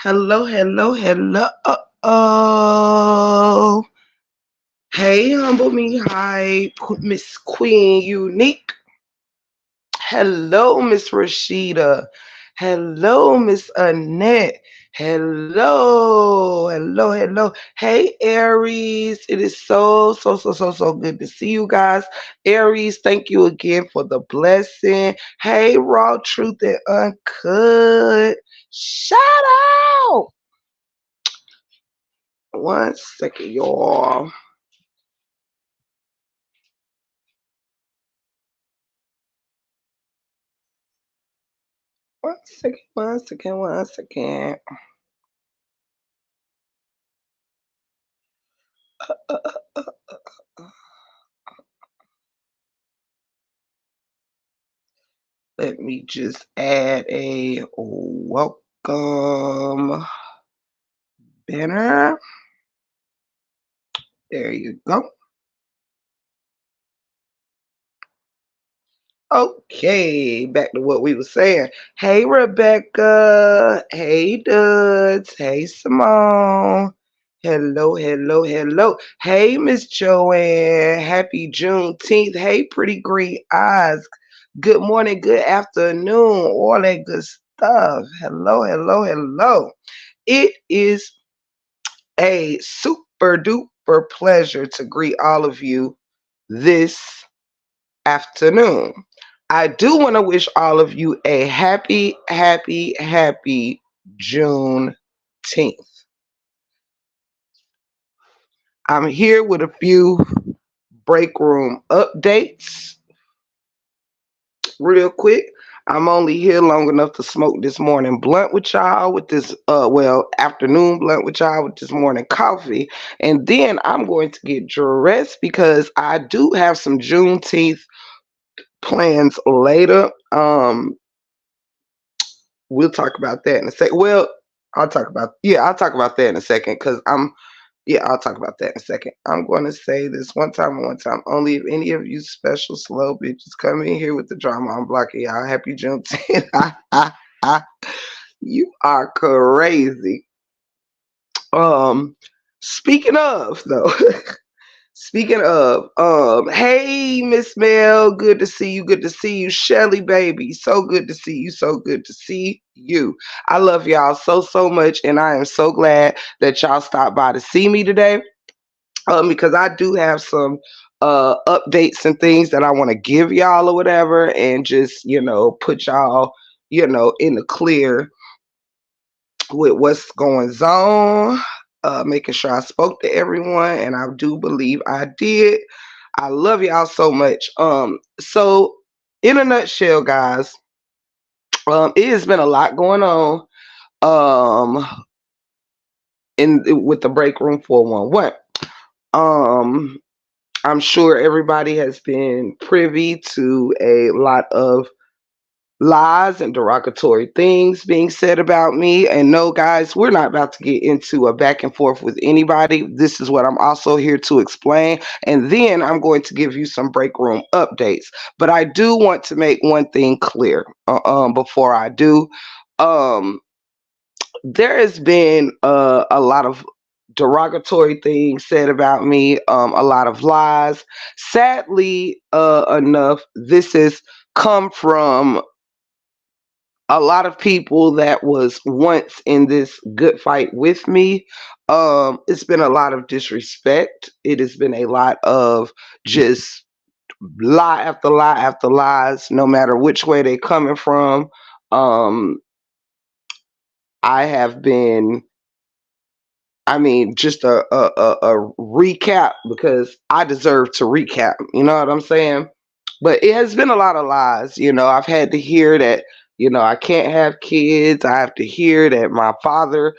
Hello, hello, hello. Oh, hey, humble me, hi, Miss Queen Unique. Hello, Miss Rashida. Hello, Miss Annette. Hello, hello, hello. Hey, Aries. It is so good to see you guys. Aries, thank you again for the blessing. Hey, Raw Truth and Uncut. Shout out. One second, y'all. One second. Let me just add a welcome banner. There you go. Okay, back to what we were saying. Hey, Rebecca. Hey, Duds. Hey, Simone. Hello, hello, hello. Hey, Miss Joanne. Happy Juneteenth. Hey, pretty green eyes. Good morning, good afternoon, all that good stuff. Hello, hello, hello. It is a super duper pleasure to greet all of you this afternoon. I do want to wish all of you a happy Juneteenth. I'm here with a few break room updates real quick. I'm only here long enough to smoke this morning blunt with y'all with this afternoon blunt with y'all with this morning coffee. And then I'm going to get dressed because I do have some Juneteenth plans later. We'll talk about that in a second. Well, I'll talk about that in a second because I'll talk about that in a second. I'm going to say this one time only. If any of you special slow bitches come in here with the drama, I'm blocking y'all. Happy Juneteenth. You are crazy. Um, speaking of though, speaking of, hey Miss Mel, good to see you. Good to see you, Shelly, baby. So good to see you. So good to see you. I love y'all so much, and I am so glad that y'all stopped by to see me today. Because I do have some updates and things that I want to give y'all or whatever, and just put y'all in the clear with what's going on. Making sure I spoke to everyone, and I do believe I did. I love y'all so much. So in a nutshell, guys, it has been a lot going on. In with the break room 411. Um, I'm sure everybody has been privy to a lot of lies and derogatory things being said about me. And no, guys, we're not about to get into a back and forth with anybody. This is what I'm also here to explain. And then I'm going to give you some break room updates. But I do want to make one thing clear before I do. Um, there has been a lot of derogatory things said about me, a lot of lies. Sadly enough, this has come from a lot of people that was once in this good fight with me. It's been a lot of disrespect. It has been a lot of just lie after lie after lies, no matter which way they coming from. Um, I have been just a recap because I deserve to recap. You know what I'm saying? But it has been a lot of lies. I've had to hear that, I can't have kids. I have to hear that my father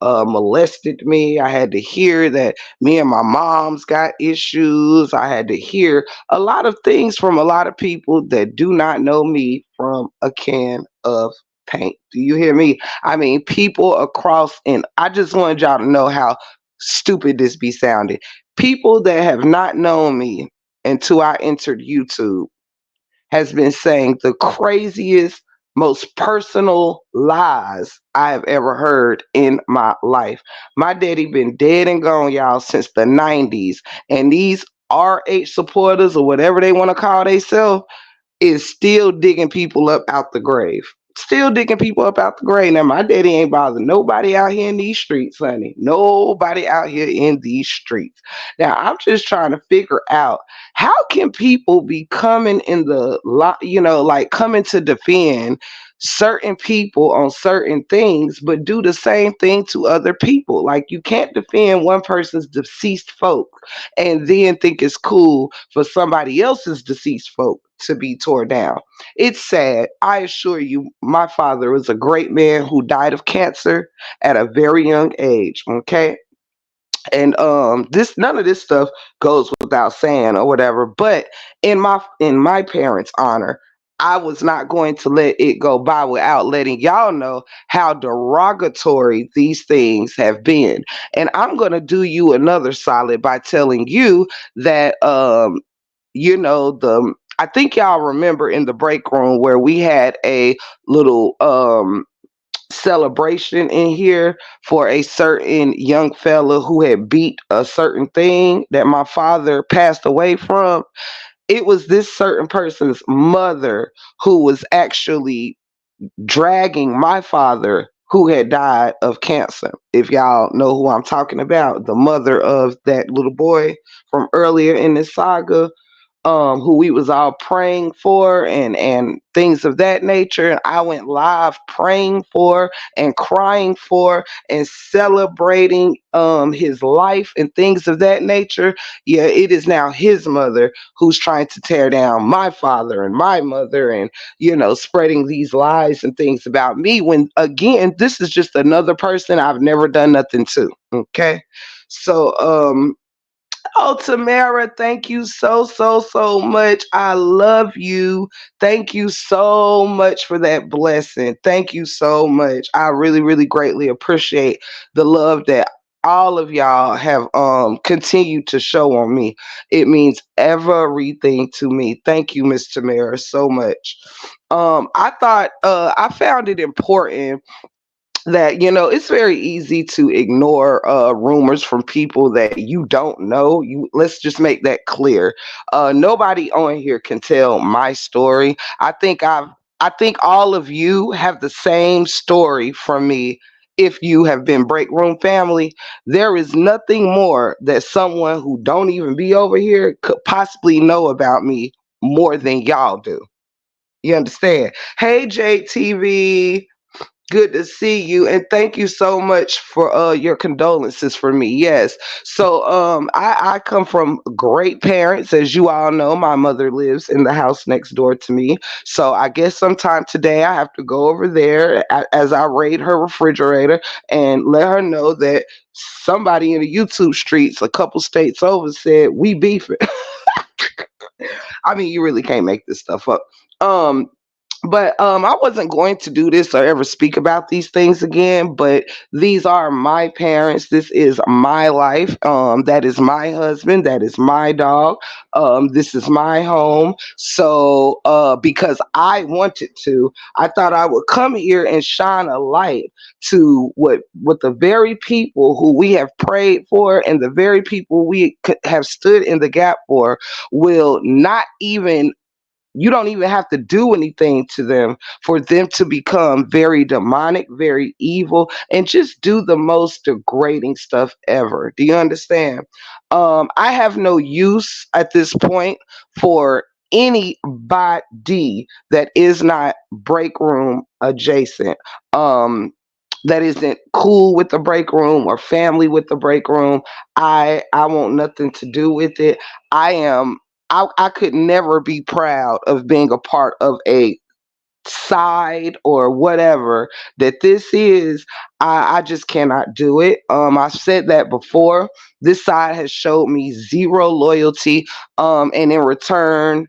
molested me. I had to hear that me and my mom's got issues. I had to hear a lot of things from a lot of people that do not know me from a can of paint. Do you hear me? People across, and I just wanted y'all to know how stupid this be sounding. People that have not known me until I entered YouTube has been saying the craziest most personal lies I have ever heard in my life. My daddy been dead and gone, y'all, since the 90s. And these RH supporters or whatever they want to call themselves is still digging people up out the grave. Still digging people up out the grave. Now, my daddy ain't bothering nobody out here in these streets, honey. Nobody out here in these streets. Now, I'm just trying to figure out how can people be coming in the lot, like coming to defend certain people on certain things, but do the same thing to other people. Like, you can't defend one person's deceased folk and then think it's cool for somebody else's deceased folk to be tore down. It's sad. I assure you, my father was a great man who died of cancer at a very young age. Okay. And this none of this stuff goes without saying or whatever. But in my parents' honor, I was not going to let it go by without letting y'all know how derogatory these things have been. And I'm gonna do you another solid by telling you that the I think y'all remember in the break room where we had a little celebration in here for a certain young fella who had beat a certain thing that my father passed away from. It was this certain person's mother who was actually dragging my father who had died of cancer. If y'all know who I'm talking about, the mother of that little boy from earlier in this saga, who we was all praying for and things of that nature. And I went live praying for and crying for and celebrating his life and things of that nature. Yeah, it is now his mother who's trying to tear down my father and my mother and spreading these lies and things about me, when again this is just another person I've never done nothing to. Okay. So oh, Tamara, thank you so, so, so much. I love you. Thank you so much for that blessing. Thank you so much. I really, really greatly appreciate the love that all of y'all have continued to show on me. It means everything to me. Thank you, Miss Tamara, so much. I found it important that it's very easy to ignore rumors from people that you don't know. Let's just make that clear. Nobody on here can tell my story. I think all of you have the same story from me. If you have been break room family, there is nothing more that someone who don't even be over here could possibly know about me more than y'all do. You understand? Hey, JTV, good to see you, and thank you so much for your condolences for me. Yes. So I come from great parents. As you all know, my mother lives in the house next door to me. So I guess sometime today I have to go over there as I raid her refrigerator and let her know that somebody in the YouTube streets a couple states over said we beefing. I mean, you really can't make this stuff up. Um, but I wasn't going to do this or ever speak about these things again. But these are my parents. This is my life. That is my husband. That is my dog. This is my home. So because I wanted to, I thought I would come here and shine a light to what the very people who we have prayed for and the very people we have stood in the gap for will not even, you don't even have to do anything to them for them to become very demonic, very evil, and just do the most degrading stuff ever. Do you understand? I have no use at this point for anybody that is not break room adjacent. That isn't cool with the break room or family with the break room. I want nothing to do with it. I am I could never be proud of being a part of a side or whatever that this is. I just cannot do it. I've said that before. This side has showed me zero loyalty. And in return,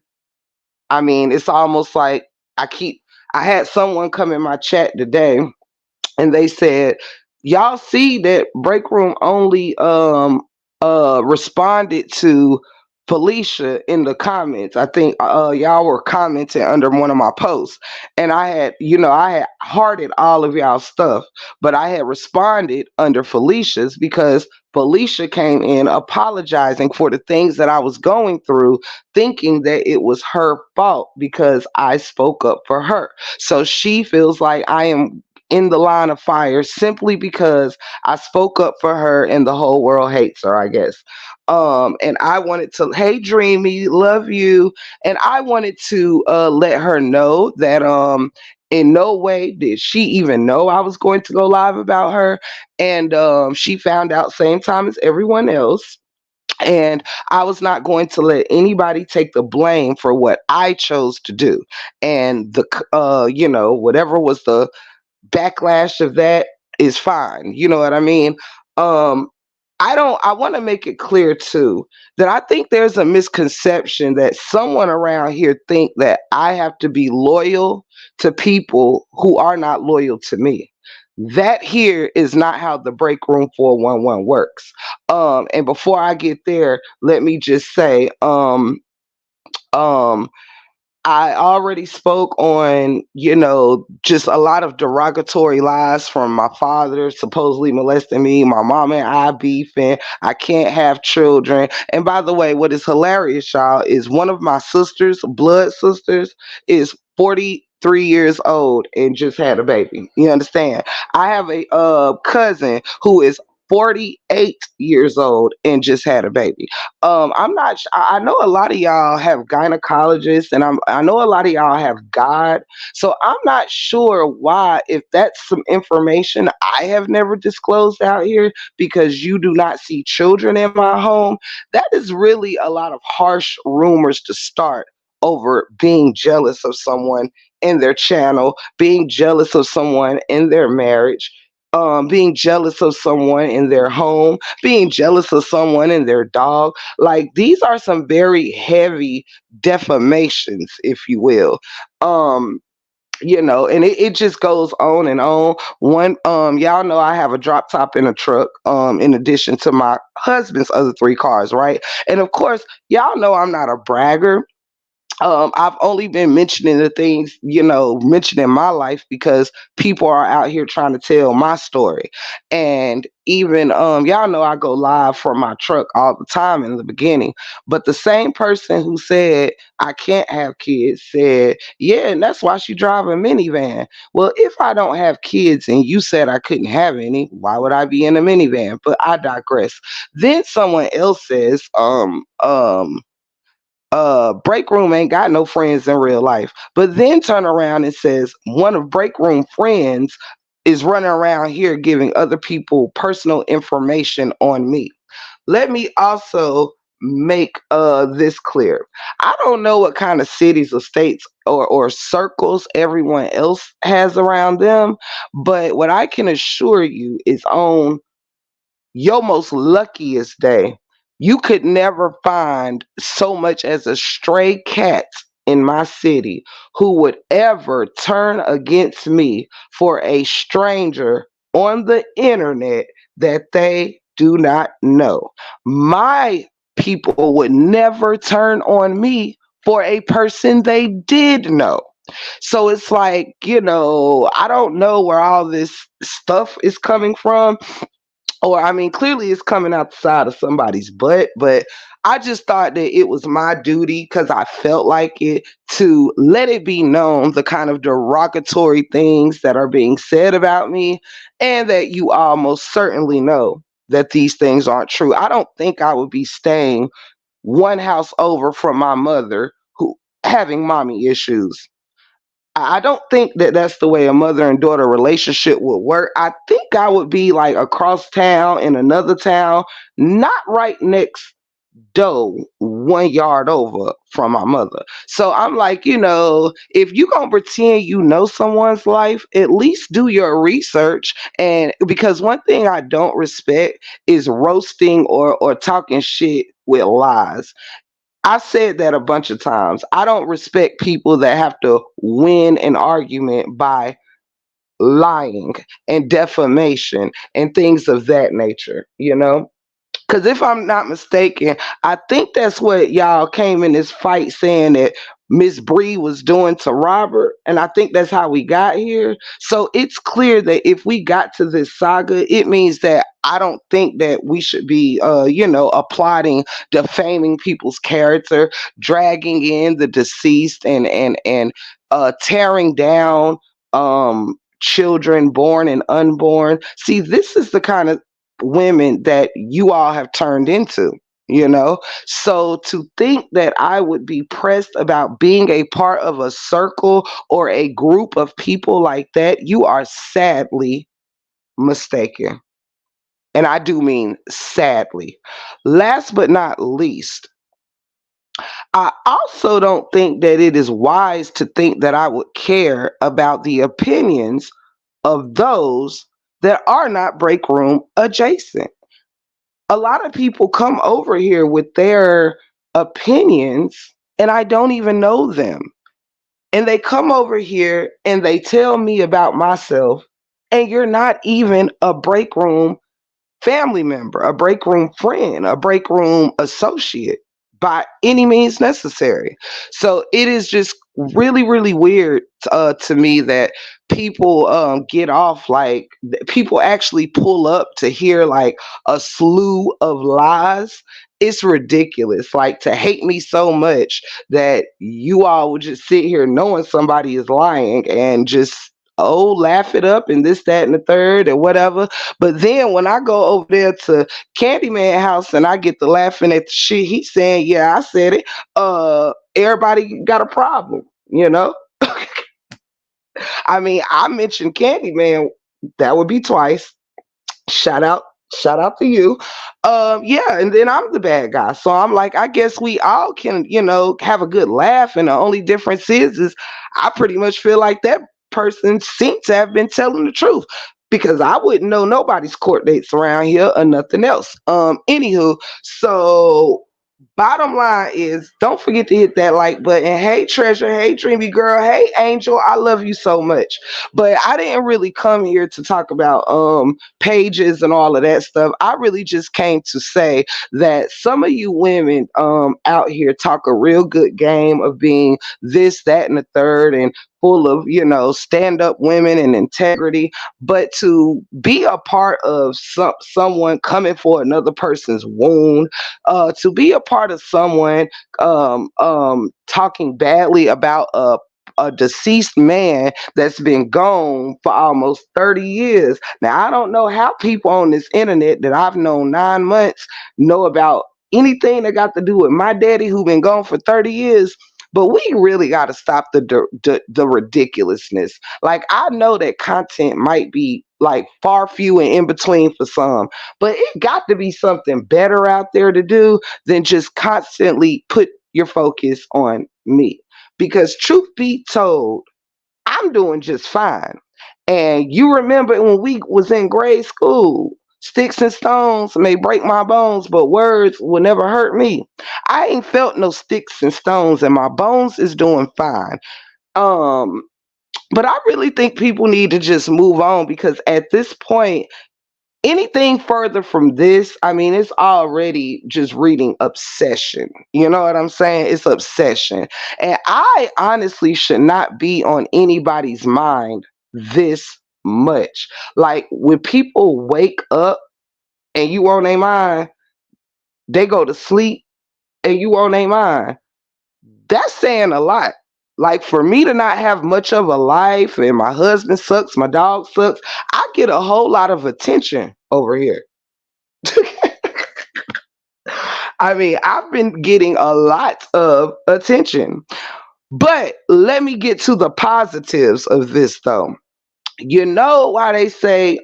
I mean, it's almost like I keep. I had someone come in my chat today, and they said, "Y'all see that Break Room only responded to." Felicia in the comments. I think y'all were commenting under one of my posts, and I had hearted all of y'all stuff, but I had responded under Felicia's because Felicia came in apologizing for the things that I was going through, thinking that it was her fault because I spoke up for her. So she feels like I am in the line of fire simply because I spoke up for her and the whole world hates her, I guess. And I wanted to, hey Dreamy, love you. And I wanted to let her know that in no way did she even know I was going to go live about her. And she found out same time as everyone else. And I was not going to let anybody take the blame for what I chose to do. And whatever was the backlash of that is fine. You know what I mean? Um, I want to make it clear too that I think there's a misconception that someone around here think that I have to be loyal to people who are not loyal to me. That here is not how the Break Room 411 works. And before I get there, let me just say, um, I already spoke on, just a lot of derogatory lies from my father supposedly molesting me, my mom and I beefing, I can't have children. And by the way, what is hilarious, y'all, is one of my sisters, blood sisters, is 43 years old and just had a baby. You understand? I have a cousin who is 48 years old and just had a baby. I'm not. I know a lot of y'all have gynecologists, and I know a lot of y'all have God. So I'm not sure why, if that's some information I have never disclosed out here, because you do not see children in my home. That is really a lot of harsh rumors to start over being jealous of someone in their channel, being jealous of someone in their marriage. Being jealous of someone in their home, being jealous of someone in their dog. Like, these are some very heavy defamations, if you will. Um, and it just goes on and on. Y'all know I have a drop top in a truck, in addition to my husband's other three cars, right? And of course, y'all know I'm not a bragger. I've only been mentioning the things, mentioning my life because people are out here trying to tell my story. And even, y'all know I go live from my truck all the time in the beginning. But the same person who said I can't have kids said, yeah, and that's why she drive a minivan. Well, if I don't have kids and you said I couldn't have any, why would I be in a minivan? But I digress. Then someone else says, Break Room ain't got no friends in real life. But then turn around and says one of Break Room friends is running around here giving other people personal information on me. Let me also make this clear. I don't know what kind of cities or states or circles everyone else has around them, but what I can assure you is on your most luckiest day, you could never find so much as a stray cat in my city who would ever turn against me for a stranger on the internet that they do not know. My people would never turn on me for a person they did know. So it's like, I don't know where all this stuff is coming from, or I mean, clearly it's coming outside of somebody's butt, but I just thought that it was my duty, because I felt like it, to let it be known the kind of derogatory things that are being said about me, and that you almost certainly know that these things aren't true. I don't think I would be staying one house over from my mother who having mommy issues. I don't think that that's the way a mother and daughter relationship would work. I think I would be like across town in another town, not right next door, 1 yard over from my mother. So I'm like, if you gonna pretend you know someone's life, at least do your research. And because one thing I don't respect is roasting or talking shit with lies. I said that a bunch of times. I don't respect people that have to win an argument by lying and defamation and things of that nature. Because if I'm not mistaken, I think that's what y'all came in this fight saying that Miss Bree was doing to Robert, and I think that's how we got here. So it's clear that if we got to this saga, it means that I don't think that we should be, applauding, defaming people's character, dragging in the deceased, and tearing down children born and unborn. See, this is the kind of women that you all have turned into, you know? So to think that I would be pressed about being a part of a circle or a group of people like that, you are sadly mistaken. And I do mean sadly. Last but not least, I also don't think that it is wise to think that I would care about the opinions of those that are not break room adjacent. A lot of people come over here with their opinions and I don't even know them. And they come over here and they tell me about myself, and you're not even a break room family member, a break room friend, a break room associate by any means necessary. So it is just really, really weird to me that people get off like people actually pull up to hear like a slew of lies. It's ridiculous. Like to hate me so much that you all would just sit here knowing somebody is lying and just laugh it up and this, that, and the third, and whatever. But then when I go over there to Candyman house and I get to laughing at the shit he's saying, yeah, I said it. Everybody got a problem, you know. I mean, I mentioned Candyman. That would be twice. Shout out, shout out to you. Yeah, and then I'm the bad guy. So I'm like, I guess we all can, have a good laugh. And the only difference is I pretty much feel like that person seems to have been telling the truth. Because I wouldn't know nobody's court dates around here or nothing else. Anywho, so bottom line is don't forget to hit that like button. Hey Treasure, hey Dreamy Girl, hey Angel, I love you so much. But I didn't really come here to talk about pages and all of that stuff. I really just came to say that some of you women out here talk a real good game of being this, that, and the third, and full of stand-up women and integrity, but to be a part of someone coming for another person's wound, to be a part of someone talking badly about a deceased man that's been gone for almost 30 years. Now, I don't know how people on this internet that I've known 9 months know about anything that got to do with my daddy who been gone for 30 years. But we really got to stop the ridiculousness. Like, I know that content might be like far few and in between for some, but it got to be something better out there to do than just constantly put your focus on me. Because truth be told, I'm doing just fine. And you remember when we was in grade school, sticks and stones may break my bones, but words will never hurt me. I ain't felt no sticks and stones, and my bones is doing fine. Um, but I really think people need to just move on because at this point, anything further from this, I mean, it's already just reading obsession. You know what I'm saying? It's obsession. And I honestly should not be on anybody's mind this much. Like when people wake up and you on their mind, they go to sleep and you on their mind. That's saying a lot. Like for me to not have much of a life and my husband sucks, my dog sucks, I get a whole lot of attention over here. I mean, I've been getting a lot of attention. But let me get to the positives of this though. You know why they say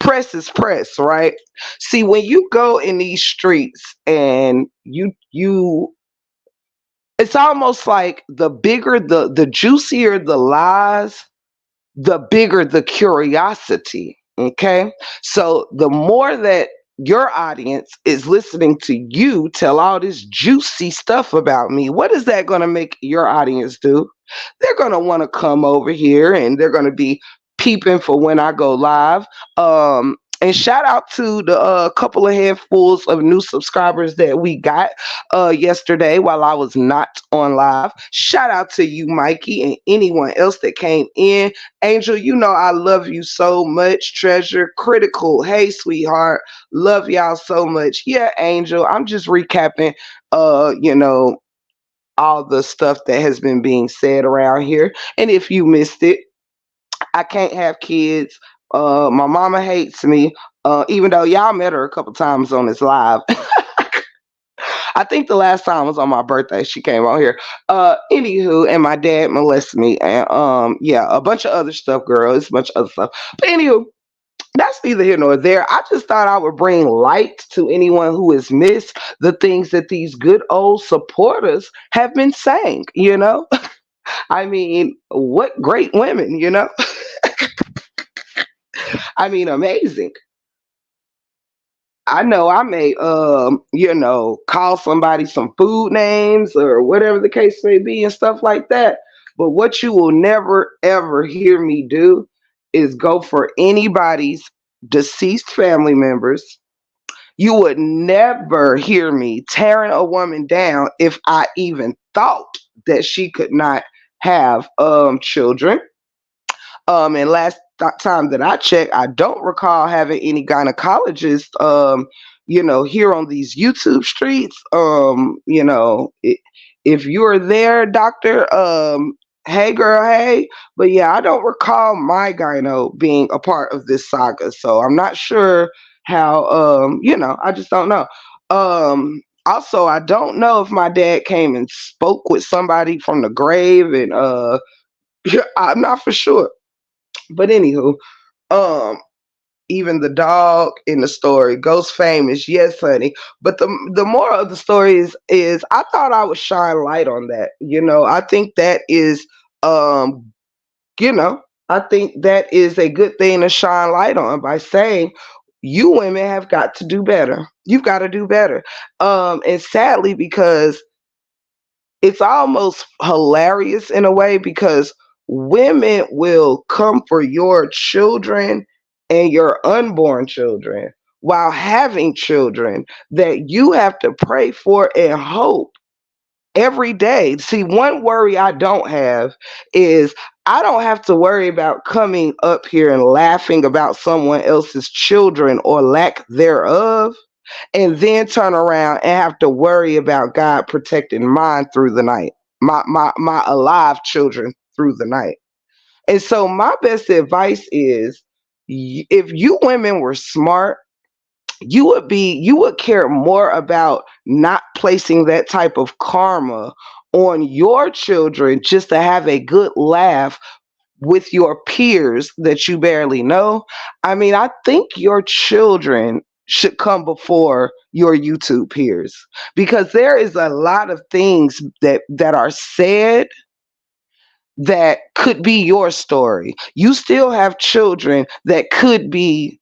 press is press, right? See, when you go in these streets and you it's almost like the bigger the juicier the lies, the bigger the curiosity. Okay. So the more that your audience is listening to you tell all this juicy stuff about me, what is that going to make your audience do? They're going to want to come over here and they're going to be peeping for when I go live. And shout out to the couple of handfuls of new subscribers that we got yesterday while I was not on live. Shout out to you, Mikey, and anyone else that came in. Angel, you know I love you so much. Treasure, critical. Hey, sweetheart. Love y'all so much. Yeah, Angel. I'm just recapping, you know, all the stuff that has been being said around here. And if you missed it, I can't have kids. My mama hates me. Even though y'all met her a couple times on this live. I think the last time was on my birthday. She came on here. Anywho, and my dad molested me, and yeah, a bunch of other stuff, girl. It's a bunch of other stuff. But anywho, that's neither here nor there. I just thought I would bring light to anyone who has missed the things that these good old supporters have been saying. You know, I mean, what great women. You know, I mean, amazing. I know I may, you know, call somebody some food names or whatever the case may be and stuff like that. But what you will never ever hear me do is go for anybody's deceased family members. You would never hear me tearing a woman down if I even thought that she could not have children. And last time that I checked, I don't recall having any gynecologist, you know, here on these YouTube streets. You know, if you're there, doctor, hey girl, hey. But yeah, I don't recall my gyno being a part of this saga, so I'm not sure how. You know, I just don't know. Also, I don't know if my dad came and spoke with somebody from the grave, and I'm not for sure. But anywho, um, even the dog in the story, Ghost famous, yes, honey. But the moral of the story is I thought I would shine light on that. You know, I think that is you know, I think that is a good thing to shine light on by saying you women have got to do better. You've got to do better. And sadly, because it's almost hilarious in a way because women will come for your children and your unborn children while having children that you have to pray for and hope every day. See, one worry I don't have is I don't have to worry about coming up here and laughing about someone else's children or lack thereof and then turn around and have to worry about God protecting mine through the night, my alive children through the night. And so my best advice is if you women were smart, you would care more about not placing that type of karma on your children just to have a good laugh with your peers that you barely know. I mean, I think your children should come before your YouTube peers because there is a lot of things that are said that could be your story. You still have children that could be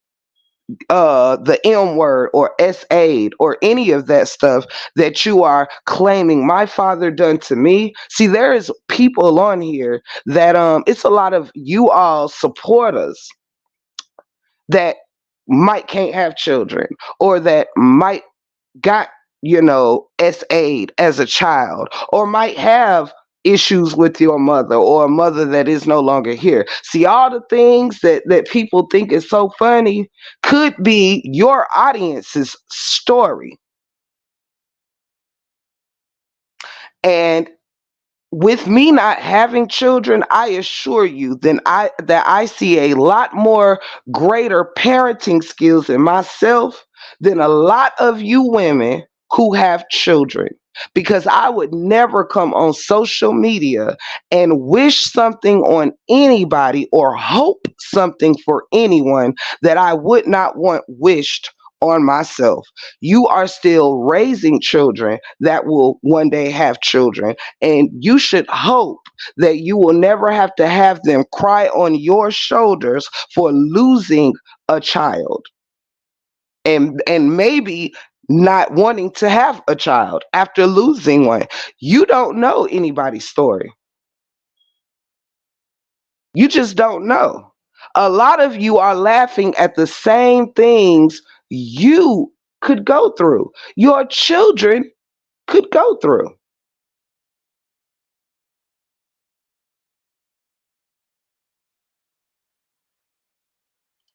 the M word or S-aid or any of that stuff that you are claiming my father done to me. See, there is people on here that it's a lot of you all supporters that might can't have children or that might got, you know, S-aid as a child or might have issues with your mother or a mother that is no longer here. See, all the things that people think is so funny could be your audience's story. And with me not having children, I assure you that I see a lot more greater parenting skills in myself than a lot of you women who have children. Because I would never come on social media and wish something on anybody or hope something for anyone that I would not want wished on myself. You are still raising children that will one day have children and you should hope that you will never have to have them cry on your shoulders for losing a child and maybe not wanting to have a child after losing one. You don't know anybody's story. You just don't know. A lot of you are laughing at the same things you could go through, your children could go through.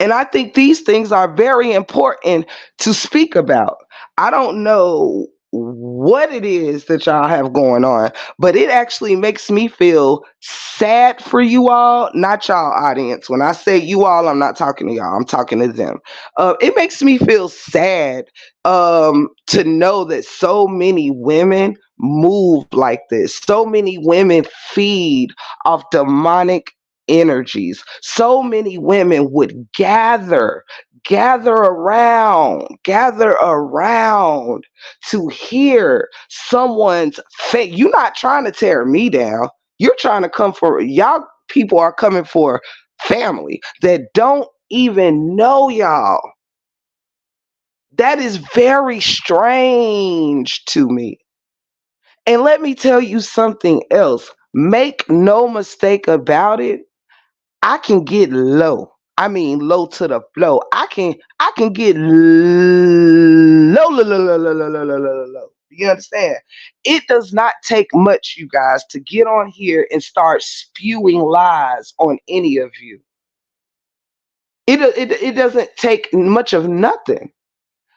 And I think these things are very important to speak about. I don't know what it is that y'all have going on, but it actually makes me feel sad for you all, not y'all audience. When I say you all, I'm not talking to y'all, I'm talking to them. It makes me feel sad to know that so many women move like this. So many women feed off demonic energies. So many women would gather around to hear someone's fate. You're not trying to tear me down. You're trying to come for y'all. People are coming for family that don't even know y'all. That is very strange to me. And let me tell you something else. Make no mistake about it. I can get low. I mean low to the flow. I can get low, low, low, low, low, low, low, low, low, low. You understand? It does not take much, you guys, to get on here and start spewing lies on any of you. It doesn't take much of nothing.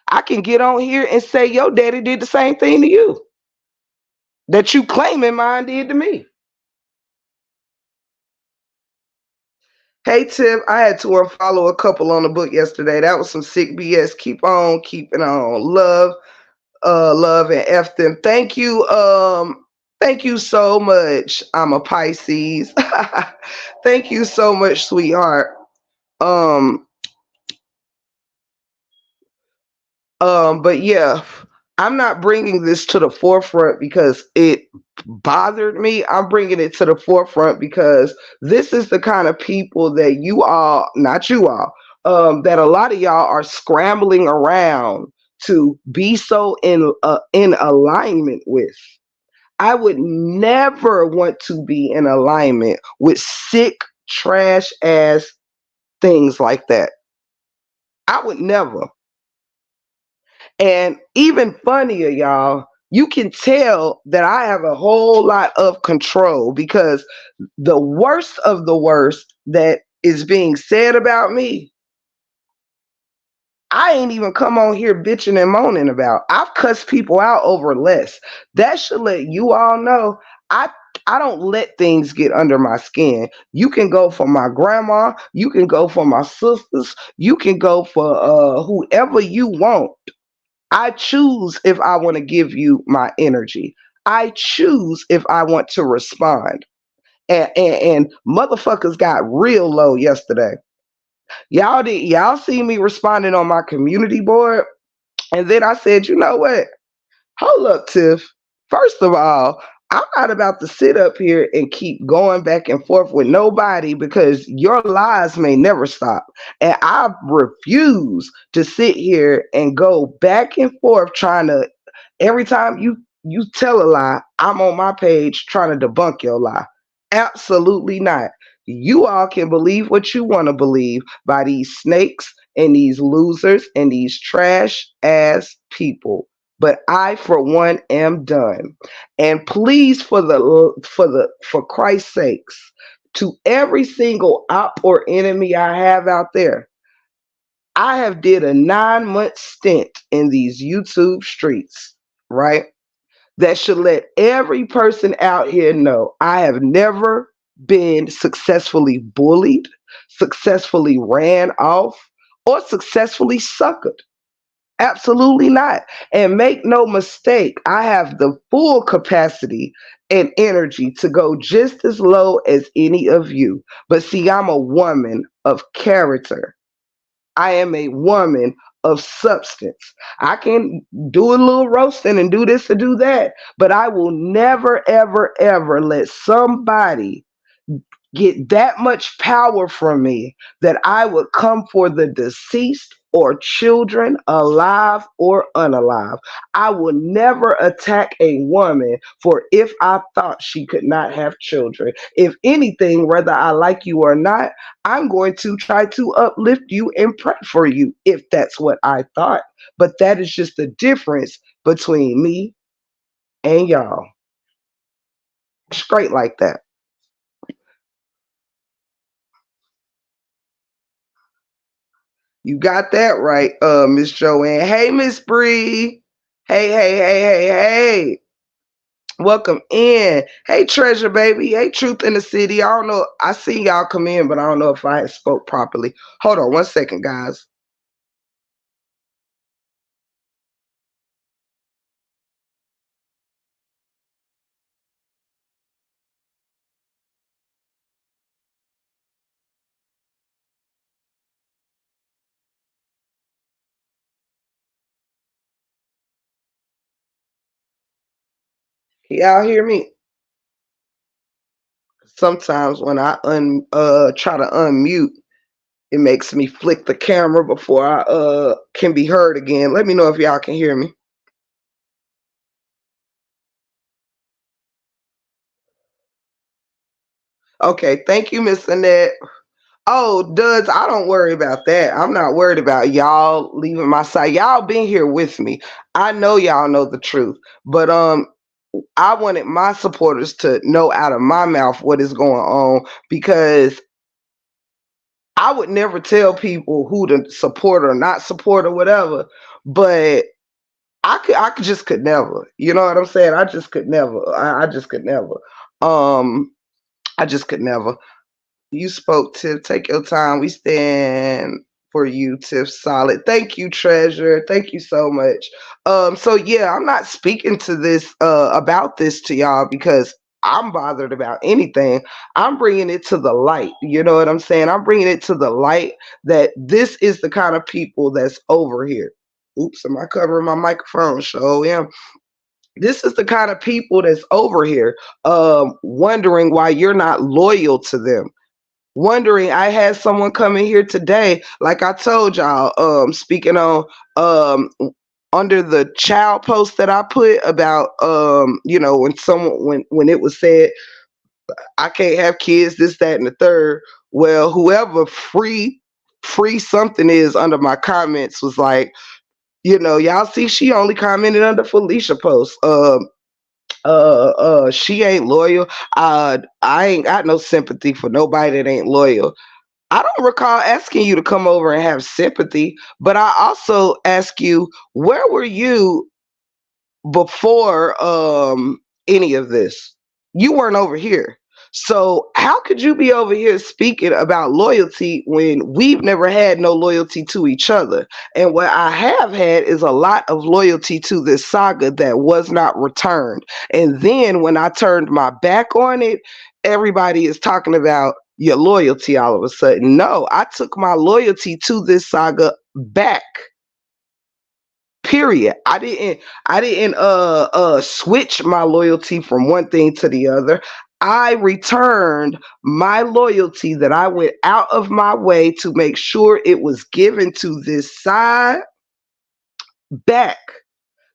I can get on here and say your daddy did the same thing to you that you claiming mine did to me. Hey Tiff, I had to unfollow a couple on the book yesterday. That was some sick BS. Keep on keeping on. Love and F them. Thank you so much. I'm a Pisces. Thank you so much, sweetheart. Um, but yeah, I'm not bringing this to the forefront because it bothered me. I'm bringing it to the forefront because this is the kind of people that you all, not you all, that a lot of y'all are scrambling around to be so in alignment with. I would never want to be in alignment with sick, trash ass things like that. I would never. And even funnier, y'all, you can tell that I have a whole lot of control because the worst of the worst that is being said about me, I ain't even come on here bitching and moaning about. I've cussed people out over less. That should let you all know I I don't let things get under my skin. You can go for my grandma, you can go for my sisters, you can go for whoever you want. I choose if I want to give you my energy. I choose if I want to respond. And motherfuckers got real low yesterday. Y'all see me responding on my community board, and then I said, you know what? Hold up, Tiff. First of all, I'm not about to sit up here and keep going back and forth with nobody because your lies may never stop. And I refuse to sit here and go back and forth trying to every time you tell a lie, I'm on my page trying to debunk your lie. Absolutely not. You all can believe what you want to believe by these snakes and these losers and these trash ass people, but I for one am done. And please for Christ's sakes, to every single op or enemy I have out there, I have did a 9-month stint in these YouTube streets, right? That should let every person out here know I have never been successfully bullied, successfully ran off, or successfully suckered. Absolutely not. And make no mistake, I have the full capacity and energy to go just as low as any of you. But see, I'm a woman of character. I am a woman of substance. I can do a little roasting and do this and do that, but I will never, ever, ever let somebody get that much power from me that I would come for the deceased or children, alive or unalive. I will never attack a woman for if I thought she could not have children. If anything, whether I like you or not, I'm going to try to uplift you and pray for you if that's what I thought. But that is just the difference between me and y'all. Straight like that. You got that right, Miss Joanne. Hey, Miss Bree. Hey, hey, hey, hey, hey. Welcome in. Hey, Treasure Baby. Hey, Truth in the City. I don't know. I see y'all come in, but I don't know if I spoke properly. Hold on one second, guys. Y'all hear me? Sometimes when I try to unmute, it makes me flick the camera before I can be heard again. Let me know if y'all can hear me. Okay, thank you, Miss Annette. Oh, Duds, I don't worry about that. I'm not worried about y'all leaving my side. Y'all been here with me. I know y'all know the truth. But I wanted my supporters to know out of my mouth what is going on because I would never tell people who to support or not support or whatever. But I just could never. You know what I'm saying? I just could never. I just could never. Um, I just could never. You spoke, Tiff. Take your time. We stand for you, Tiff. Solid. Thank you, Treasure. Thank you so much. So yeah, I'm not speaking to this about this to y'all because I'm bothered about anything. I'm bringing it to the light. You know what I'm saying? I'm bringing it to the light that this is the kind of people that's over here. Oops, am I covering my microphone? Show am. This is the kind of people that's over here, wondering why you're not loyal to them, wondering. I had someone come in here today, like I told y'all, speaking on um under the child post that I put about when someone when it was said I can't have kids, this, that, and the third. Well, whoever free something is under my comments was like, y'all see she only commented under Felicia post. She ain't loyal. I ain't got no sympathy for nobody that ain't loyal. I don't recall asking you to come over and have sympathy, but I also ask you, where were you before any of this? You weren't over here. So how could you be over here speaking about loyalty when we've never had no loyalty to each other? And what I have had is a lot of loyalty to this saga that was not returned. And then when I turned my back on it, everybody is talking about your loyalty all of a sudden. No, I took my loyalty to this saga back. Period. I didn't switch my loyalty from one thing to the other. I returned my loyalty that I went out of my way to make sure it was given to this side back,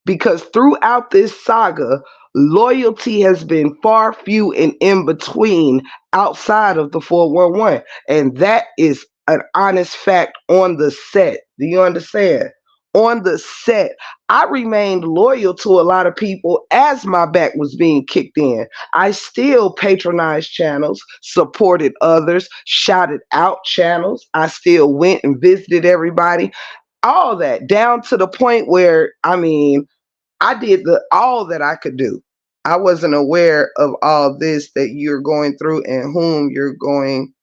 because throughout this saga, loyalty has been far few and in between outside of the 411. And that is an honest fact on the set. Do you understand? On the set, I remained loyal to a lot of people as my back was being kicked in. I still patronized channels, supported others, shouted out channels. I still went and visited everybody, all that, down to the point where, I mean, I did all that I could do. I wasn't aware of all this that you're going through and whom you're going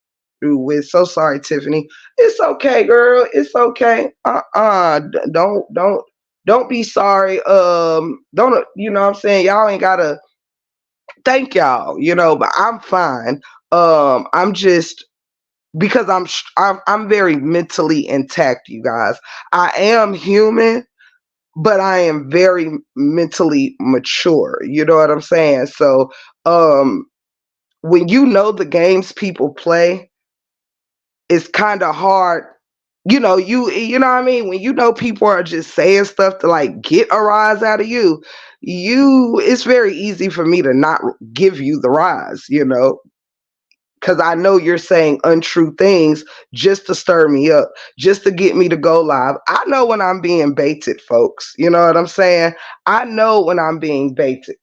through with. So sorry, Tiffany. It's okay, girl. It's okay. Don't be sorry. Don't, you know what I'm saying? Y'all ain't gotta thank y'all, but I'm fine. I'm just, because I'm very mentally intact, you guys. I am human, but I am very mentally mature. You know what I'm saying? So, when you know the games people play, it's kind of hard you know what I mean, when you know people are just saying stuff to like get a rise out of you, it's very easy for me to not give you the rise, because I know you're saying untrue things just to stir me up, just to get me to go live. I know when I'm being baited, folks. You know what I'm saying? I know when I'm being baited.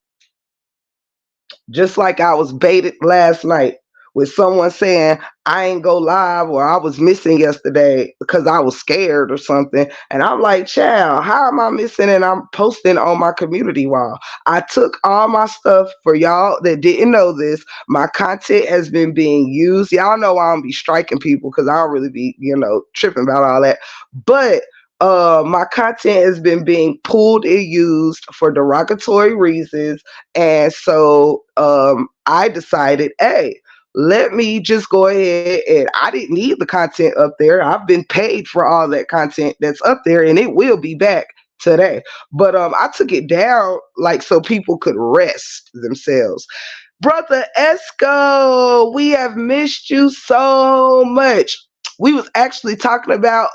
Just like I was baited last night with someone saying I ain't go live or I was missing yesterday because I was scared or something. And I'm like, child, how am I missing? And I'm posting on my community wall. I took all my stuff for y'all that didn't know this. My content has been being used. Y'all know I don't be striking people because I don't really be, tripping about all that. But my content has been being pulled and used for derogatory reasons, and so I decided, hey, let me just go ahead, and I didn't need the content up there. I've been paid for all that content that's up there, and it will be back today. But I took it down like so people could rest themselves. Brother Esco, we have missed you so much. We was actually talking about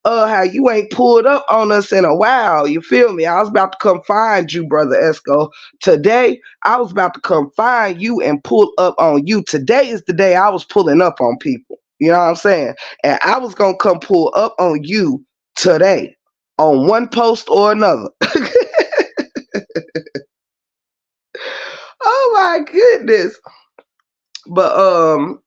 how you ain't pulled up on us in a while. You feel me? I was about to come find you, Brother Esco. Today, I was about to come find you and pull up on you. Today is the day I was pulling up on people. You know what I'm saying? And I was gonna come pull up on you today on one post or another. Oh my goodness. But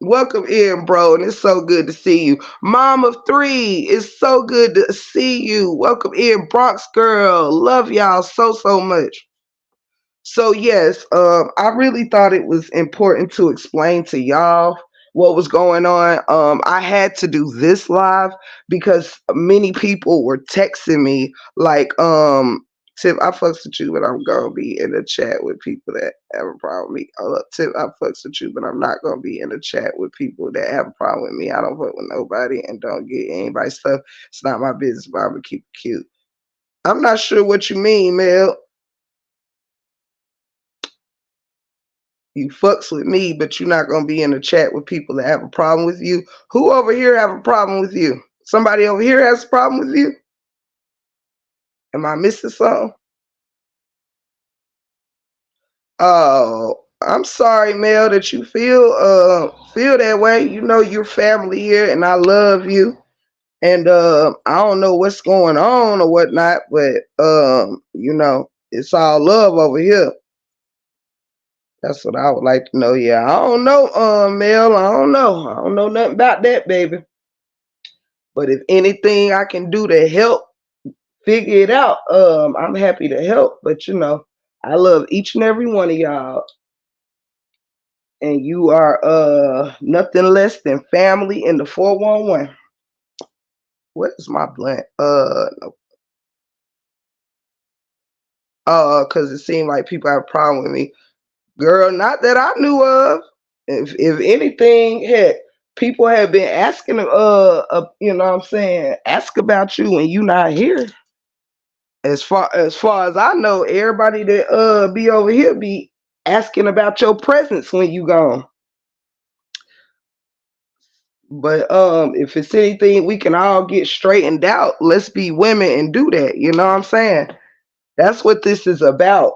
welcome in, bro, and it's so good to see you. Mom of three, it's so good to see you. Welcome in, Bronx girl. Love y'all so much. So yes, I really thought it was important to explain to y'all what was going on. I had to do this live because many people were texting me like, Tip, I fucks with you, but I'm gonna be in the chat with people that have a problem with me. Tip, I fucks with you, but I'm not gonna be in the chat with people that have a problem with me. I don't fuck with nobody and don't get anybody's stuff. It's not my business, but I'm gonna keep it cute. I'm not sure what you mean, Mel. You fucks with me, but you're not gonna be in the chat with people that have a problem with you. Who over here have a problem with you? Somebody over here has a problem with you? Am I missing something? Oh, I'm sorry, Mel, that you feel that way. You know you're family here, and I love you. And I don't know what's going on or whatnot, but it's all love over here. That's what I would like to know. Yeah, I don't know, Mel. I don't know. I don't know nothing about that, baby. But if anything I can do to help figure it out, I'm happy to help. But I love each and every one of y'all, and you are nothing less than family in the 411. What is my blunt? No. Cause it seemed like people have a problem with me. Girl, not that I knew of. If anything, heck, people have been asking you know what I'm saying, ask about you when you not here. As far as I know, everybody that be over here be asking about your presence when you gone. But if it's anything we can all get straightened out, let's be women and do that. You know what I'm saying? That's what this is about.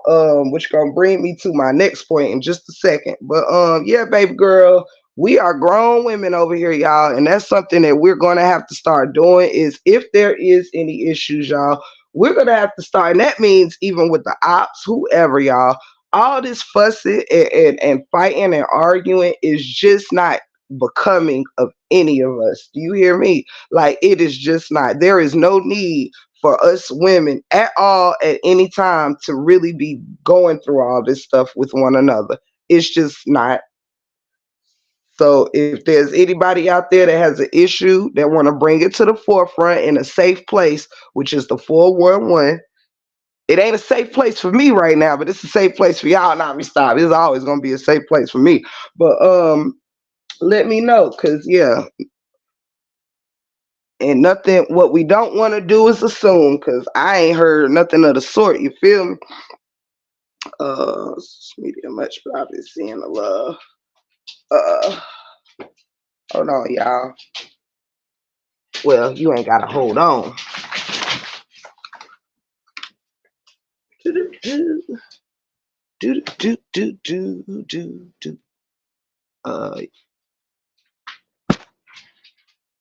Which gonna bring me to my next point in just a second. But yeah, baby girl, we are grown women over here, y'all, and that's something that we're gonna have to start doing. Is if there is any issues, y'all, we're gonna have to start, and that means even with the ops, whoever, y'all, all this fussing and fighting and arguing is just not becoming of any of us. Do you hear me? Like it is just not. There is no need for us women at all at any time to really be going through all this stuff with one another. It's just not. So if there's anybody out there that has an issue that want to bring it to the forefront in a safe place, which is the 411, it ain't a safe place for me right now, but it's a safe place for y'all. Not me stop. It's always gonna be a safe place for me. But let me know, cause yeah, and nothing. What we don't want to do is assume, cause I ain't heard nothing of the sort. You feel me? Media much, but I've been seeing the love. Uh, hold on, y'all. Well, you ain't gotta hold on. Do do do do do do do do. Uh,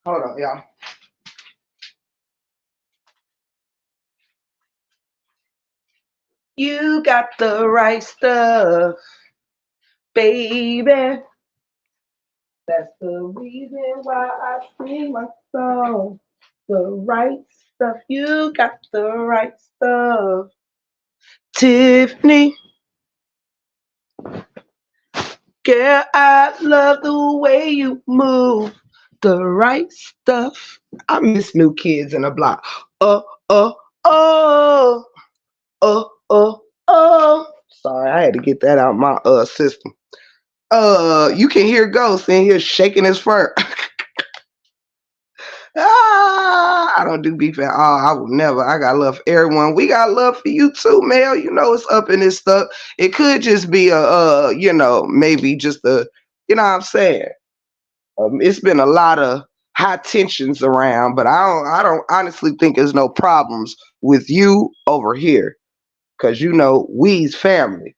Hold on, y'all. You got the right stuff, baby. That's the reason why I sing my song. The right stuff. You got the right stuff. Tiffany, girl, I love the way you move. The right stuff. I miss New Kids in the Block. Oh, oh, oh, oh. Sorry, I had to get that out my system. You can hear Ghost in here shaking his fur. I don't do beef at all. I will never. I got love for everyone. We got love for you too, Mel. You know it's up in this stuff. It could just be a, maybe just a, what I'm saying. It's been a lot of high tensions around, but I don't honestly think there's no problems with you over here, cause we's family.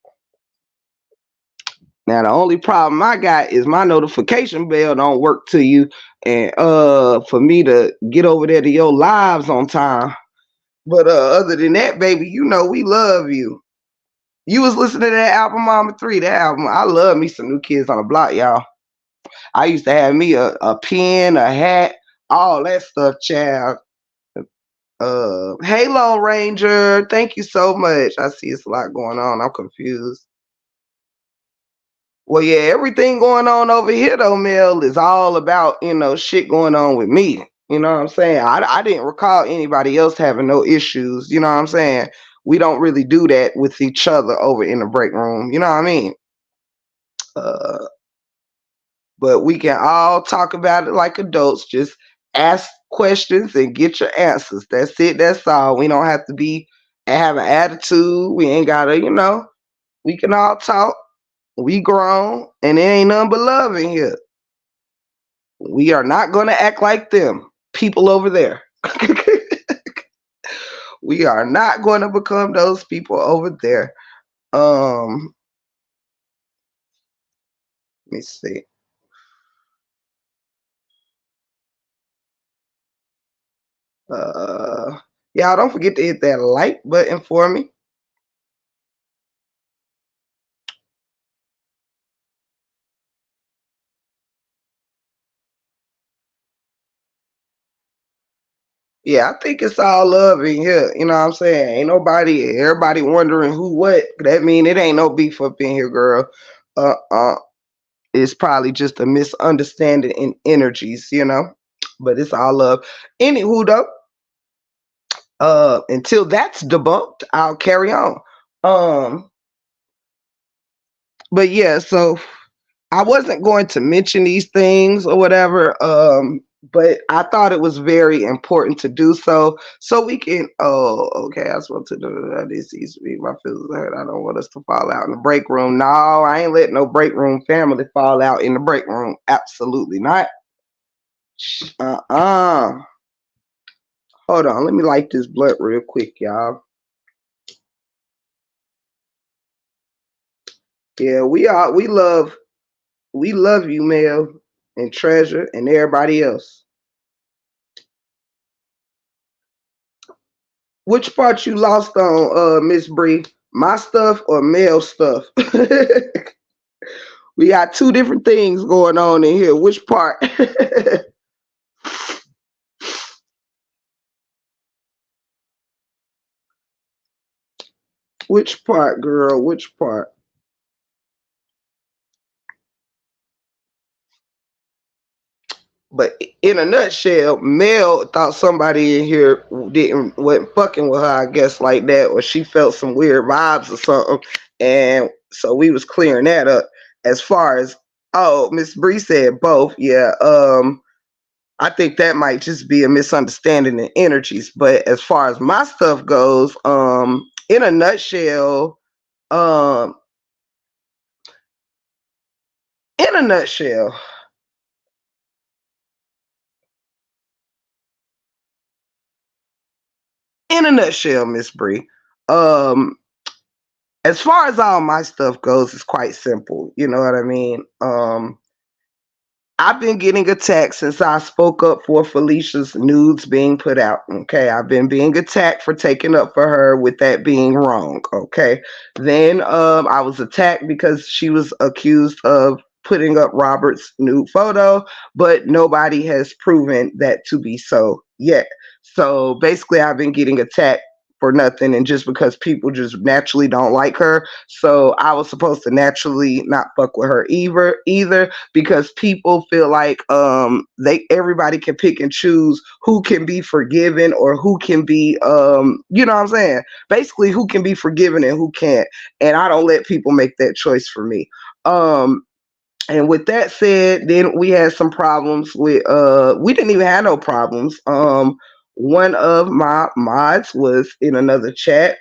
Now the only problem I got is my notification bell don't work to you, and for me to get over there to your lives on time. But other than that, baby, we love you. You was listening to that album, Mama 3. That album, I love me some New Kids on the Block, y'all. I used to have me a pen, a hat, all that stuff, child. Halo Ranger, thank you so much. I see it's a lot going on. I'm confused. Well, yeah, everything going on over here though, Mel, is all about, shit going on with me. You know what I'm saying? I didn't recall anybody else having no issues. You know what I'm saying? We don't really do that with each other over in the break room. You know what I mean? Uh, but we can all talk about it like adults. Just ask questions and get your answers. That's it. That's all. We don't have to be have an attitude. We ain't gotta, we can all talk. We grown and there ain't nothing but love in here. We are not going to act like them people over there. We are not going to become those people over there. Let me see. Y'all don't forget to hit that like button for me. Yeah, I think it's all love in here. You know what I'm saying? Ain't everybody wondering who what. That mean it ain't no beef up in here, girl. Uh, it's probably just a misunderstanding in energies. But it's all love. Anywho, though, until that's debunked, I'll carry on. Um, but yeah, so I wasn't going to mention these things or whatever. But I thought it was very important to do so we can. Oh, okay. I spoke to this needs to be my feelings hurt. I don't want us to fall out in the break room. No, I ain't letting no break room family fall out in the break room. Absolutely not. Uh-uh. Hold on. Let me light this blunt real quick, y'all. Yeah, we love you, Mel and Treasure and everybody else. Which part you lost on, Miss Bree? My stuff or Mel stuff? We got two different things going on in here. Which part? Which part, girl? Which part? But in a nutshell, Mel thought somebody in here wasn't fucking with her, I guess, like that, or she felt some weird vibes or something, and so we was clearing that up. As far as Miss Bree said both, yeah. I think that might just be a misunderstanding in energies. But as far as my stuff goes, in a nutshell, um, in a nutshell, a nutshell, Miss Bree, um, as far as all my stuff goes, it's quite simple. You know what I mean? I've been getting attacked since I spoke up for Felicia's nudes being put out. Okay, I've been being attacked for taking up for her with that being wrong. Okay, then I was attacked because she was accused of putting up Robert's nude photo, but nobody has proven that to be so yet. So basically, I've been getting attacked for nothing, and just because people just naturally don't like her. So I was supposed to naturally not fuck with her either, because people feel like they everybody can pick and choose who can be forgiven or who can be you know what I'm saying? Basically who can be forgiven and who can't. And I don't let people make that choice for me. Um and with that said, then we had some problems with we didn't even have no problems. One of my mods was in another chat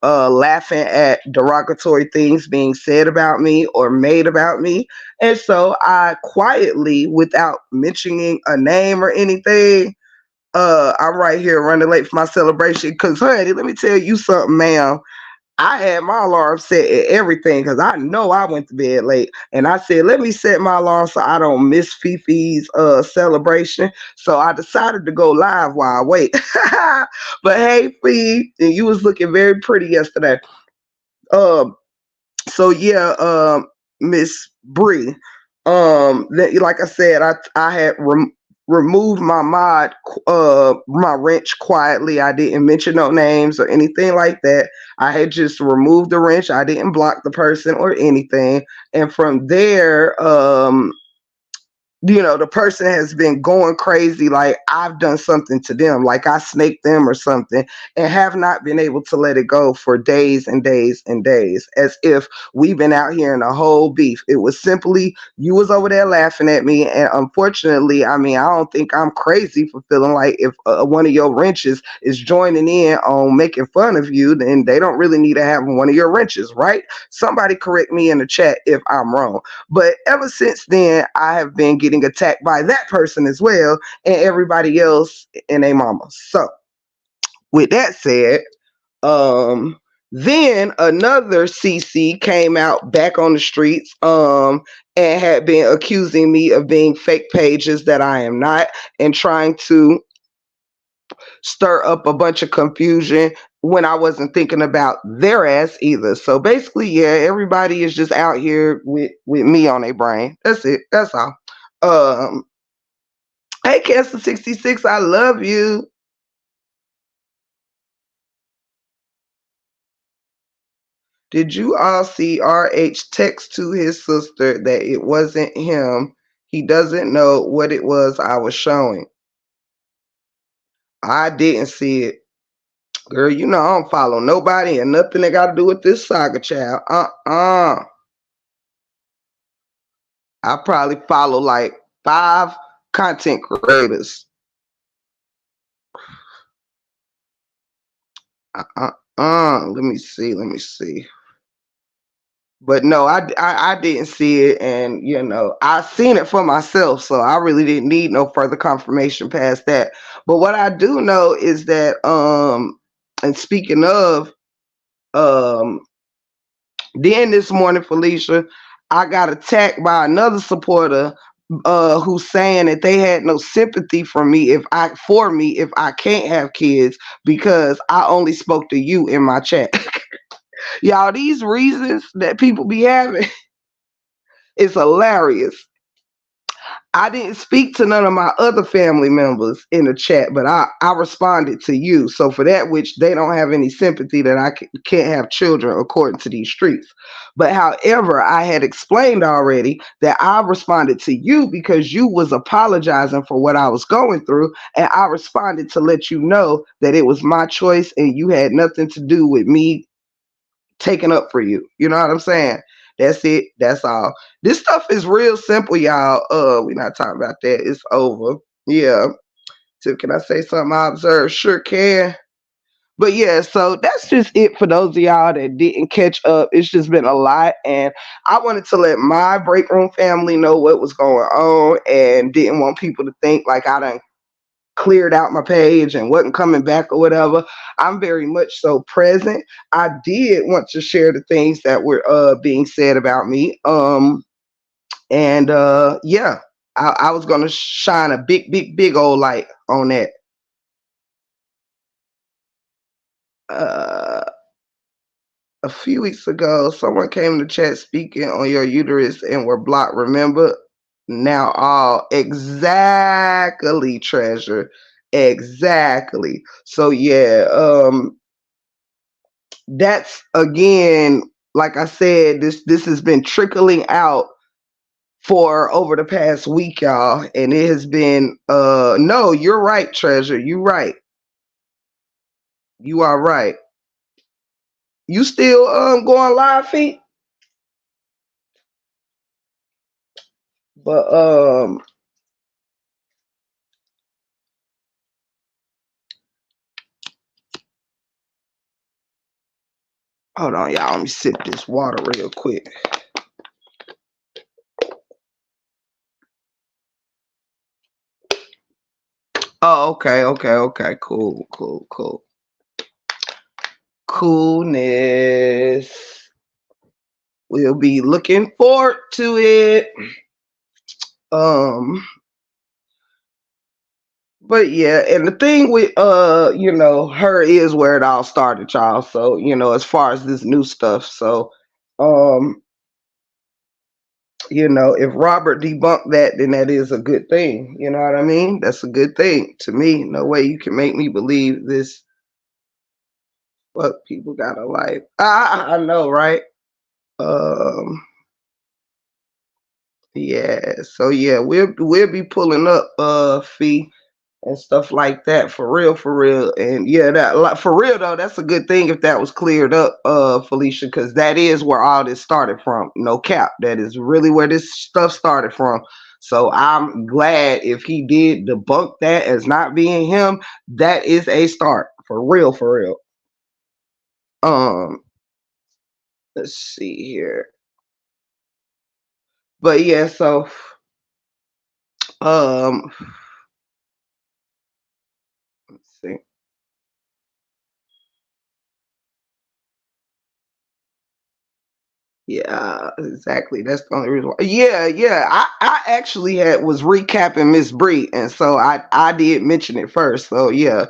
laughing at derogatory things being said about me or made about me. And so I quietly, without mentioning a name or anything, I'm right here running late for my celebration. Because, honey, let me tell you something, ma'am. I had my alarm set and everything because I know I went to bed late. And I said, let me set my alarm so I don't miss Fifi's celebration. So I decided to go live while I wait. But hey, Fee, you was looking very pretty yesterday. Um, so yeah, Miss Bree, like I said, I had removed my my wrench quietly. I didn't mention no names or anything like that. I had just removed the wrench. I didn't block the person or anything. And from there, the person has been going crazy like I've done something to them, like I snaked them or something, and have not been able to let it go for days and days and days, as if we've been out here in a whole beef. It was simply you was over there laughing at me, and unfortunately, I mean, I don't think I'm crazy for feeling like if one of your wrenches is joining in on making fun of you, then they don't really need to have one of your wrenches, right? Somebody correct me in the chat if I'm wrong. But ever since then, I have been getting attacked by that person as well, and everybody else and their mama. So, with that said, um, then another CC came out back on the streets, and had been accusing me of being fake pages that I am not, and trying to stir up a bunch of confusion when I wasn't thinking about their ass either. So basically, yeah, everybody is just out here with me on their brain. That's it. That's all. Um, hey, Cancer 66, I love you. Did you all see RH text to his sister that it wasn't him? He doesn't know what it was I was showing. I didn't see it. Girl, you know I don't follow nobody and nothing that got to do with this saga, child. I probably follow like 5 content creators. Let me see. Let me see. But no, I didn't see it, and I seen it for myself, so I really didn't need no further confirmation past that. But what I do know is that and speaking of um then this morning, Felicia, I got attacked by another supporter who's saying that they had no sympathy for me if I can't have kids because I only spoke to you in my chat. Y'all, these reasons that people be having is hilarious. I didn't speak to none of my other family members in the chat, but I responded to you. So for that, which they don't have any sympathy that I can't have children according to these streets. But however, I had explained already that I responded to you because you was apologizing for what I was going through. And I responded to let you know that it was my choice and you had nothing to do with me taking up for you. You know what I'm saying? That's it. That's all. This stuff is real simple, y'all. We're not talking about that. It's over. Yeah. So can I say something I observed? Sure can. But yeah, so that's just it for those of y'all that didn't catch up. It's just been a lot, and I wanted to let my break room family know what was going on, and didn't want people to think like I done cleared out my page and wasn't coming back or whatever. I'm very much so present. I did want to share the things that were being said about me. And yeah, I was gonna shine a big old light on that. Uh, a few weeks ago, someone came to chat speaking on your uterus and were blocked. Remember? Now all exactly, treasure. Exactly. So yeah, that's again, like I said, this has been trickling out for over the past week, y'all, and it has been no, you're right, treasure. You right. You are right. You still going live feet? But hold on, y'all. Let me sip this water real quick. Oh, okay. Cool. Coolness. We'll be looking forward to it. Um, but yeah, and the thing with her is where it all started, y'all. So, as far as this new stuff. So um, if Robert debunked that, then that is a good thing. You know what I mean? That's a good thing to me. No way you can make me believe this. Fuck, people got a life. I know, right? Um, yeah. So yeah, we'll be pulling up fee and stuff like that, for real. And yeah, that, like, for real though, that's a good thing if that was cleared up, Felicia, because that is where all this started from. No cap, that is really where this stuff started from. So I'm glad if he did debunk that as not being him. That is a start, for real. um let's see here. But yeah, so um let's see. Yeah, exactly. That's the only reason why. Yeah. I actually was recapping Miss Bree, and so I did mention it first. So yeah,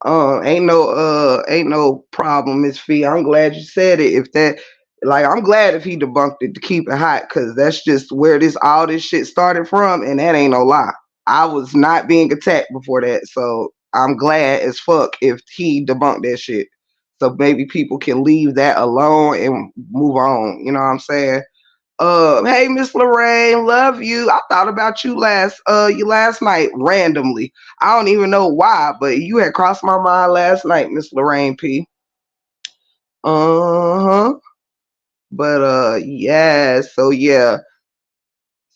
ain't no problem, Miss Fee. I'm glad you said it. If that, like, I'm glad if he debunked it to keep it hot, because that's just where this shit started from, and that ain't no lie. I was not being attacked before that, so I'm glad as fuck if he debunked that shit, so maybe people can leave that alone and move on. You know what I'm saying? Hey, Miss Lorraine, love you. I thought about you last night randomly. I don't even know why, but you had crossed my mind last night, Miss Lorraine P. Uh-huh. But yeah, so yeah.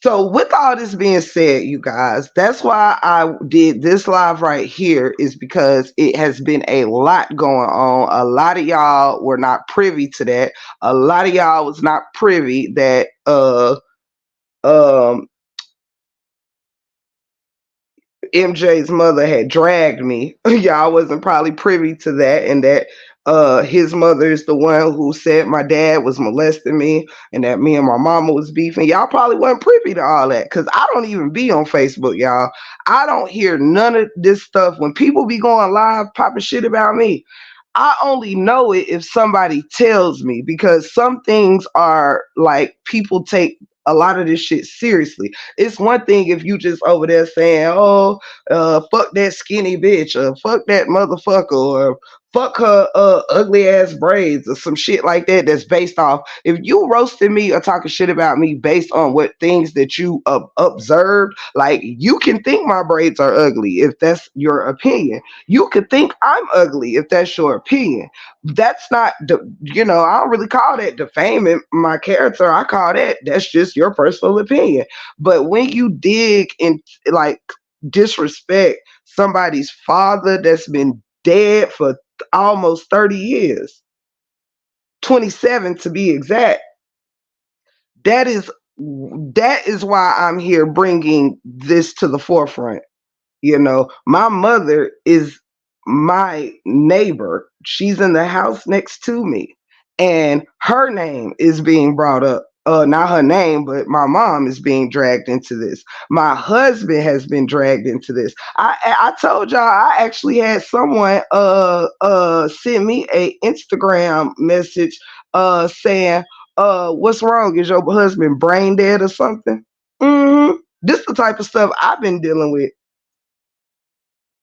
So with all this being said, you guys, that's why I did this live right here, is because it has been a lot going on. A lot of y'all were not privy to that. A lot of y'all was not privy that um MJ's mother had dragged me. Y'all wasn't probably privy to that, and that his mother is the one who said my dad was molesting me and that me and my mama was beefing. Y'all probably wasn't privy to all that, because I don't even be on Facebook, y'all. I don't hear none of this stuff when people be going live popping shit about me. I only know it if somebody tells me, because some things are like, people take a lot of this shit seriously. It's one thing if you just over there saying, "Oh, fuck that skinny bitch," or "Fuck that motherfucker," or "Fuck her ugly ass braids," or some shit like that. That's based off, if you roasting me or talking shit about me based on what things that you observed. Like, you can think my braids are ugly if that's your opinion. You could think I'm ugly if that's your opinion. That's not I don't really call that defaming my character. I call that's just your personal opinion. But when you dig and, like, disrespect somebody's father that's been dead for almost 30 years, 27 to be exact, that is that is why I'm here bringing this to the forefront. My mother is my neighbor. She's in the house next to me. And her name is being brought up. Not her name, but my mom is being dragged into this. My husband has been dragged into this. I told y'all I actually had someone send me a Instagram message saying, what's wrong? Is your husband brain dead or something? This is the type of stuff I've been dealing with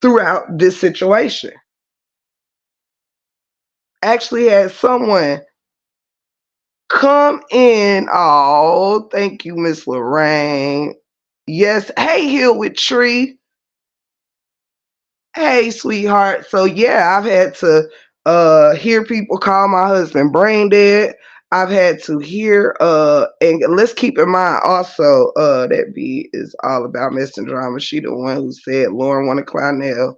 throughout this situation. Actually had someone come in. Oh, thank you, Miss Lorraine. Yes. Hey, Hill with Tree. Hey, sweetheart. So yeah, I've had to hear people call my husband brain dead. I've had to hear and let's keep in mind also that B is all about mess and drama. She the one who said Lauren wanna Clownell.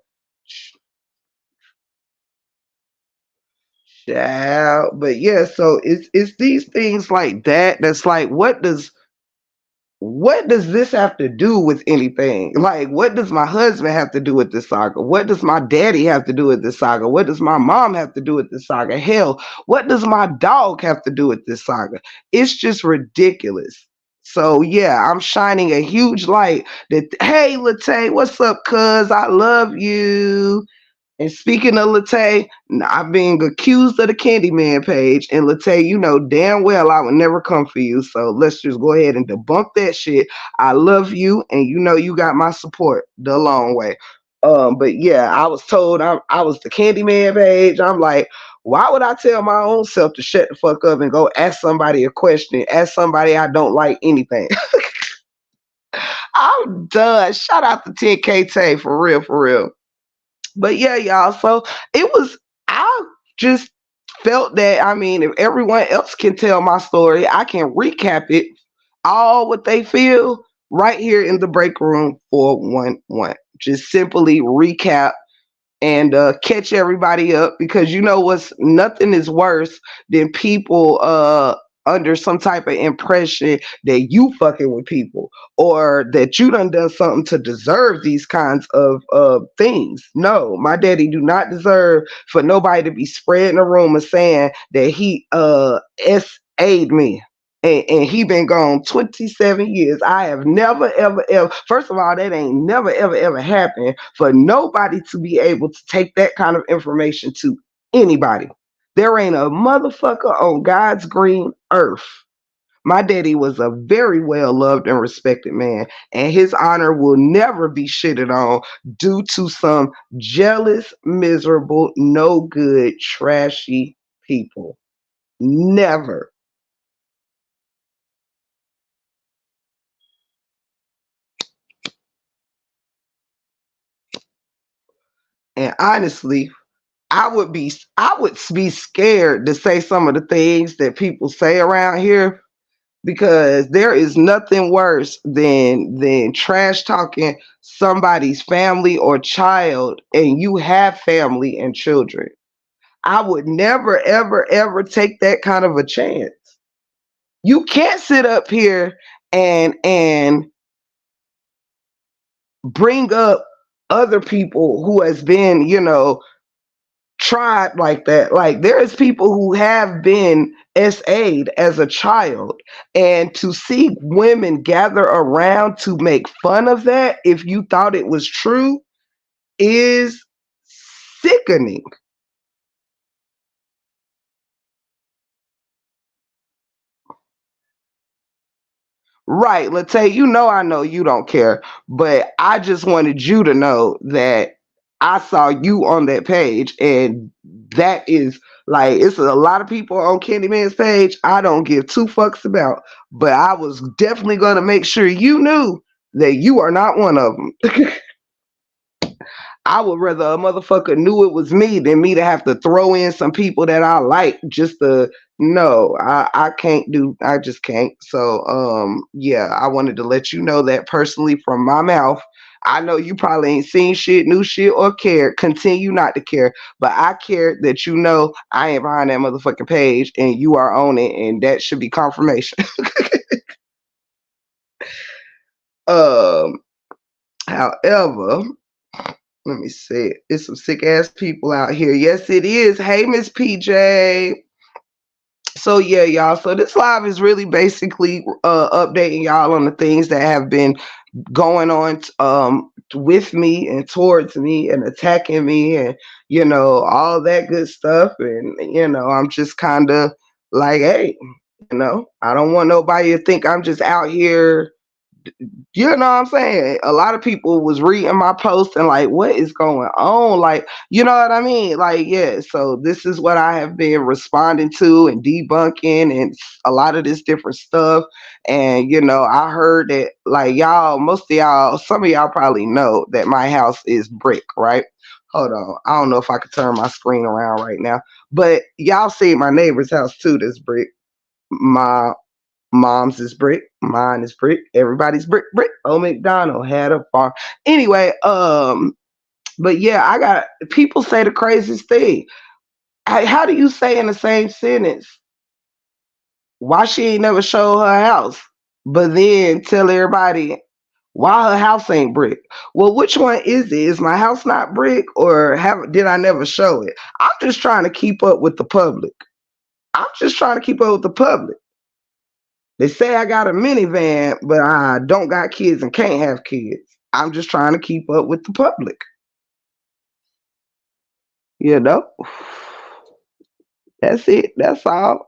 Child. But yeah, so it's these things like that that's like what does this have to do with anything? Like, what does my husband have to do with this saga? What does my daddy have to do with this saga? What does my mom have to do with this saga? Hell, what does my dog have to do with this saga? It's just ridiculous. So yeah, I'm shining a huge light that hey Late, what's up, cuz? I love you. And speaking of Latte, I'm being accused of the Candyman page. And Latte, you know damn well I would never come for you. So let's just go ahead and debunk that shit. I love you, and you know you got my support the long way. But yeah, I was told I was the Candyman page. I'm like, why would I tell my own self to shut the fuck up and go ask somebody a question, ask somebody I don't like anything? I'm done. Shout out to 10K Tay for real, for real. But yeah, y'all. So it was, I just felt that, I mean, if everyone else can tell my story, I can recap it all what they feel right here in the break room 411. Just simply recap and catch everybody up because you know what's nothing is worse than people under some type of impression that you fucking with people or that you done something to deserve these kinds of things. No, my daddy do not deserve for nobody to be spreading a rumor saying that he SA'd me and he been gone 27 years. I have never, ever, ever, first of all, that ain't never, ever, ever happened for nobody to be able to take that kind of information to anybody. There ain't a motherfucker on God's green earth. My daddy was a very well loved and respected man, and his honor will never be shitted on due to some jealous, miserable, no good, trashy people. Never. And honestly, I would be scared to say some of the things that people say around here because there is nothing worse than trash talking somebody's family or child and you have family and children. I would never ever ever take that kind of a chance. You can't sit up here and bring up other people who has been, tried like that. Like there is people who have been SA'd as a child, and to see women gather around to make fun of that, if you thought it was true, is sickening. Right, Late, you know I know you don't care, but I just wanted you to know that I saw you on that page, and that is like it's a lot of people on Candyman's page I don't give two fucks about, but I was definitely gonna make sure you knew that you are not one of them. I would rather a motherfucker knew it was me than me to have to throw in some people that I like just to no, I can't do I just can't. So yeah, I wanted to let you know that personally from my mouth. I know you probably ain't seen shit, new shit, or cared. Continue not to care. But I care that you know I ain't behind that motherfucking page and you are on it, and that should be confirmation. um, however. Let me see. It's some sick ass people out here. Yes, it is. Hey, Miss PJ. So yeah, y'all. So this live is really basically updating y'all on the things that have been going on with me and towards me and attacking me and all that good stuff. And I'm just kind of like, hey, I don't want nobody to think I'm just out here. You know what I'm saying? A lot of people was reading my post and like, what is going on? Like, you know what I mean? Like, yeah, so this is what I have been responding to and debunking and a lot of this different stuff. And, I heard that like y'all, most of y'all, some of y'all probably know that my house is brick, right? Hold on. I don't know if I could turn my screen around right now. But y'all see my neighbor's house too, this brick. My Mom's is brick, mine is brick, everybody's brick, brick. Old McDonald had a farm. Anyway, but yeah, I got people say the craziest thing. How do you say in the same sentence why she ain't never show her house, but then tell everybody why her house ain't brick? Well, which one is it? Is my house not brick, or did I never show it? I'm just trying to keep up with the public. I'm just trying to keep up with the public. They say I got a minivan, but I don't got kids and can't have kids. I'm just trying to keep up with the public. You know, that's it. That's all.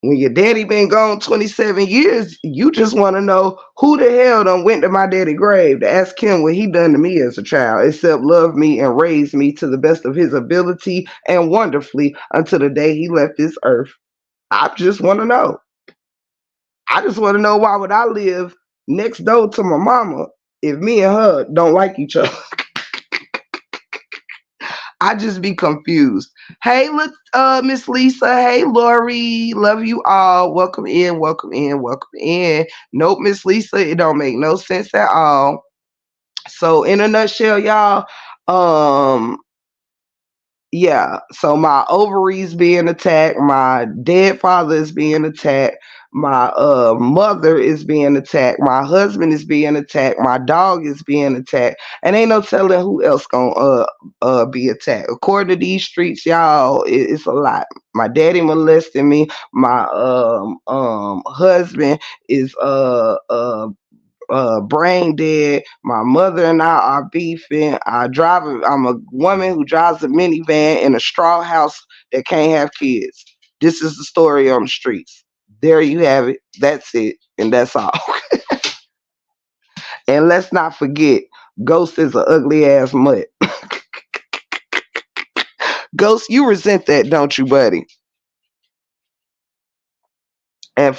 When your daddy been gone 27 years, you just want to know who the hell done went to my daddy grave to ask him what he done to me as a child, except love me and raise me to the best of his ability and wonderfully until the day he left this earth. I just want to know. I just want to know why would I live next door to my mama if me and her don't like each other. I just be confused. Hey, look, Miss Lisa. Hey, Lori. Love you all. Welcome in. Welcome in. Welcome in. Nope, Miss Lisa. It don't make no sense at all. So, in a nutshell, y'all, um, yeah, so my ovaries being attacked, my dead father is being attacked, my mother is being attacked, my husband is being attacked, my dog is being attacked, and ain't no telling who else gonna be attacked. According to these streets, y'all, it's a lot. My daddy molested me. My husband is brain dead. My mother and I are beefing. I'm a woman who drives a minivan in a straw house that can't have kids. This is the story on the streets. There you have it. That's it. And that's all. And let's not forget, Ghost is an ugly ass mutt. Ghost, you resent that, don't you, buddy? And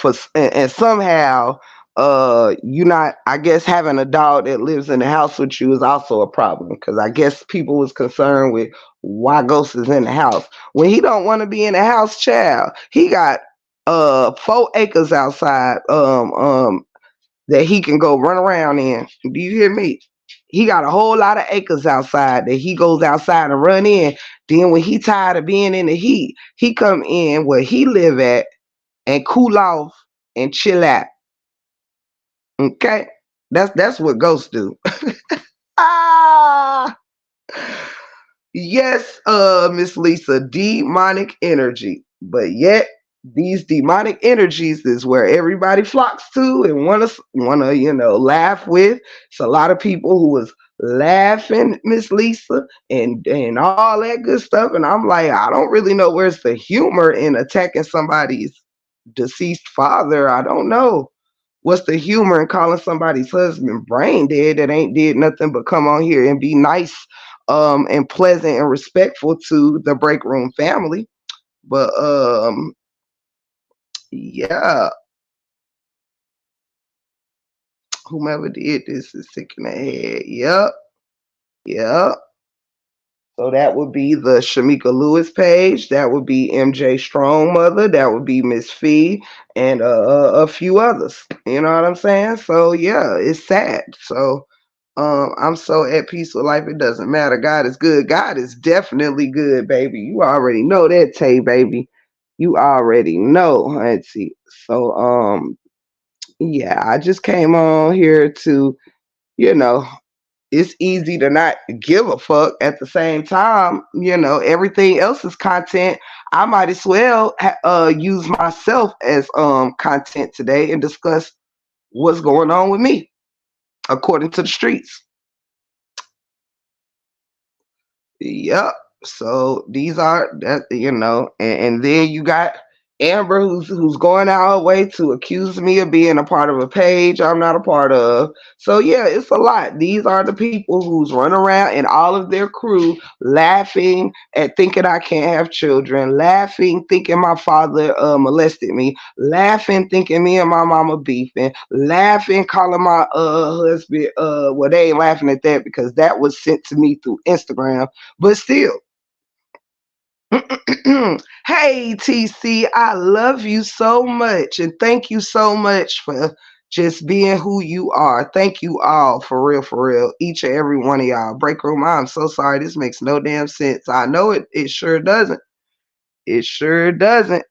somehow you not, I guess having a dog that lives in the house with you is also a problem, because I guess people was concerned with why Ghost is in the house when he don't want to be in the house. Child, he got 4 acres outside that he can go run around in. Do you hear me? He got a whole lot of acres outside that he goes outside and run in. Then when he tired of being in the heat, he come in where he live at and cool off and chill out. Okay, that's what ghosts do. Ah, yes, Miss Lisa, demonic energy. But yet these demonic energies is where everybody flocks to and wanna laugh with. It's a lot of people who was laughing, Miss Lisa, and all that good stuff. And I'm like, I don't really know where's the humor in attacking somebody's deceased father. I don't know. What's the humor in calling somebody's husband brain dead that ain't did nothing but come on here and be nice and pleasant and respectful to the break room family? But yeah, whomever did this is sick in the head. Yep, yep. So that would be the Shamika Lewis page. That would be MJ Strong Mother. That would be Miss Fee and a few others. You know what I'm saying? So yeah, it's sad. So I'm so at peace with life. It doesn't matter. God is good. God is definitely good, baby. You already know that, Tay, baby. You already know, auntie. So yeah, I just came on here to, you know, it's easy to not give a fuck. At the same time, everything else is content. I might as well use myself as content today and discuss what's going on with me according to the streets. Yep. So these are that, and then you got Amber, who's going out her way to accuse me of being a part of a page I'm not a part of. So yeah, it's a lot. These are the people who's run around and all of their crew laughing at thinking I can't have children, laughing thinking my father molested me, laughing thinking me and my mama beefing, laughing calling my husband. Well, they ain't laughing at that because that was sent to me through Instagram, but still. Hey, TC, I love you so much. And thank you so much for just being who you are. Thank you all, for real, for real. Each and every one of y'all. Break room, I'm so sorry. This makes no damn sense. I know it sure doesn't. It sure doesn't.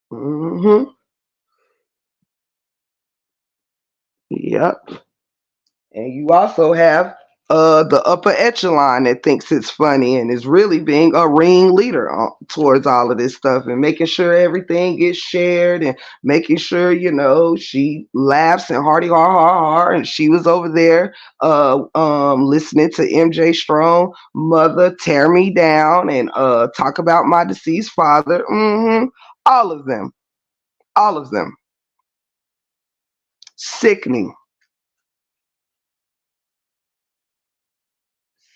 Hmm. Yep. And you also have the upper echelon that thinks it's funny and is really being a ringleader towards all of this stuff and making sure everything gets shared and making sure, she laughs and hardy har har har. And she was over there listening to MJ Strong mother tear me down and talk about my deceased father. All of them. All of them. Sickening.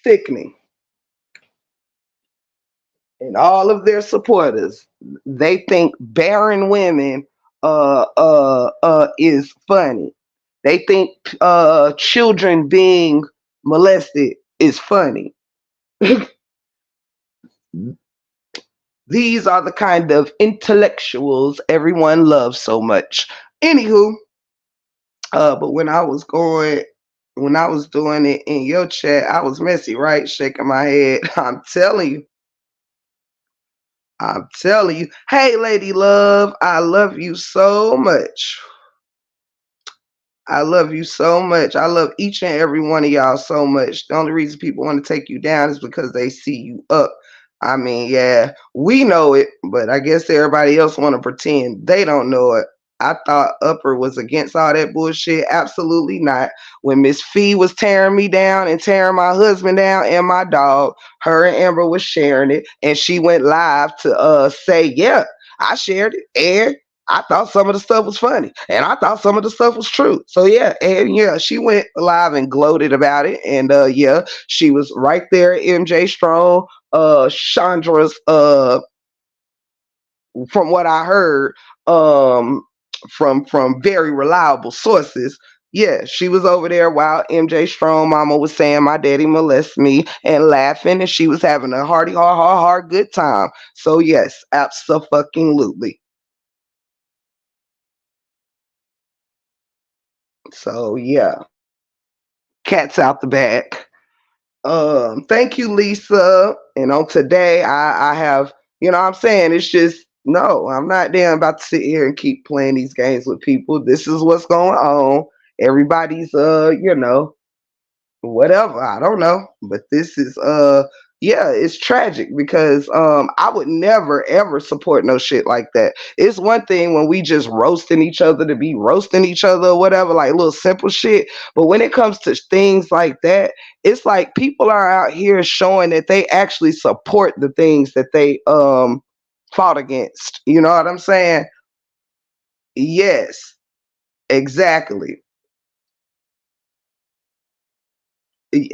Sickening. And all of their supporters, they think barren women is funny. They think children being molested is funny. These are the kind of intellectuals everyone loves so much. Anywho, but when I was doing it in your chat, I was messy, right? Shaking my head. I'm telling you. I'm telling you. Hey, Lady Love, I love you so much. I love you so much. I love each and every one of y'all so much. The only reason people want to take you down is because they see you up. I mean, yeah, we know it, but I guess everybody else want to pretend they don't know it. I thought Upper was against all that bullshit. Absolutely not. When Miss Fee was tearing me down and tearing my husband down and my dog, her and Amber was sharing it, and she went live to say, "Yeah, I shared it, and I thought some of the stuff was funny, and I thought some of the stuff was true." So yeah, and yeah, she went live and gloated about it, and yeah, she was right there, MJ Strong, Chandra's, from what I heard, um, from very reliable sources. Yeah, she was over there while MJ Strong mama was saying my daddy molested me and laughing, and she was having a hearty, hard good time. So yes, absolutely. So yeah, cat's out the bag. Thank you, Lisa. And on today, I have, what I'm saying, it's just no, I'm not damn about to sit here and keep playing these games with people. This is what's going on. Everybody's whatever, I don't know, but this is yeah, it's tragic because I would never ever support no shit like that. It's one thing when we just roasting each other to be roasting each other or whatever, like little simple shit, but when it comes to things like that, it's like people are out here showing that they actually support the things that they fought against, you know what I'm saying? Yes, exactly.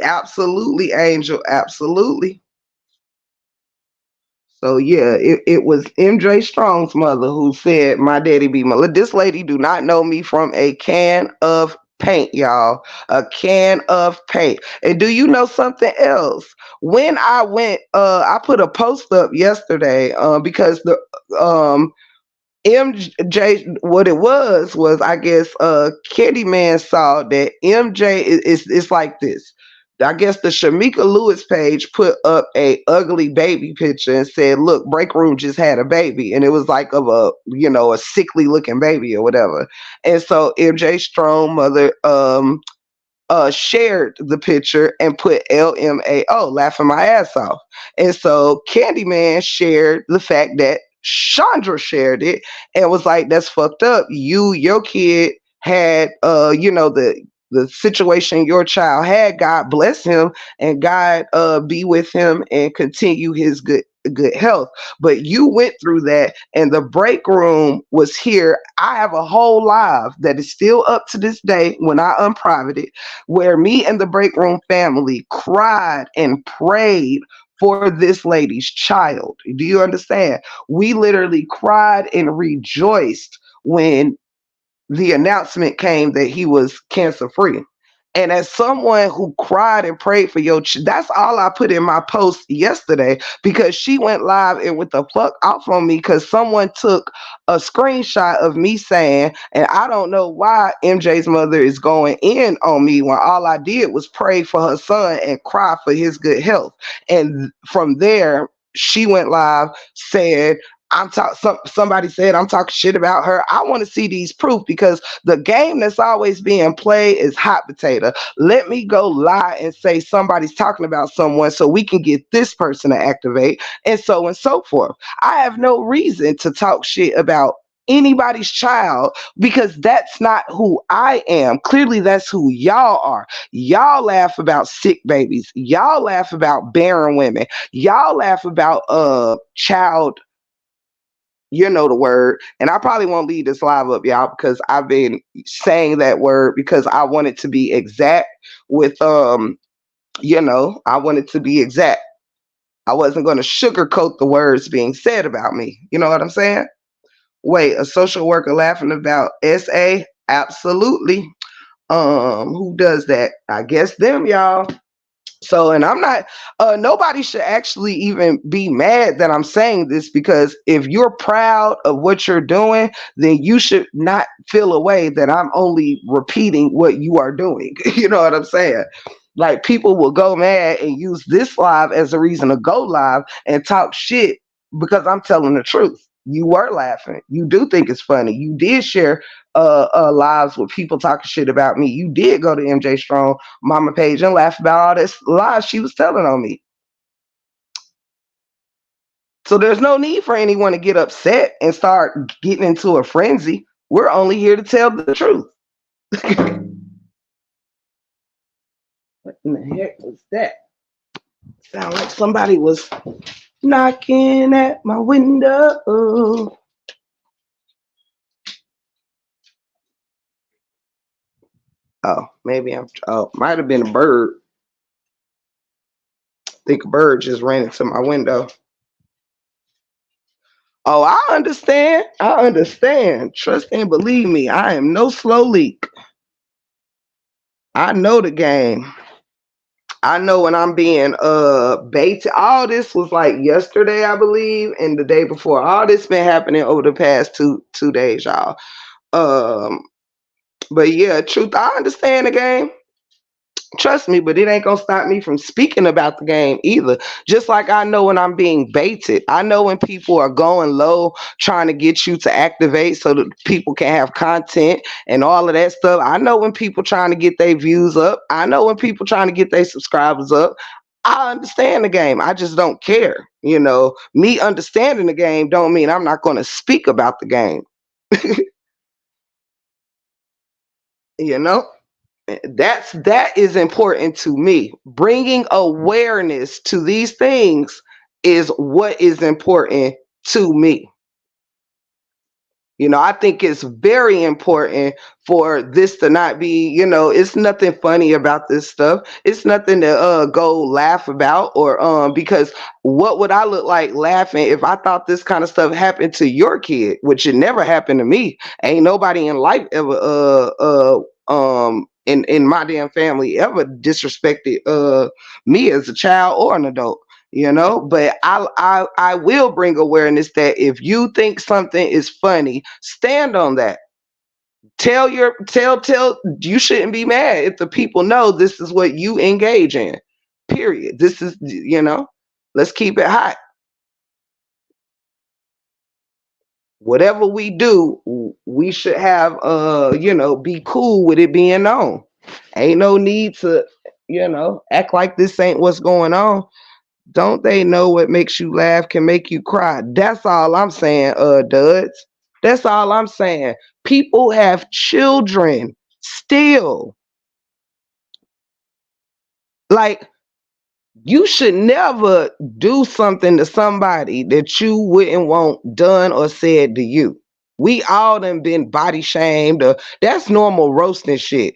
Absolutely, Angel, absolutely. So yeah, it was MJ Strong's mother who said my daddy be my. This lady do not know me from a can of paint, y'all. A can of paint. And do you know something else? When I went, I put a post up yesterday, because the MJ, what it was I guess Candyman saw that MJ is like this. I guess the Shamika Lewis page put up a ugly baby picture and said, "Look, Breakroom just had a baby," and it was like of a sickly looking baby or whatever. And so MJ Strong mother shared the picture and put LMAO, laughing my ass off. And so Candyman shared the fact that Chandra shared it and was like, that's fucked up. Your kid had, the situation your child had. God bless him, and God be with him and continue his good health. But you went through that, and the break room was here. I have a whole live that is still up to this day when I unprivate it, where me and the break room family cried and prayed for this lady's child. Do you understand? We literally cried and rejoiced when the announcement came that he was cancer free. And as someone who cried and prayed for that's all I put in my post yesterday, because she went live and with the fuck off on me because someone took a screenshot of me saying, and I don't know why MJ's mother is going in on me when all I did was pray for her son and cry for his good health. And from there, she went live, said, somebody said I'm talking shit about her. I want to see these proof, because the game that's always being played is hot potato. Let me go lie and say somebody's talking about someone so we can get this person to activate, and so and so forth. I have no reason to talk shit about anybody's child, because that's not who I am. Clearly that's who y'all are. Y'all laugh about sick babies. Y'all laugh about barren women. Y'all laugh about child, you know the word. And I probably won't leave this live up, y'all, because I've been saying that word because I want it to be exact with I want it to be exact. I wasn't going to sugarcoat the words being said about me. You know what I'm saying? Wait, a social worker laughing about SA? Absolutely. Who does that? I guess them, y'all. So, and I'm not, nobody should actually even be mad that I'm saying this, because if you're proud of what you're doing, then you should not feel a way that I'm only repeating what you are doing. You know what I'm saying? Like, people will go mad and use this live as a reason to go live and talk shit because I'm telling the truth. You were laughing. You do think it's funny. You did share lives with people talking shit about me. You did go to MJ Strong mama page and laugh about all this lies she was telling on me. So there's no need for anyone to get upset and start getting into a frenzy. We're only here to tell the truth. What in the heck was that? Sound like somebody was knocking at my window. Oh, maybe might have been a bird. I think a bird just ran into my window. Oh, I understand. I understand. Trust and believe me, I am no slow leak. I know the game. I know when I'm being baited. All this was like yesterday, I believe, and the day before. All this been happening over the past two days, y'all. Um, but yeah, truth, I understand the game. Trust me, but it ain't gonna stop me from speaking about the game either. Just like I know when I'm being baited. I know when people are going low trying to get you to activate so that people can have content and all of that stuff. I know when people trying to get their views up. I know when people trying to get their subscribers up. I understand the game. I just don't care. Me understanding the game don't mean I'm not gonna speak about the game. you know? That is important to me. Bringing awareness to these things is what is important to me. I think it's very important for this to not be, it's nothing funny about this stuff. It's nothing to go laugh about, or because what would I look like laughing if I thought this kind of stuff happened to your kid, which it never happened to me. Ain't nobody in life ever in my damn family ever disrespected me as a child or an adult. But I will bring awareness that if you think something is funny, stand on that. Tell you shouldn't be mad if the people know this is what you engage in. Period. This is, let's keep it hot. Whatever we do, we should have be cool with it being known. Ain't no need to, act like this ain't what's going on. Don't they know what makes you laugh can make you cry? That's all I'm saying, duds. That's all I'm saying. People have children still. Like, you should never do something to somebody that you wouldn't want done or said to you. We all done been body shamed. Or, that's normal roasting shit.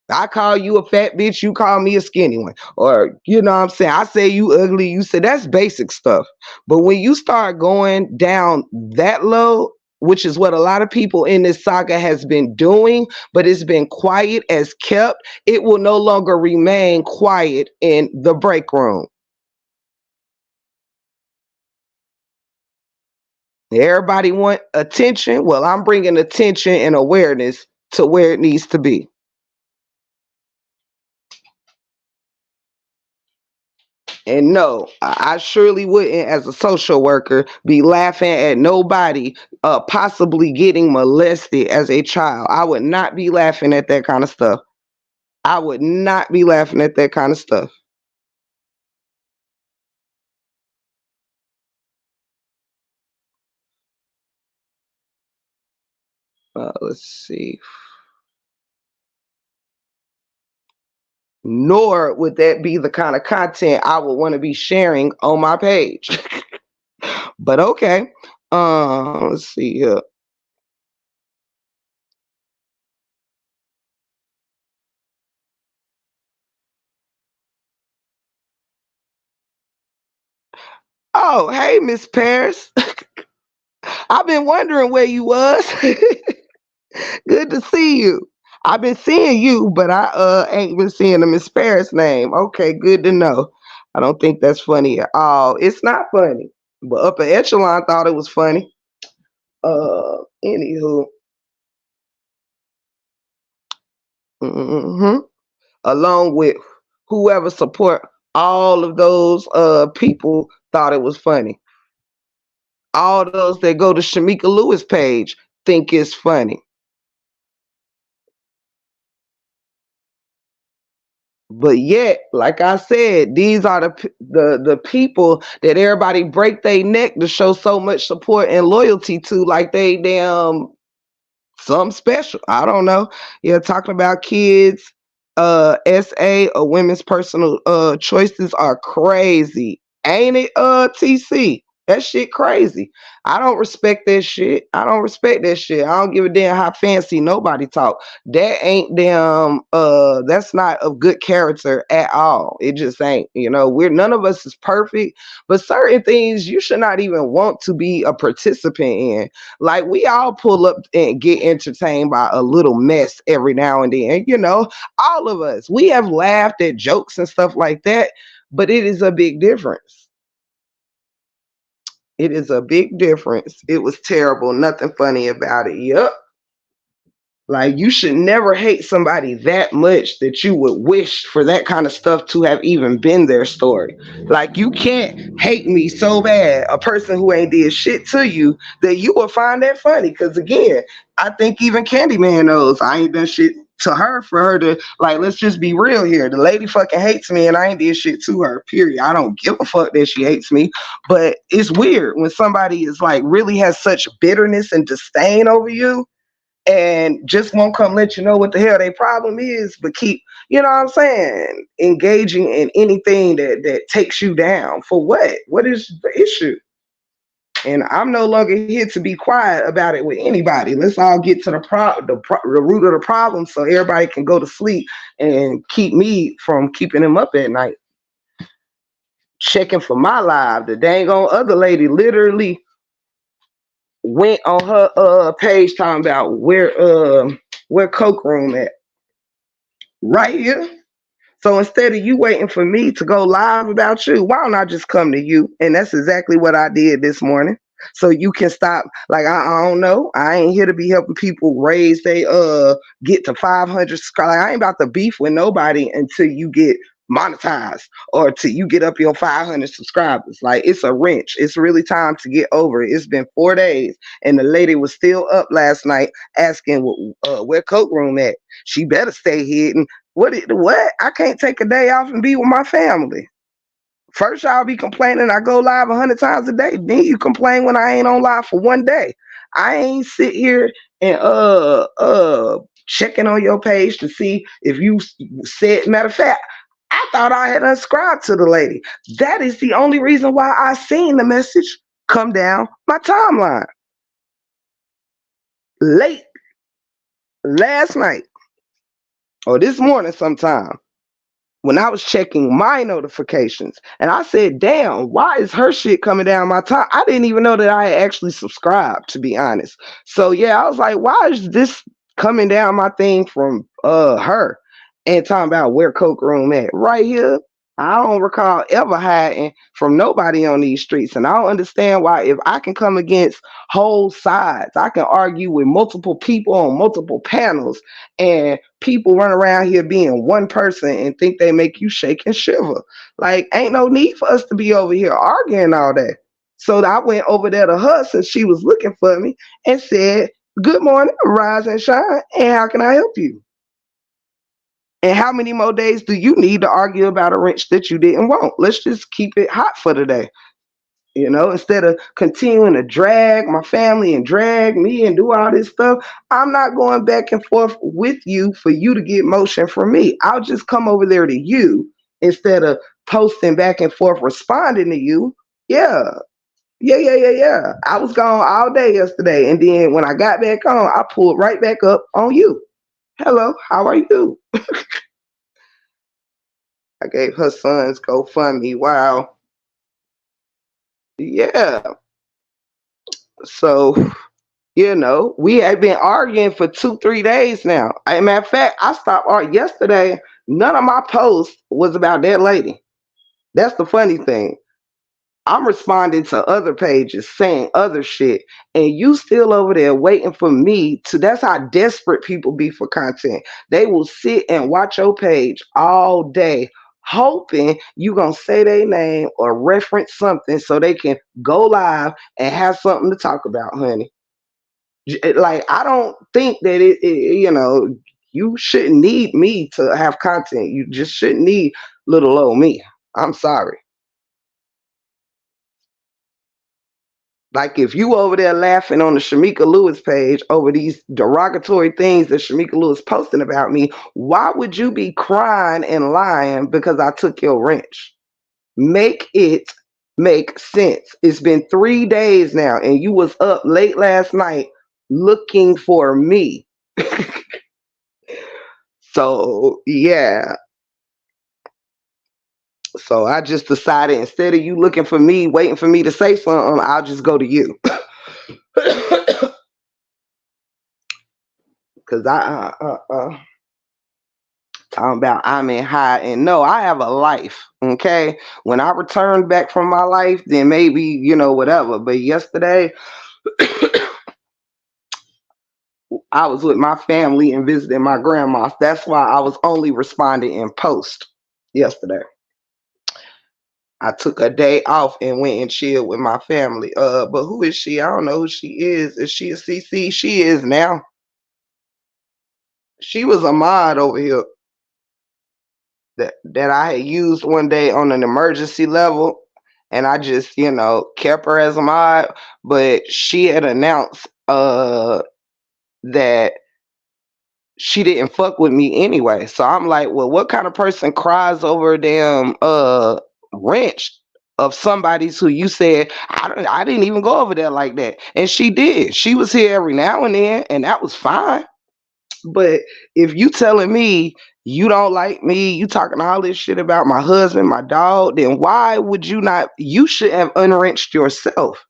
I call you a fat bitch, you call me a skinny one. Or, you know what I'm saying? I say you ugly, you say that's basic stuff. But when you start going down that low, which is what a lot of people in this saga has been doing, but it's been quiet as kept, it will no longer remain quiet in the break room. Everybody want attention. Well, I'm bringing attention and awareness to where it needs to be. And no, I surely wouldn't, as a social worker, be laughing at nobody possibly getting molested as a child. I would not be laughing at that kind of stuff. I would not be laughing at that kind of stuff. Let's see. Nor would that be the kind of content I would want to be sharing on my page. But okay. Let's see here. Oh, hey, Miss Paris. I've been wondering where you was. Good to see you. I've been seeing you, but I ain't been seeing the Miss Paris name. Okay, good to know. I don't think that's funny at all. It's not funny, but Upper Echelon thought it was funny. Anywho, hmm along with whoever support all of those people thought it was funny. All those that go to Shamika Lewis page think it's funny. But yet, like I said, these are the people that everybody break their neck to show so much support and loyalty to, like they damn something special. I don't know. Yeah, talking about kids, SA or women's personal choices are crazy. Ain't it, TC? That shit crazy. I don't respect that shit. I don't respect that shit. I don't give a damn how fancy nobody talk. That ain't damn that's not of good character at all. It just ain't. We're none of us is perfect, but certain things you should not even want to be a participant in. Like, we all pull up and get entertained by a little mess every now and then. All of us. We have laughed at jokes and stuff like that, but it is a big difference. It is a big difference. It was terrible. Nothing funny about it. Yep. Like, you should never hate somebody that much that you would wish for that kind of stuff to have even been their story. Like, you can't hate me so bad, a person who ain't did shit to you, that you will find that funny. Because again, I think even Candyman knows I ain't done shit to her for her to, like, let's just be real here. The lady fucking hates me and I ain't did shit to her, period. I don't give a fuck that she hates me. But it's weird when somebody is like really has such bitterness and disdain over you and just won't come let you know what the hell their problem is, but keep, you know what I'm saying, engaging in anything that takes you down. For what? What is the issue? And I'm no longer here to be quiet about it with anybody. Let's all get to the root of the problem so everybody can go to sleep and keep me from keeping them up at night. Checking for my live. The dang on other lady literally went on her page talking about where Coke Room at. Right here. So instead of you waiting for me to go live about you, why don't I just come to you? And that's exactly what I did this morning. So you can stop. Like, I don't know. I ain't here to be helping people raise they get to 500 subscribers. Like, I ain't about to beef with nobody until you get monetized or till you get up your 500 subscribers. Like, it's a wrench. It's really time to get over it. It's been 4 days and the lady was still up last night asking where Coke Room at. She better stay hidden. What? I can't take a day off and be with my family. First, y'all be complaining I go live 100 times a day. Then you complain when I ain't on live for one day. I ain't sit here and checking on your page to see if you said. Matter of fact, I thought I had unsubscribed to the lady. That is the only reason why I seen the message come down my timeline late last night or this morning sometime, when I was checking my notifications, and I said, damn, why is her shit coming down my time? I didn't even know that I had actually subscribed, to be honest. So yeah, I was like, why is this coming down my thing from her? And talking about where Coke Room at. Right here. I don't recall ever hiding from nobody on these streets. And I don't understand why, if I can come against whole sides, I can argue with multiple people on multiple panels, and people run around here being one person and think they make you shake and shiver. Like, ain't no need for us to be over here arguing all day. So I went over there to her since she was looking for me and said, good morning, rise and shine, and how can I help you? And how many more days do you need to argue about a wrench that you didn't want? Let's just keep it hot for today. Instead of continuing to drag my family and drag me and do all this stuff, I'm not going back and forth with you for you to get motion from me. I'll just come over there to you instead of posting back and forth, responding to you. Yeah. Yeah. I was gone all day yesterday. And then when I got back on, I pulled right back up on you. Hello, how are you? I gave her son's GoFundMe. Wow. Yeah. So, we have been arguing for 2, 3 days now. As a matter of fact, I stopped arguing yesterday. None of my posts was about that lady. That's the funny thing. I'm responding to other pages saying other shit, and you still over there waiting for me to. That's how desperate people be for content. They will sit and watch your page all day, hoping you gonna say their name or reference something so they can go live and have something to talk about, honey. Like, I don't think that you shouldn't need me to have content. You just shouldn't need little old me. I'm sorry. Like, if you over there laughing on the Shamika Lewis page over these derogatory things that Shamika Lewis posting about me, why would you be crying and lying because I took your wrench? Make it make sense. It's been 3 days now, and you was up late last night looking for me. So yeah. So I just decided, instead of you looking for me, waiting for me to say something, I'll just go to you. Cause talking about I'm in high, and no, I have a life. Okay, when I return back from my life, then maybe whatever. But yesterday, I was with my family and visiting my grandma. That's why I was only responding in post yesterday. I took a day off and went and chilled with my family. But who is she? I don't know who she is. Is she a CC? She is now. She was a mod over here that I had used one day on an emergency level, and I just kept her as a mod. But she had announced that she didn't fuck with me anyway. So I'm like, well, what kind of person cries over a damn wrench of somebody's who you said I didn't even go over there like that? And she did. She was here every now and then, and that was fine. But if you telling me you don't like me, you talking all this shit about my husband, my dog, then why would you not? You should have unwrenched yourself.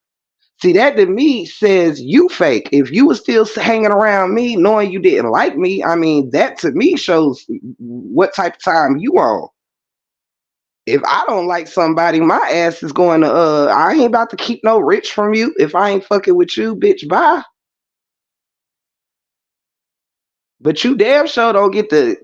See, that to me says you fake. If you were still hanging around me knowing you didn't like me, I mean, that to me shows what type of time you on. If I don't like somebody, my ass is going to, I ain't about to keep no rich from you. If I ain't fucking with you, bitch, bye. But you damn sure don't get to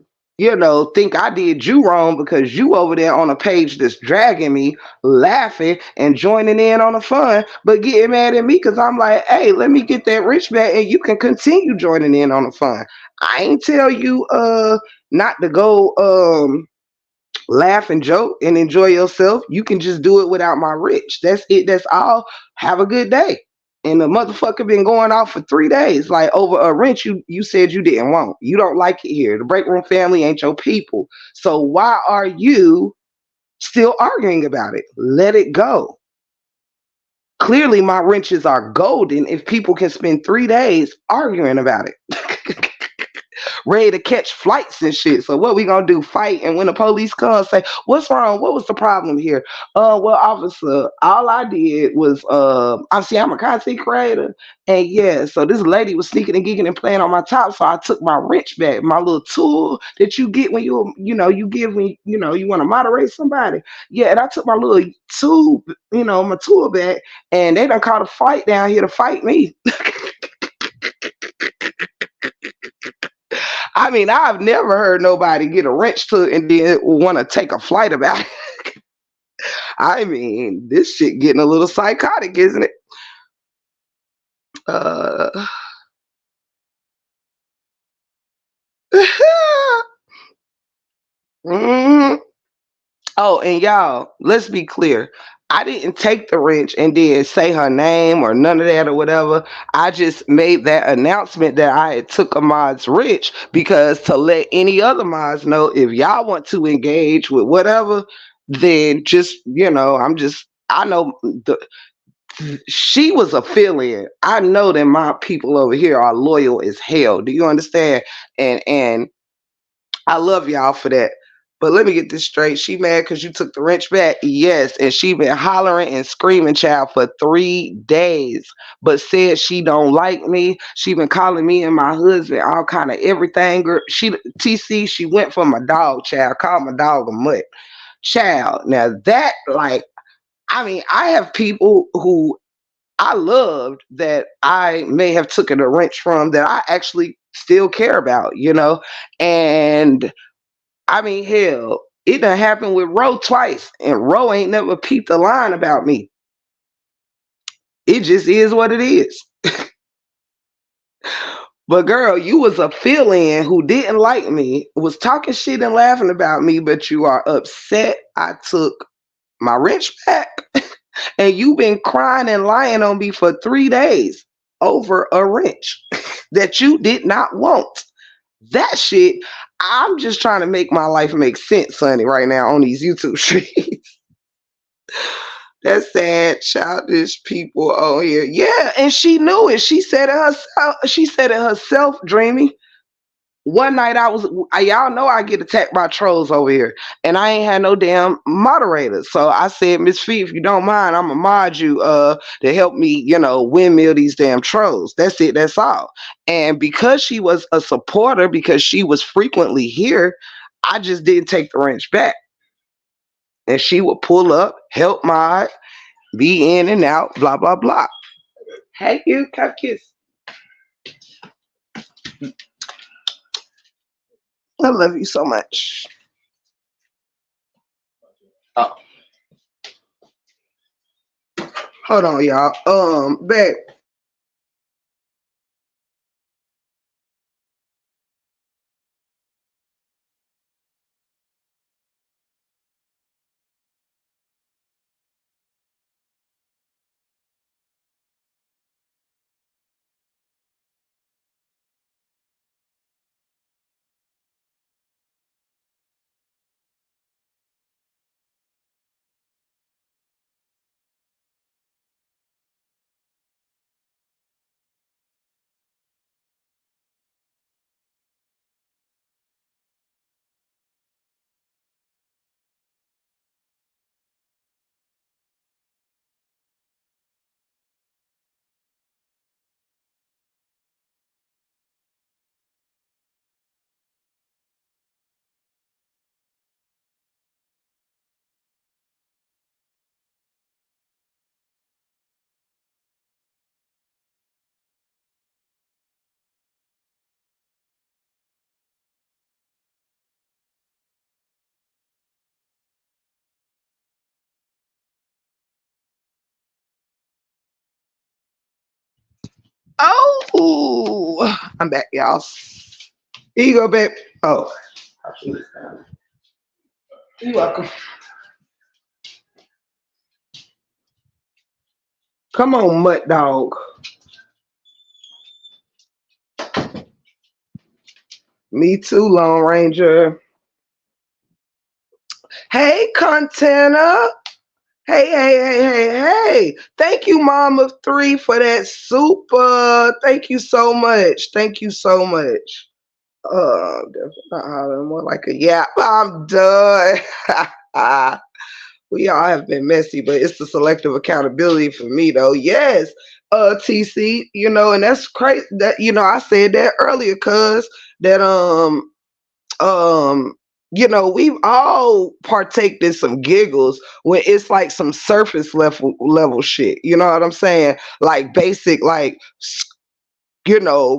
think I did you wrong because you over there on a page that's dragging me, laughing and joining in on the fun, but getting mad at me because I'm like, hey, let me get that rich back and you can continue joining in on the fun. I ain't tell you not to go laugh and joke and enjoy yourself. You can just do it without my rich. That's it. That's all. Have a good day. And the motherfucker been going off for 3 days, like over a rent you said you didn't want. You don't like it here. The break room family ain't your people. So why are you still arguing about it? Let it go. Clearly my wrenches are golden if people can spend 3 days arguing about it. Ready to catch flights and shit. So what we gonna do? Fight? And when the police come, say, "What's wrong? What was the problem here?" Well, officer, all I did was, I'm a content creator, and yeah, so this lady was sneaking and geeking and playing on my top, so I took my wrench back, my little tool that you get when you give when you want to moderate somebody. Yeah, and I took my little tool, my tool back, and they done caught a fight down here to fight me. I mean, I've never heard nobody get a wrench to and then want to take a flight about it. I mean, this shit getting a little psychotic, isn't it? Uh, mhm. Oh, and y'all, let's be clear. I didn't take the wrench and then say her name or none of that or whatever. I just made that announcement that I had took a mod's wrench because to let any other mods know if y'all want to engage with whatever, then just I know she was a fill-in. I know that my people over here are loyal as hell. Do you understand? And I love y'all for that. But let me get this straight. She mad because you took the wrench back? Yes. And she been hollering and screaming, child, for 3 days. But said she don't like me. She been calling me and my husband all kind of everything. Girl, she went for my dog, child. Called my dog a mutt. Child. Now that I mean, I have people who I loved that I may have taken a wrench from that I actually still care about. And I mean, hell, it done happened with Ro twice, and Ro ain't never peeped a line about me. It just is what it is. But girl, you was a fill-in who didn't like me, was talking shit and laughing about me, but you are upset I took my wrench back. And you been crying and lying on me for 3 days over a wrench that you did not want. That shit, I'm just trying to make my life make sense, honey, right now on these YouTube streets. That's sad, childish people on here. Yeah, and she knew it. She said it herself. She said it herself, Dreamy. One night y'all know I get attacked by trolls over here, and I ain't had no damn moderator. So I said, Miss Fee, if you don't mind, I'm gonna mod you to help me, windmill these damn trolls. That's it, that's all. And because she was a supporter, because she was frequently here, I just didn't take the wrench back. And she would pull up, help mod, be in and out, blah blah blah. Hey you, cupcakes. I love you so much. Oh, hold on, y'all. Babe, Oh, I'm back, y'all. Here you go, babe. Oh, you're welcome. Come on, mutt dog. Me too, Lone Ranger. Hey, Contenta. Hey, hey, hey, hey, hey. Thank you, Mom of Three, for that super. Thank you so much. Thank you so much. Definitely not hollering, more like a yeah. I'm done. We all have been messy, but it's the selective accountability for me, though. Yes, TC, and that's crazy. That I said that earlier, cuz that um we've all partaked in some giggles when it's like some surface level shit. You know what I'm saying? Like basic, like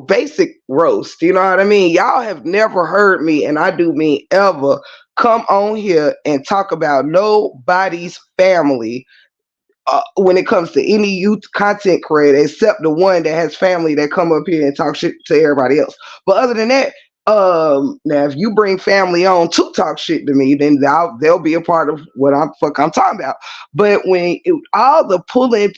basic roast. You know what I mean? Y'all have never heard me, and I do mean ever, come on here and talk about nobody's family when it comes to any youth content creator, except the one that has family that come up here and talk shit to everybody else. But other than that, now if you bring family on to talk shit to me, then they'll be a part of what I'm talking about. But when all the pulling,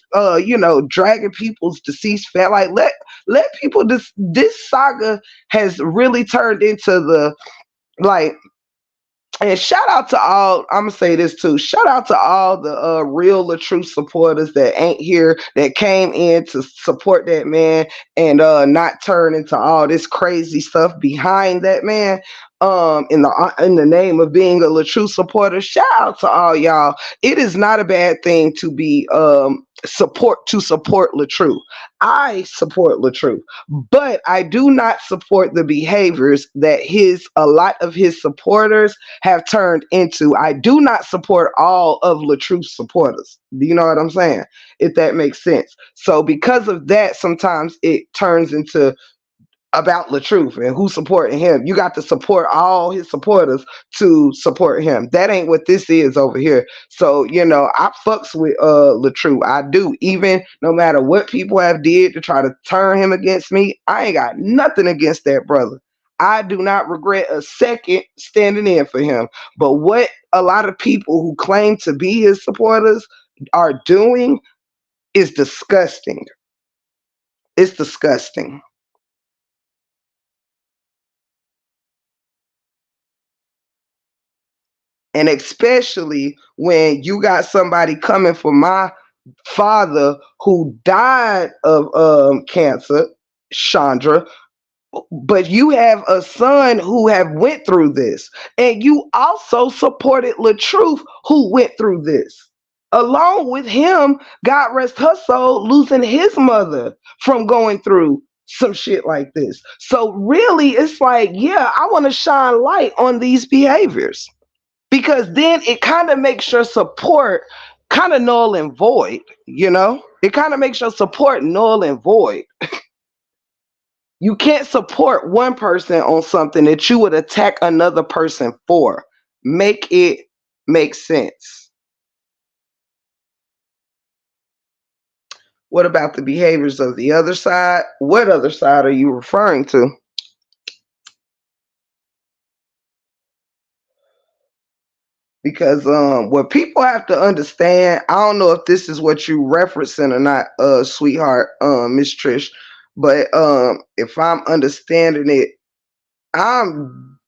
dragging people's deceased family, like let people this saga has really turned into the like. And shout out to all, I'm gonna say this too. Shout out to all the real true supporters that ain't here, that came in to support that man and not turn into all this crazy stuff behind that man. In the name of being a true supporter. Shout out to all y'all. It is not a bad thing to be support LaTrue. I support LaTrue, but I do not support the behaviors that a lot of his supporters have turned into. I do not support all of LaTruth's supporters. Do you know what I'm saying? If that makes sense. So because of that, sometimes it turns into about LaTruth and who's supporting him. You got to support all his supporters to support him. That ain't what this is over here. So, I fucks with LaTruth. I do. Even no matter what people have did to try to turn him against me, I ain't got nothing against that brother. I do not regret a second standing in for him. But what a lot of people who claim to be his supporters are doing is disgusting. It's disgusting. And especially when you got somebody coming for my father who died of cancer, Chandra, but you have a son who have went through this, and you also supported LaTruth who went through this. Along with him, God rest her soul, losing his mother from going through some shit like this. So really, it's like, yeah, I want to shine light on these behaviors because then it kind of makes your support kind of null and void. It kind of makes your support null and void. You can't support one person on something that you would attack another person for. Make it make sense. What about the behaviors of the other side? What other side are you referring to? Because what people have to understand, I don't know if this is what you referencing or not, sweetheart, Miss Trish, but if I'm understanding it, I'm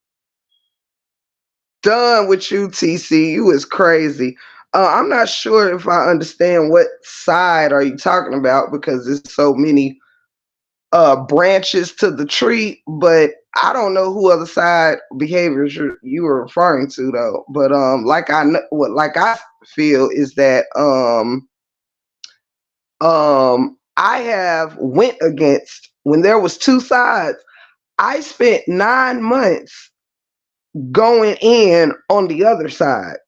done with you, TC. You is crazy. I'm not sure if I understand what side are you talking about because there's so many branches to the tree, but I don't know who other side behaviors you were referring to though. But like I know what like I feel is that I have went against when there was two sides. I spent 9 months going in on the other side.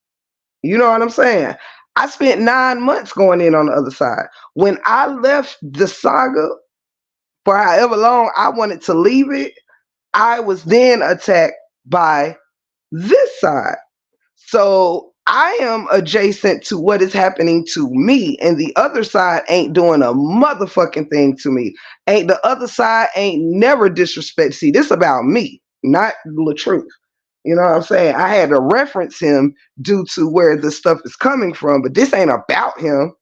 You know what I'm saying? I spent 9 months going in on the other side. When I left the saga for however long I wanted to leave it, I was then attacked by this side. So I am adjacent to what is happening to me, and the other side ain't doing a motherfucking thing to me. Ain't the other side ain't never disrespect. See, this about me, not Latruth. You know what I'm saying? I had to reference him due to where the stuff is coming from, but this ain't about him.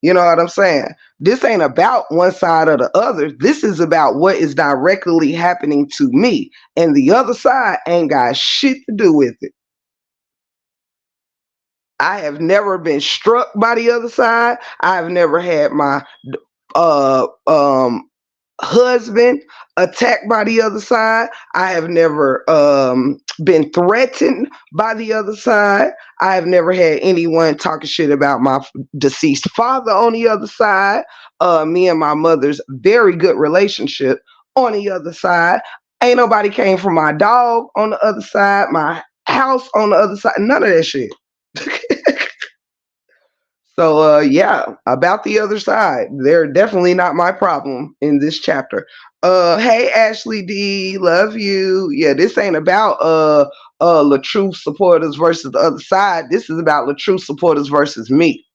You know what I'm saying? This ain't about one side or the other. This is about what is directly happening to me. And the other side ain't got shit to do with it. I have never been struck by the other side. I have never had my uh um husband attacked by the other side. I have never been threatened by the other side. I have never had anyone talking shit about my deceased father on the other side. Me and my mother's very good relationship on the other side. Ain't nobody came from my dog on the other side, my house on the other side, none of that shit. So yeah, about the other side, they're definitely not my problem in this chapter. Hey Ashley D, love you. Yeah, this ain't about Latruth supporters versus the other side. This is about Latruth supporters versus me.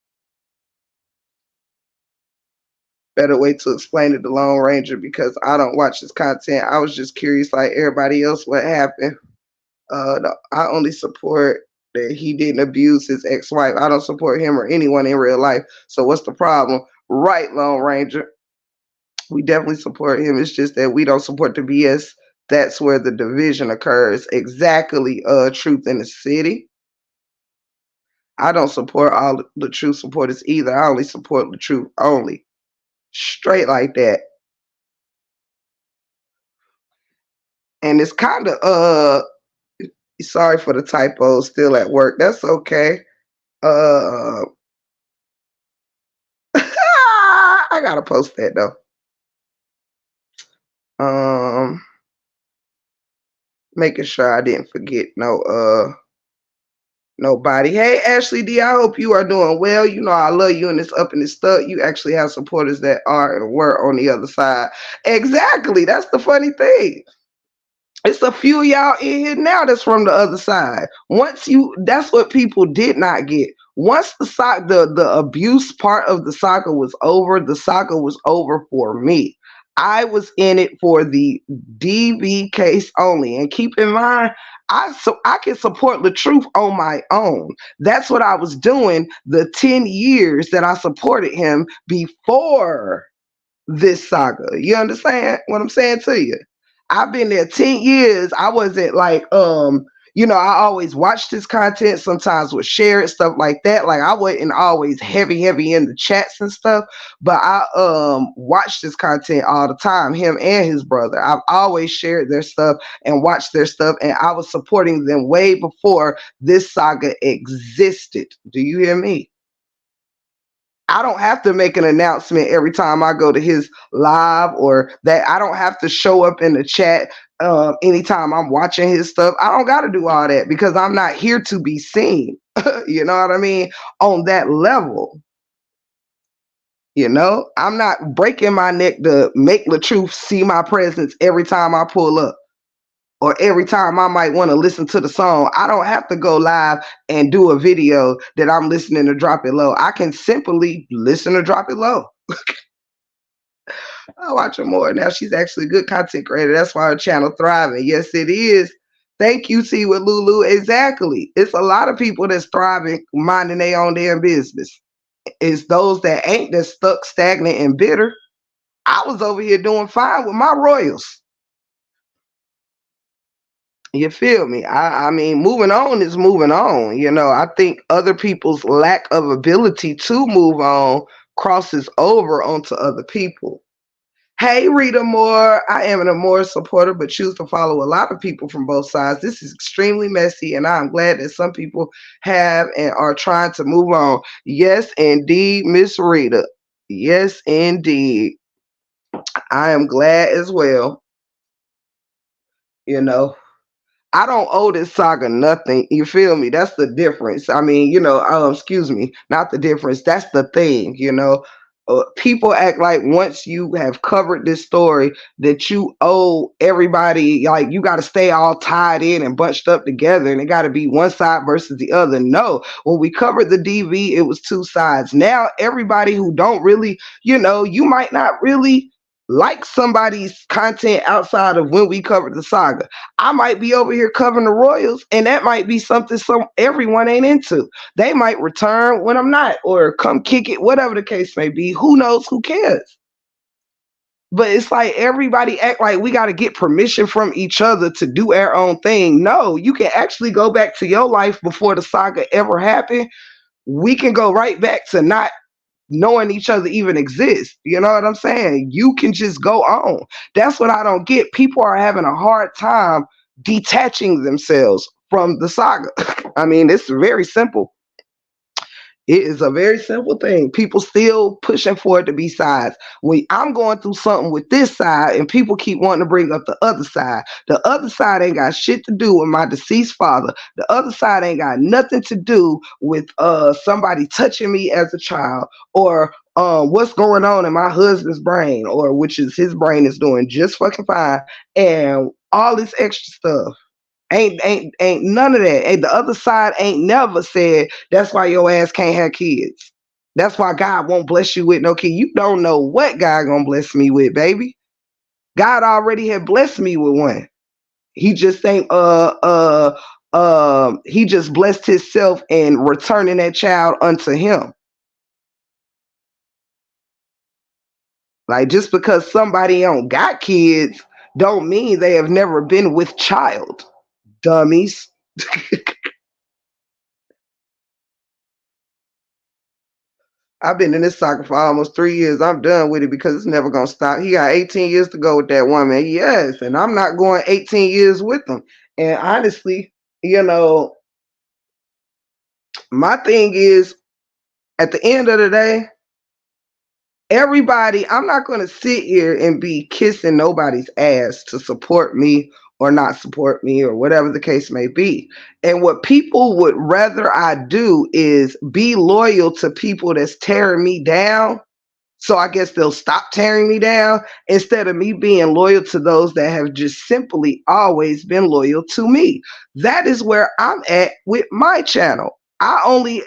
Better way to explain it to Lone Ranger because I don't watch his content. I was just curious, like everybody else, what happened. No, I only support that he didn't abuse his ex-wife. I don't support him or anyone in real life. So what's the problem? Right, Lone Ranger. We definitely support him. It's just that we don't support the BS. That's where the division occurs. Exactly, Truth in the City. I don't support all the Truth supporters either. I only support the Truth only. Straight like that. And it's kind of sorry for the typo, still at work. That's okay. Uh I gotta post that though. Um, making sure I didn't forget nobody. Hey Ashley D, I hope you are doing well. You know I love you and this up and this stuff. You actually have supporters that are and were on the other side. Exactly. That's the funny thing. It's a few of y'all in here now that's from the other side. Once you, that's what people did not get. Once the abuse part of the saga was over, the saga was over for me. I was in it for the DV case only. And keep in mind, I can support the truth on my own. That's what I was doing the 10 years that I supported him before this saga. You understand what I'm saying to you? I've been there 10 years. I wasn't like, I always watched his content, sometimes would share it, stuff like that. Like I wasn't always heavy in the chats and stuff, but I watched his content all the time, him and his brother. I've always shared their stuff and watched their stuff, and I was supporting them way before this saga existed. Do you hear me? I don't have to make an announcement every time I go to his live or that I don't have to show up in the chat anytime I'm watching his stuff. I don't got to do all that because I'm not here to be seen. You know what I mean? On that level, I'm not breaking my neck to make the truth see my presence every time I pull up or every time I might want to listen to the song. I don't have to go live and do a video that I'm listening to Drop It Low. I can simply listen to Drop It Low. I watch her more. Now she's actually a good content creator. That's why her channel thriving. Yes, it is. Thank you, T with Lulu. Exactly. It's a lot of people that's thriving, minding their own damn business. It's those that ain't that's stuck, stagnant, and bitter. I was over here doing fine with my royals. You feel me? I mean, moving on is moving on. I think other people's lack of ability to move on crosses over onto other people. Hey, Rita Moore. I am an Amore supporter, but choose to follow a lot of people from both sides. This is extremely messy, and I'm glad that some people have and are trying to move on. Yes, indeed, Miss Rita. Yes, indeed. I am glad as well. You know, I don't owe this saga nothing. You feel me? That's the difference. I mean, excuse me, not the difference. That's the thing. People act like once you have covered this story that you owe everybody, like you got to stay all tied in and bunched up together and it got to be one side versus the other. No, when we covered the DV, it was two sides. Now everybody who don't really, you might not really like somebody's content outside of when we covered the saga. I might be over here covering the Royals, and that might be something everyone ain't into. They might return when I'm not, or come kick it, whatever the case may be. Who knows? Who cares? But it's like everybody act like we got to get permission from each other to do our own thing. No, you can actually go back to your life before the saga ever happened. We can go right back to not knowing each other even exists. You know what I'm saying? You can just go on. That's what I don't get. People are having a hard time detaching themselves from the saga. I mean, it's very simple. It is a very simple thing. People still pushing for it to be sides. When I'm going through something with this side and people keep wanting to bring up the other side. The other side ain't got shit to do with my deceased father. The other side ain't got nothing to do with somebody touching me as a child, or what's going on in my husband's brain, or which is his brain is doing just fucking fine, and all this extra stuff. Ain't none of that. The other side ain't never said that's why your ass can't have kids. That's why God won't bless you with no kid. You don't know what God gonna bless me with, baby. God already had blessed me with one. He just ain't he just blessed himself in returning that child unto him. Like, just because somebody don't got kids don't mean they have never been with child. Dummies. I've been in this soccer for almost 3 years. I'm done with it because it's never gonna stop. He got 18 years to go with that woman. Yes, and I'm not going 18 years with him. And honestly, my thing is, at the end of the day, everybody, I'm not gonna sit here and be kissing nobody's ass to support me or not support me or whatever the case may be. And what people would rather I do is be loyal to people that's tearing me down, so I guess they'll stop tearing me down, instead of me being loyal to those that have just simply always been loyal to me. That is where I'm at with my channel. I'm only,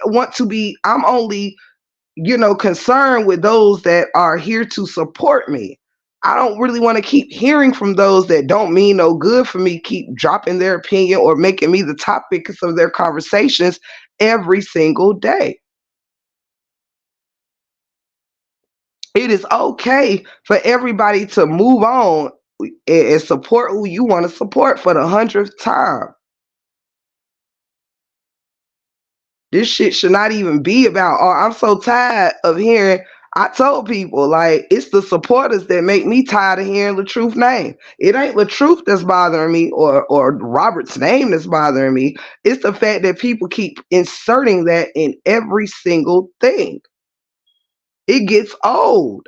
concerned with those that are here to support me. I don't really want to keep hearing from those that don't mean no good for me, keep dropping their opinion or making me the topic of their conversations every single day. It is okay for everybody to move on and support who you want to support for the 100th time. This shit should not even be about, oh, I'm so tired of hearing. I told people, like, it's the supporters that make me tired of hearing LaTruth name. It ain't LaTruth that's bothering me, or Robert's name that's bothering me. It's the fact that people keep inserting that in every single thing. It gets old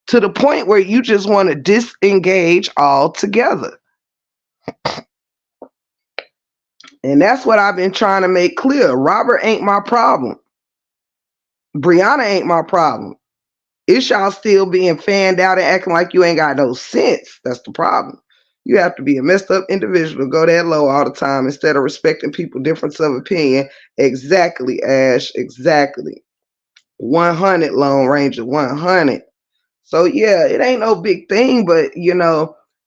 to the point where you just want to disengage altogether. And that's what I've been trying to make clear. Robert ain't my problem. Brianna ain't my problem. It's y'all still being fanned out and acting like you ain't got no sense. That's the problem. You have to be a messed up individual to go that low all the time instead of respecting people's difference of opinion. Exactly, Ash. Exactly. 100, Lone Ranger. 100. So yeah, it ain't no big thing, but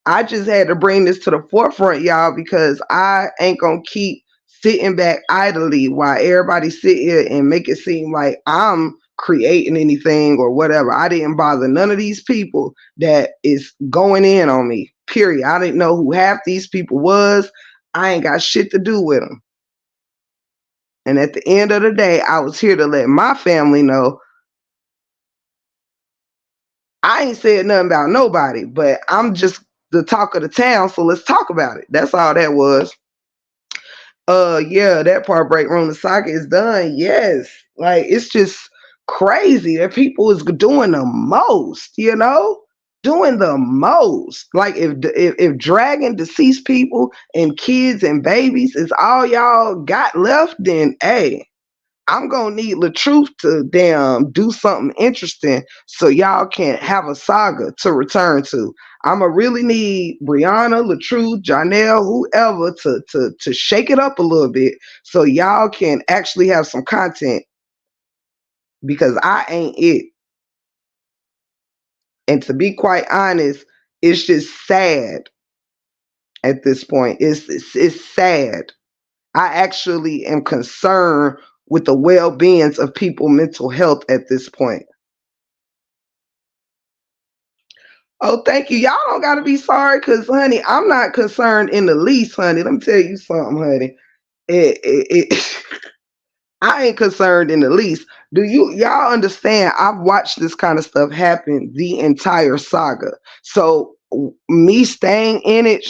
I just had to bring this to the forefront, y'all, because I ain't gonna keep sitting back idly while everybody sit here and make it seem like I'm creating anything or whatever. I didn't bother none of these people that is going in on me. Period. I didn't know who half these people was. I ain't got shit to do with them. And at the end of the day, I was here to let my family know I ain't said nothing about nobody, but I'm just the talk of the town, so let's talk about it. That's all that was. Yeah, that part, Breakroom, the saga is done. Yes. Like, it's just crazy that people is doing the most, doing the most. Like, if dragging deceased people and kids and babies is all y'all got left, then hey, I'm gonna need LaTruth to damn do something interesting so y'all can have a saga to return to. I'ma really need Brianna, LaTruth, Janelle, whoever to shake it up a little bit so y'all can actually have some content because I ain't it. And to be quite honest, it's just sad at this point. It's sad. I actually am concerned with the well-beings of people' mental health at this point. Oh, thank you. Y'all don't gotta be sorry, cause honey, I'm not concerned in the least, honey. Let me tell you something, honey. It I ain't concerned in the least. Do y'all understand? I've watched this kind of stuff happen the entire saga. So me staying in it,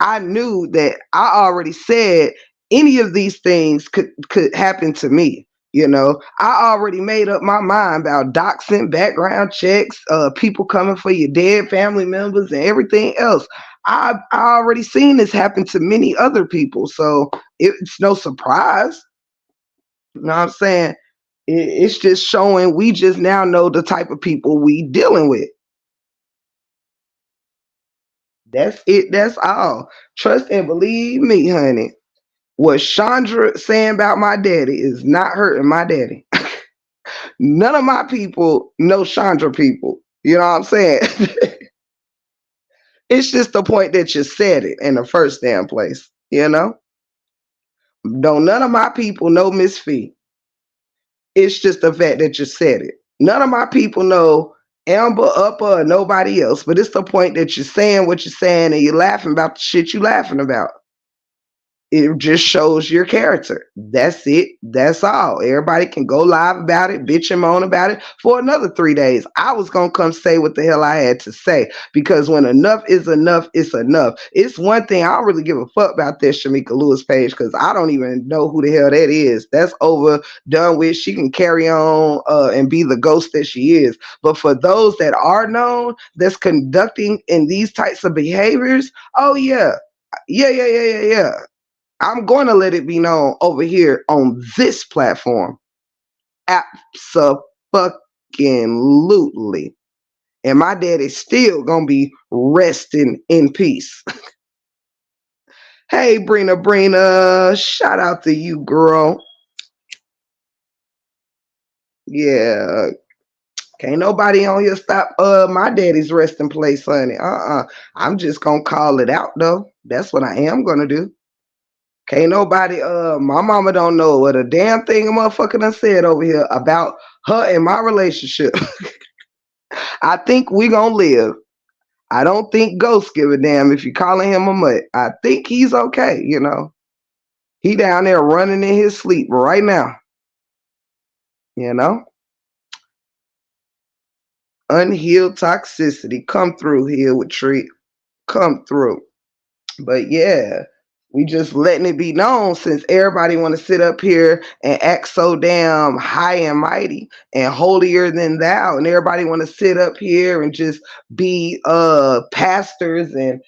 I knew that I already said any of these things could happen to me. You know, I already made up my mind about doxing, background checks, people coming for your dead family members, and everything else. I already seen this happen to many other people, so it's no surprise. You know what I'm saying? It's just showing we just now know the type of people we dealing with. That's it. That's all. Trust and believe me, honey. What Chandra saying about my daddy is not hurting my daddy. None of my people know Chandra people. You know what I'm saying? It's just the point that you said it in the first damn place. You know? Don't none of my people know Miss Fee. It's just the fact that you said it. None of my people know Amber, Upper, or nobody else. But it's the point that you're saying what you're saying and you're laughing about the shit you laughing about. It just shows your character. That's it. That's all. Everybody can go live about it, bitch and moan about it for another 3 days. I was gonna come say what the hell I had to say because when enough is enough, it's enough. It's one thing I don't really give a fuck about this Shamika Lewis page because I don't even know who the hell that is. That's over, done with. She can carry on and be the ghost that she is. But for those that are known, that's conducting in these types of behaviors, oh yeah, yeah. I'm going to let it be known over here on this platform. Absolutely. And my daddy's still going to be resting in peace. Hey, Brina, shout out to you, girl. Yeah. Can't nobody on here stop my daddy's resting place, honey. I'm just going to call it out, though. That's what I am going to do. Can't nobody, my mama don't know what a damn thing a motherfucker done said over here about her and my relationship. I think we gonna live. I don't think Ghost give a damn if you calling him a mutt. I think he's okay, you know. He down there running in his sleep right now, you know. Unhealed toxicity. Come through here with treat. Come through. But yeah, we just letting it be known since everybody want to sit up here and act so damn high and mighty and holier than thou, and everybody want to sit up here and just be pastors and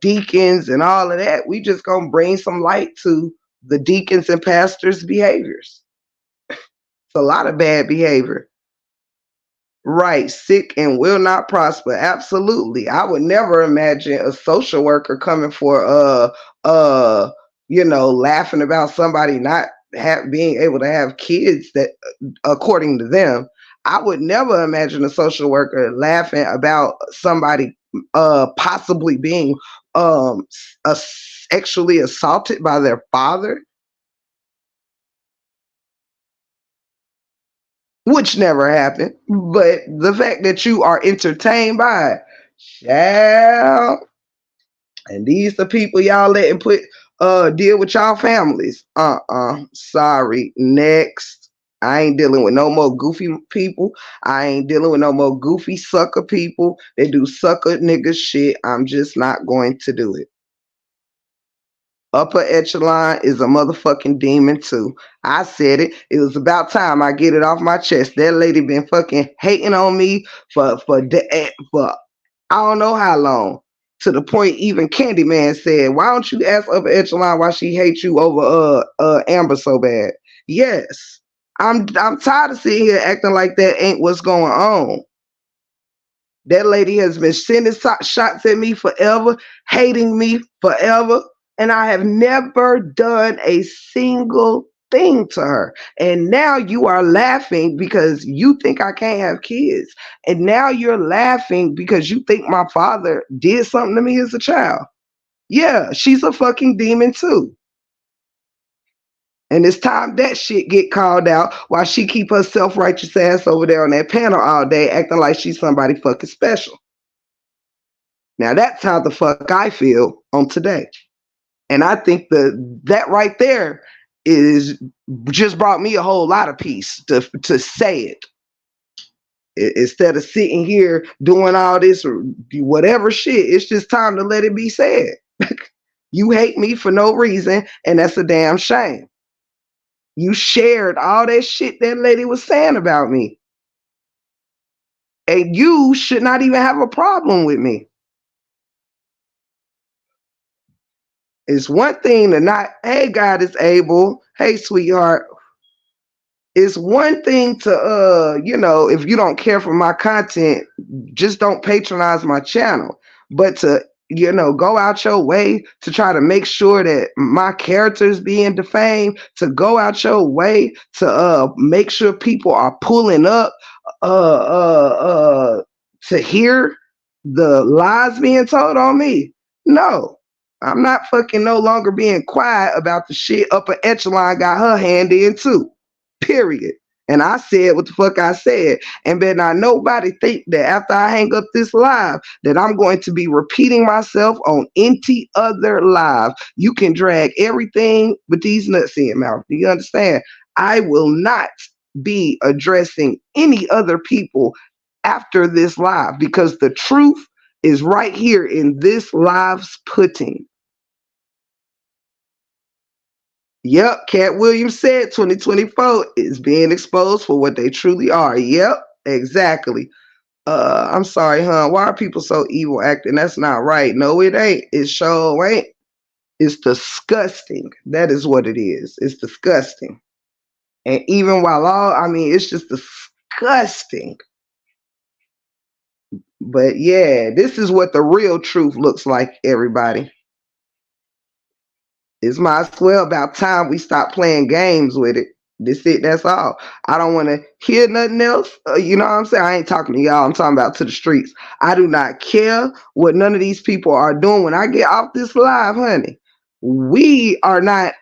deacons and all of that. We just gonna bring some light to the deacons and pastors' behaviors. It's a lot of bad behavior. Right, sick and will not prosper. Absolutely. I would never imagine a social worker coming for laughing about somebody not being able to have kids that according to them. I would never imagine a social worker laughing about somebody possibly being sexually assaulted by their father, which never happened. But the fact that you are entertained by it, child, and these the people y'all letting put deal with y'all families. Sorry. Next. I ain't dealing with no more goofy people. I ain't dealing with no more goofy sucker people that do sucker nigga shit. I'm just not going to do it. Upper echelon is a motherfucking demon too. I said it. It was about time I get it off my chest. That lady been fucking hating on me for I don't know how long. To the point even Candyman said, "Why don't you ask Upper echelon why she hates you over Amber so bad?" Yes. I'm tired of sitting here acting like that ain't what's going on. That lady has been sending shots at me forever, hating me forever, and I have never done a single thing to her. And now you are laughing because you think I can't have kids. And now you're laughing because you think my father did something to me as a child. Yeah, she's a fucking demon too. And it's time that shit get called out while she keep her self-righteous ass over there on that panel all day acting like she's somebody fucking special. Now that's how the fuck I feel on today. And I think that right there is just brought me a whole lot of peace to say it. Instead of sitting here doing all this whatever shit, it's just time to let it be said. You hate me for no reason, and that's a damn shame. You shared all that shit that lady was saying about me. And you should not even have a problem with me. It's one thing to not, hey, God is able. Hey, sweetheart. It's one thing to, if you don't care for my content, just don't patronize my channel. But to, go out your way to try to make sure that my character's being defamed, to go out your way to make sure people are pulling up to hear the lies being told on me. No, I'm not fucking no longer being quiet about the shit upper echelon got her hand in too. Period. And I said what the fuck I said. And better not nobody think that after I hang up this live that I'm going to be repeating myself on any other live. You can drag everything but these nuts in your mouth. Do you understand? I will not be addressing any other people after this live because the truth is right here in this live's putting. Yep, Cat Williams said 2024 is being exposed for what they truly are. Yep, exactly. I'm sorry, huh? Why are people so evil acting? That's not right. No, it ain't. It sure ain't. It's disgusting. That is what it is. It's disgusting. And even it's just disgusting. But yeah, this is what the real truth looks like, everybody. It's might as well about time we stop playing games with it. That's all. I don't want to hear nothing else. You know what I'm saying? I ain't talking to y'all. I'm talking about to the streets. I do not care what none of these people are doing. When I get off this live, honey, we are not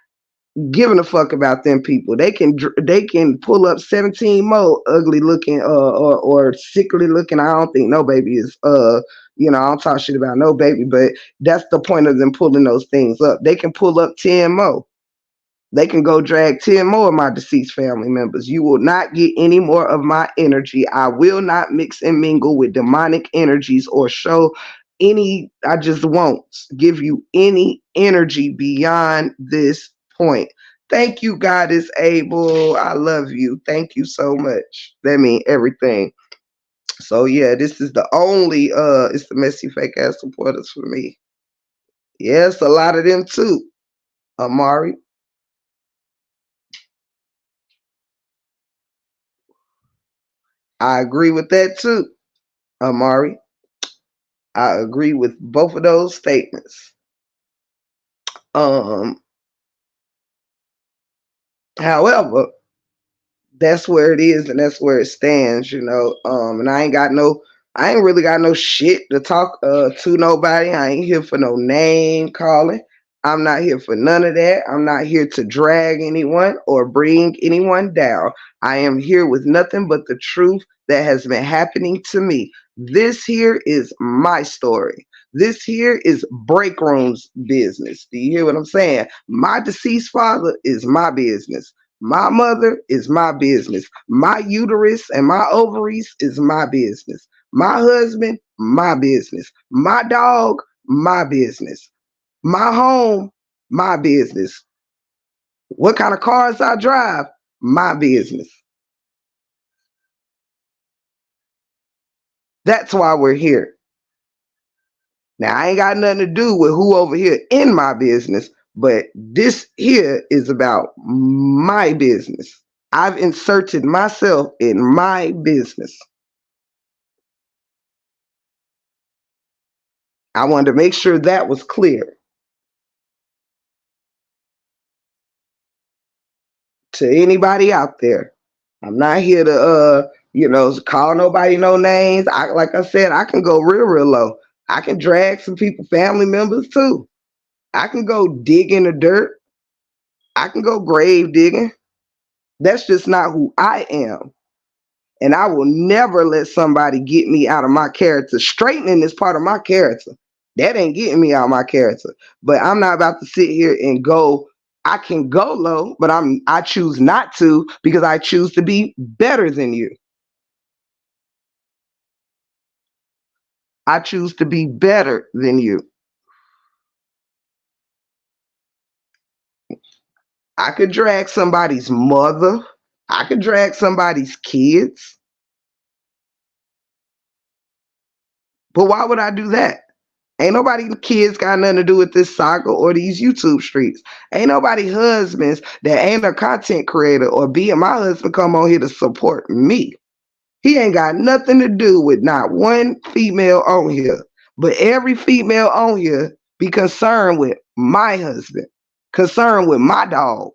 giving a fuck about them people. They can pull up 17 more ugly looking or sickly looking. I don't think no baby is I don't talk shit about no baby, but that's the point of them pulling those things up. They can pull up 10 more. They can go drag 10 more of my deceased family members. You will not get any more of my energy. I will not mix and mingle with demonic energies or show I just won't give you any energy beyond this point. Thank you, God is able. I love you. Thank you so much. That means everything. So yeah, this is the only it's the messy fake ass supporters for me. Yes, a lot of them too. Amari. I agree with that too, Amari. I agree with both of those statements. Um, However, that's where it is and that's where it stands, and I ain't really got no shit to talk to nobody. I ain't here for no name calling. I'm not here for none of that. I'm not here to drag anyone or bring anyone down. I am here with nothing but the truth that has been happening to me. This here is my story. This here is Breakroom's business. Do you hear what I'm saying? My deceased father is my business. My mother is my business. My uterus and my ovaries is my business. My husband, my business. My dog, my business. My home, my business. What kind of cars I drive, my business. That's why we're here. Now, I ain't got nothing to do with who over here in my business, but this here is about my business. I've inserted myself in my business. I wanted to make sure that was clear to anybody out there. I'm not here to call nobody no names. Like I said, I can go real low. I can drag some people, family members too. I can go dig in the dirt. I can go grave digging. That's just not who I am. And I will never let somebody get me out of my character. Straightening is part of my character. That ain't getting me out of my character. But I'm not about to sit here and go. I can go low, but I choose not to because I choose to be better than you. I choose to be better than you. I could drag somebody's mother. I could drag somebody's kids. But why would I do that? Ain't nobody kids got nothing to do with this saga or these YouTube streets. Ain't nobody husbands that ain't a content creator or being my husband come on here to support me. He ain't got nothing to do with not one female on here. But every female on here be concerned with my husband, concerned with my dog.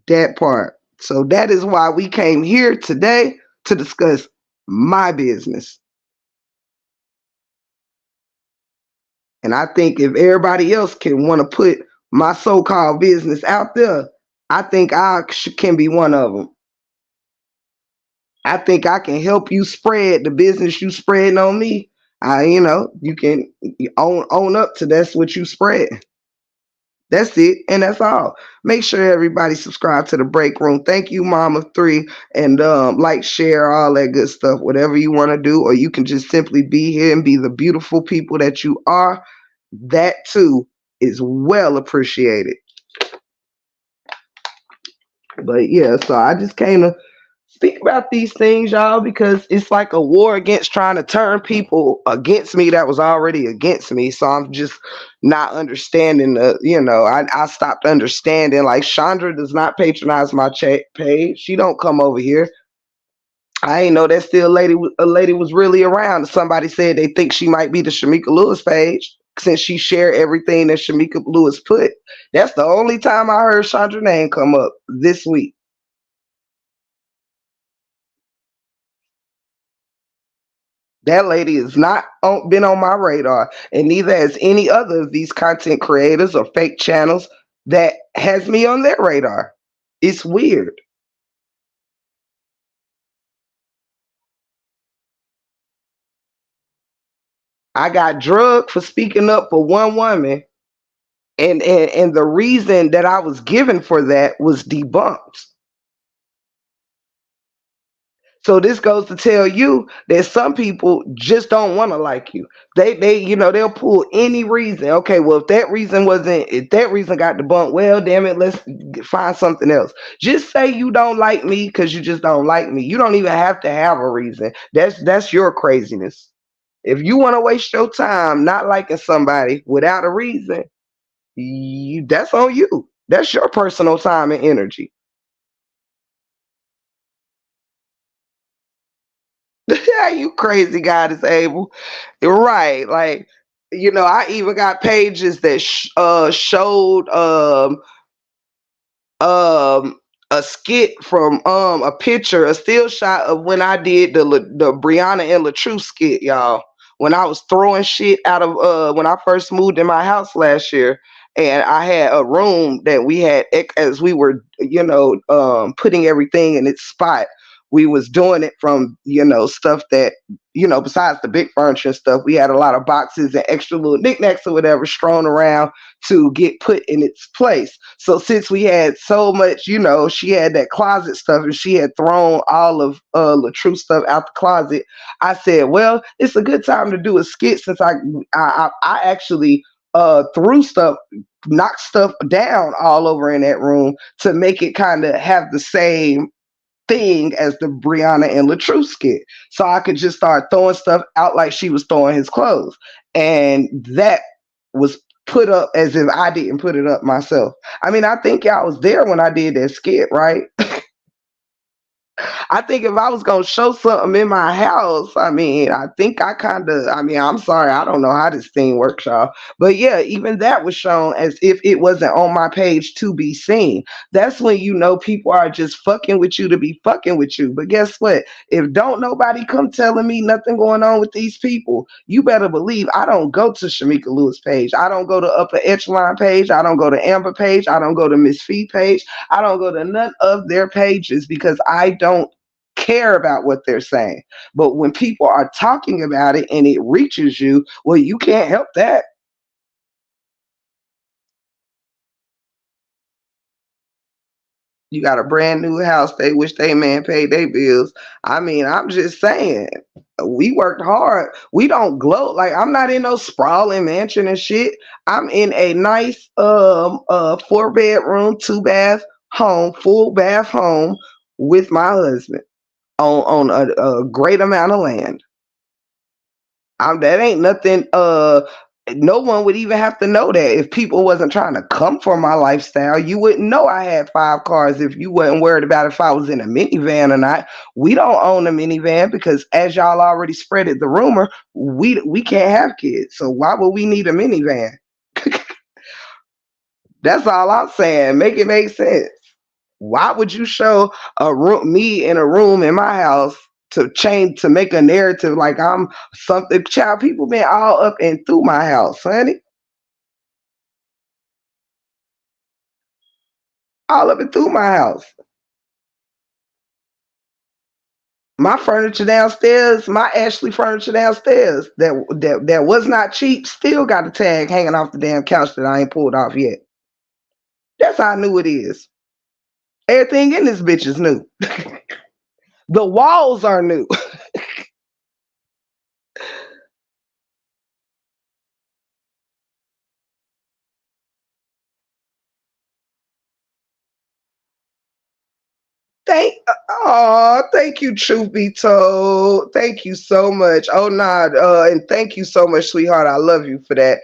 That part. So that is why we came here today to discuss my business. And I think if everybody else can want to put my so-called business out there, I think can be one of them. I think I can help you spread the business you spreading on me. You can own up to that's what you spread. That's it, and that's all. Make sure everybody subscribe to the Break Room. Thank you, Mama Three, and like, share, all that good stuff. Whatever you want to do, or you can just simply be here and be the beautiful people that you are. That too is well appreciated. But yeah, so I just came to speak about these things, y'all, because it's like a war against trying to turn people against me that was already against me. So I'm just not understanding I stopped understanding. Like, Chandra does not patronize my page. She don't come over here. I ain't know that still a lady was really around. Somebody said they think she might be the Shamika Lewis page since she shared everything that Shamika Lewis put. That's the only time I heard Chandra's name come up this week. That lady has not been on my radar, and neither has any other of these content creators or fake channels that has me on their radar. It's weird. I got drugged for speaking up for one woman, and the reason that I was given for that was debunked. So this goes to tell you that some people just don't want to like you. They'll pull any reason. Okay, well, if that reason got debunked, well, damn it, let's find something else. Just say you don't like me because you just don't like me. You don't even have to have a reason. That's your craziness. If you want to waste your time not liking somebody without a reason, that's on you. That's your personal time and energy. You crazy guy disabled. Right. Like, I even got pages that showed um a skit from a picture, a still shot of when I did the Brianna and Latrue skit, y'all. When I was throwing shit out of when I first moved in my house last year, and I had a room that we had as we were putting everything in its spot. We was doing it from stuff that besides the big furniture and stuff, we had a lot of boxes and extra little knickknacks or whatever strewn around to get put in its place. So since we had so much, she had that closet stuff and she had thrown all of Latrue stuff out the closet. I said, well, it's a good time to do a skit since I actually threw stuff, knocked stuff down all over in that room to make it kind of have the same thing as the Brianna and Latrue skit. So I could just start throwing stuff out like she was throwing his clothes. And that was put up as if I didn't put it up myself. I mean, I think y'all was there when I did that skit, right? I think if I was gonna show something in my house, I mean, I think I kind of, I mean, I'm sorry, I don't know how this thing works, y'all. But yeah, even that was shown as if it wasn't on my page to be seen. That's when you know people are just fucking with you to be fucking with you. But guess what? If don't nobody come telling me nothing going on with these people, you better believe I don't go to Shamika Lewis page. I don't go to Upper Echelon page. I don't go to Amber page. I don't go to Miss Fee page. I don't go to none of their pages because I don't care about what they're saying. But when people are talking about it and it reaches you, well, you can't help that. You got a brand new house. They wish they man paid their bills. I mean, I'm just saying, we worked hard. We don't gloat. Like I'm not in no sprawling mansion and shit. I'm in a nice 4 bedroom, 2 bath home, full bath home with my husband on a great amount of land. That ain't nothing. No one would even have to know that if people wasn't trying to come for my lifestyle. You wouldn't know I had 5 cars if you wasn't worried about if I was in a minivan or not. We don't own a minivan because, as y'all already spreaded the rumor, we can't have kids. So why would we need a minivan? That's all I'm saying. Make it make sense. Why would you show a room, me in a room in my house to change to make a narrative like I'm something? Child, people been all up and through my house, honey, all up and through my house. My furniture downstairs, my Ashley furniture downstairs, that was not cheap, still got a tag hanging off the damn couch that I ain't pulled off yet. That's how new it is. Everything in this bitch is new. The walls are new. Thank you, truth be told. Thank you so much. Oh nah, and thank you so much, sweetheart. I love you for that.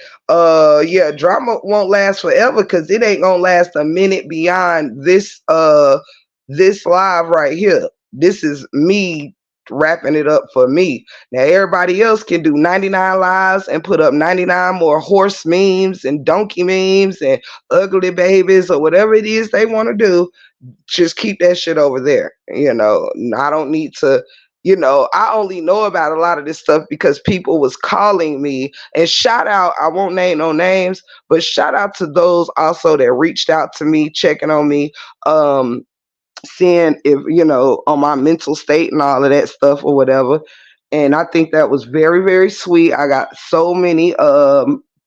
Yeah, drama won't last forever because it ain't gonna last a minute beyond this live right here. This is me wrapping it up for me. Now everybody else can do 99 lives and put up 99 more horse memes and donkey memes and ugly babies or whatever it is they want to do. Just keep that shit over there. I don't need to, I only know about a lot of this stuff because people was calling me. And shout out, I won't name no names, but shout out to those also that reached out to me, checking on me, seeing if, on my mental state and all of that stuff or whatever. And I think that was very, very sweet. I got so many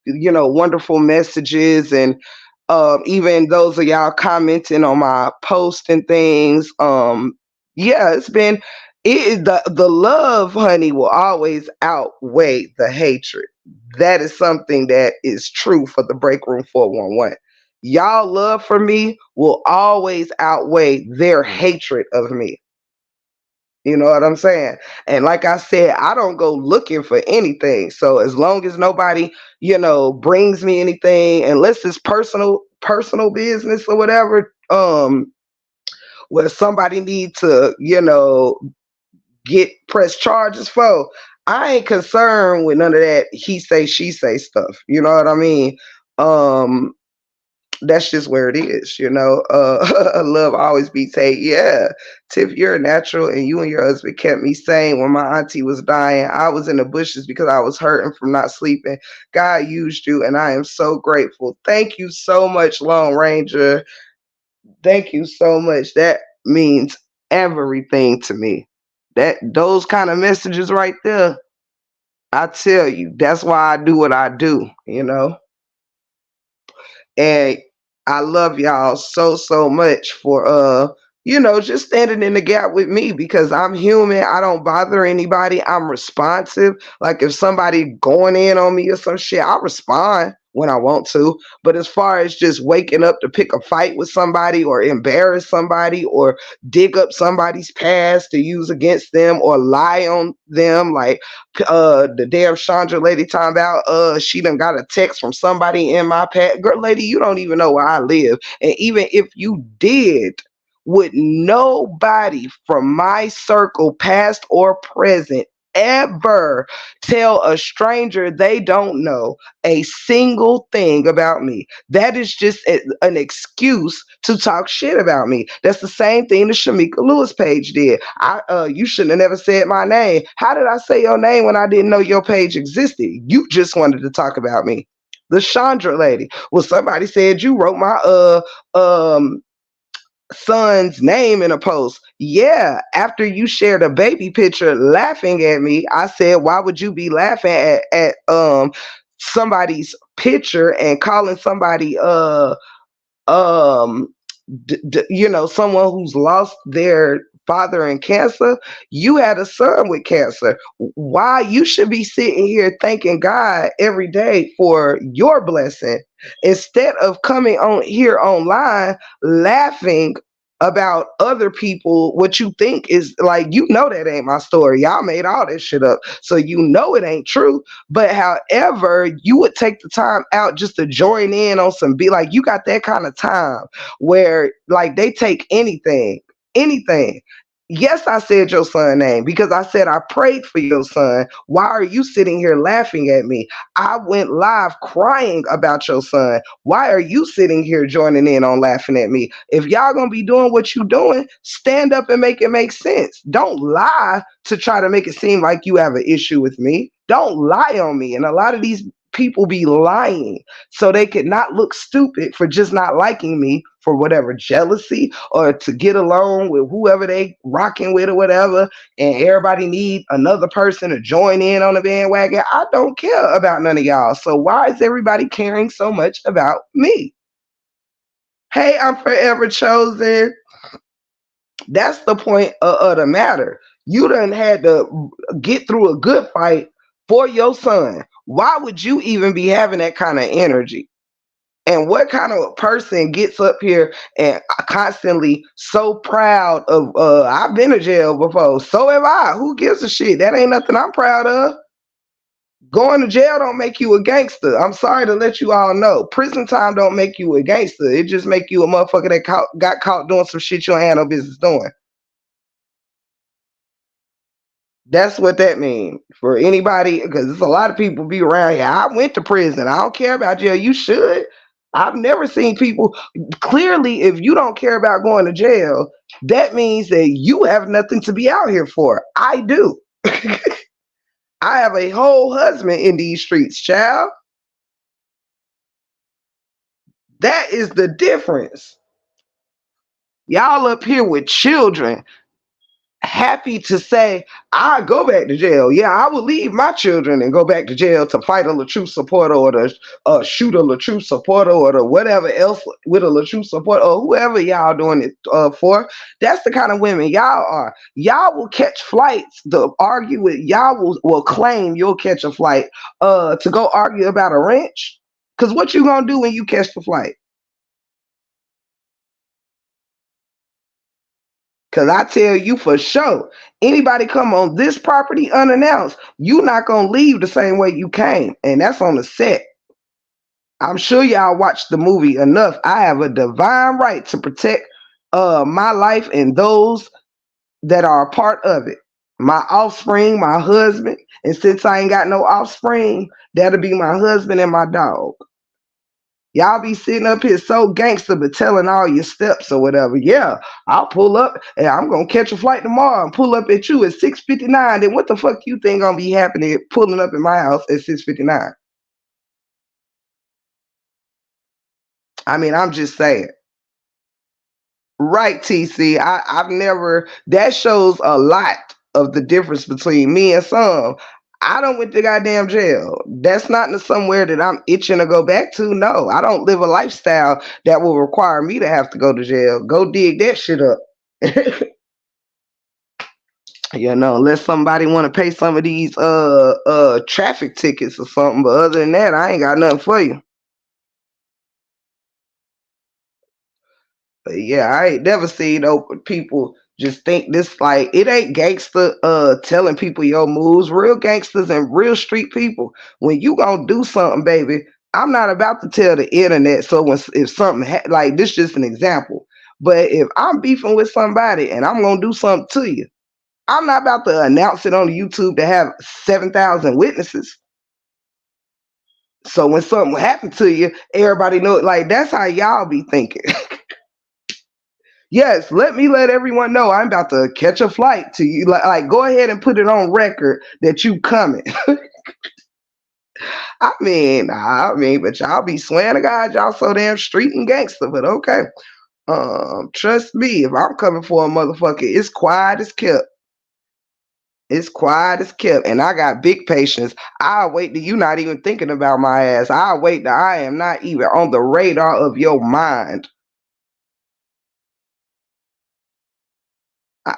wonderful messages, and even those of y'all commenting on my post and things. Yeah, the love, honey, will always outweigh the hatred. That is something that is true for the Breakroom 411. Y'all love for me will always outweigh their hatred of me. You know what I'm saying? And like I said, I don't go looking for anything. So as long as nobody, brings me anything, unless it's personal business or whatever, where somebody need to, get press charges for, I ain't concerned with none of that he say she say stuff. You know what I mean? Um that's just where it is, love always beats hate. Yeah, Tiff, you're a natural, and you and your husband kept me sane when my auntie was dying. I was in the bushes because I was hurting from not sleeping. God used you, and I am so grateful. Thank you so much, Lone Ranger. Thank you so much. That means everything to me. Those kind of messages right there, I tell you, that's why I do what I do. And I love y'all so so much for just standing in the gap with me, because I'm human. I don't bother anybody. I'm responsive. Like if somebody going in on me or some shit, I respond. when I want to. But as far as just waking up to pick a fight with somebody or embarrass somebody or dig up somebody's past to use against them or lie on them, like the damn Chandra lady talking about she done got a text from somebody in my past. Girl, lady, you don't even know where I live. And even if you did, would nobody from my circle, past or present, ever tell a stranger they don't know a single thing about me? That is just an excuse to talk shit about me. That's the same thing the Shamika Lewis page did. You shouldn't have never said my name. How did I say your name when I didn't know your page existed? You just wanted to talk about me. The Chandra lady. Well, somebody said you wrote my son's name in a post. Yeah, after you shared a baby picture laughing at me, I said, why would you be laughing at somebody's picture and calling somebody um someone who's lost their father in cancer? You had a son with cancer. Why you should be sitting here thanking God every day for your blessing instead of coming on here online laughing about other people, what you think is like, that ain't my story. Y'all made all this shit up, so it ain't true. But however, you would take the time out just to join in on some, be like, you got that kind of time where like they take anything. Yes, I said your son name because I said I prayed for your son. Why are you sitting here laughing at me? I went live crying about your son. Why are you sitting here joining in on laughing at me? If y'all gonna be doing what you doing, stand up and make it make sense. Don't lie to try to make it seem like you have an issue with me. Don't lie on me. And a lot of these people be lying so they could not look stupid for just not liking me for whatever jealousy or to get along with whoever they rocking with or whatever, and everybody need another person to join in on the bandwagon. I don't care about none of y'all, so why is everybody caring so much about me? Hey, I'm forever chosen. That's the point of the matter. You done had to get through a good fight for your son. Why would you even be having that kind of energy? And what kind of person gets up here and constantly so proud of, I've been to jail before, so have I. Who gives a shit? That ain't nothing I'm proud of. Going to jail don't make you a gangster. I'm sorry to let you all know. Prison time don't make you a gangster. It just make you a motherfucker that got caught doing some shit you ain't had no business doing. That's what that means for anybody, because there's a lot of people be around here. I went to prison. I don't care about jail. You should. I've never seen people. Clearly, if you don't care about going to jail, that means that you have nothing to be out here for. I do. I have a whole husband in these streets, child. That is the difference. Y'all up here with children, happy to say I go back to jail. Yeah, I will leave my children and go back to jail to fight a LaTruth supporter or to shoot a LaTruth supporter or to whatever else with a LaTruth supporter or whoever y'all doing it for. That's the kind of women y'all are. Y'all will catch flights to argue with. Y'all will claim you'll catch a flight to go argue about a wrench. Because what you gonna do when you catch the flight? Cause I tell you for sure, anybody come on this property unannounced, you not gonna leave the same way you came. And that's on the set. I'm sure y'all watched the movie enough. I have a divine right to protect my life and those that are a part of it. My offspring, my husband. And since I ain't got no offspring, that'll be my husband and my dog. Y'all be sitting up here so gangster, but telling all your steps or whatever. Yeah, I'll pull up and I'm gonna catch a flight tomorrow and pull up at you at 6:59. Then what the fuck you think gonna be happening pulling up in my house at 6:59? I mean, I'm just saying. Right, TC. I've never. That shows a lot of the difference between me and some. I don't went to goddamn jail. That's not somewhere that I'm itching to go back to. No, I don't live a lifestyle that will require me to have to go to jail. Go dig that shit up. Unless somebody want to pay some of these traffic tickets or something. But other than that, I ain't got nothing for you. But yeah, I ain't never seen no people just think this like it ain't gangster telling people your moves. Real gangsters and real street people. When you gonna do something, baby, I'm not about to tell the internet. So when if something like this, just an example. But if I'm beefing with somebody and I'm gonna do something to you, I'm not about to announce it on YouTube to have 7,000 witnesses. So when something happened to you, everybody know it. Like that's how y'all be thinking. Yes, let everyone know I'm about to catch a flight to you. Like go ahead and put it on record that you coming. But y'all be swearing to God, y'all so damn street and gangster. But okay, trust me, if I'm coming for a motherfucker, it's quiet as kept. It's quiet as kept, and I got big patience. I'll wait till you not even thinking about my ass. I'll wait till I am not even on the radar of your mind.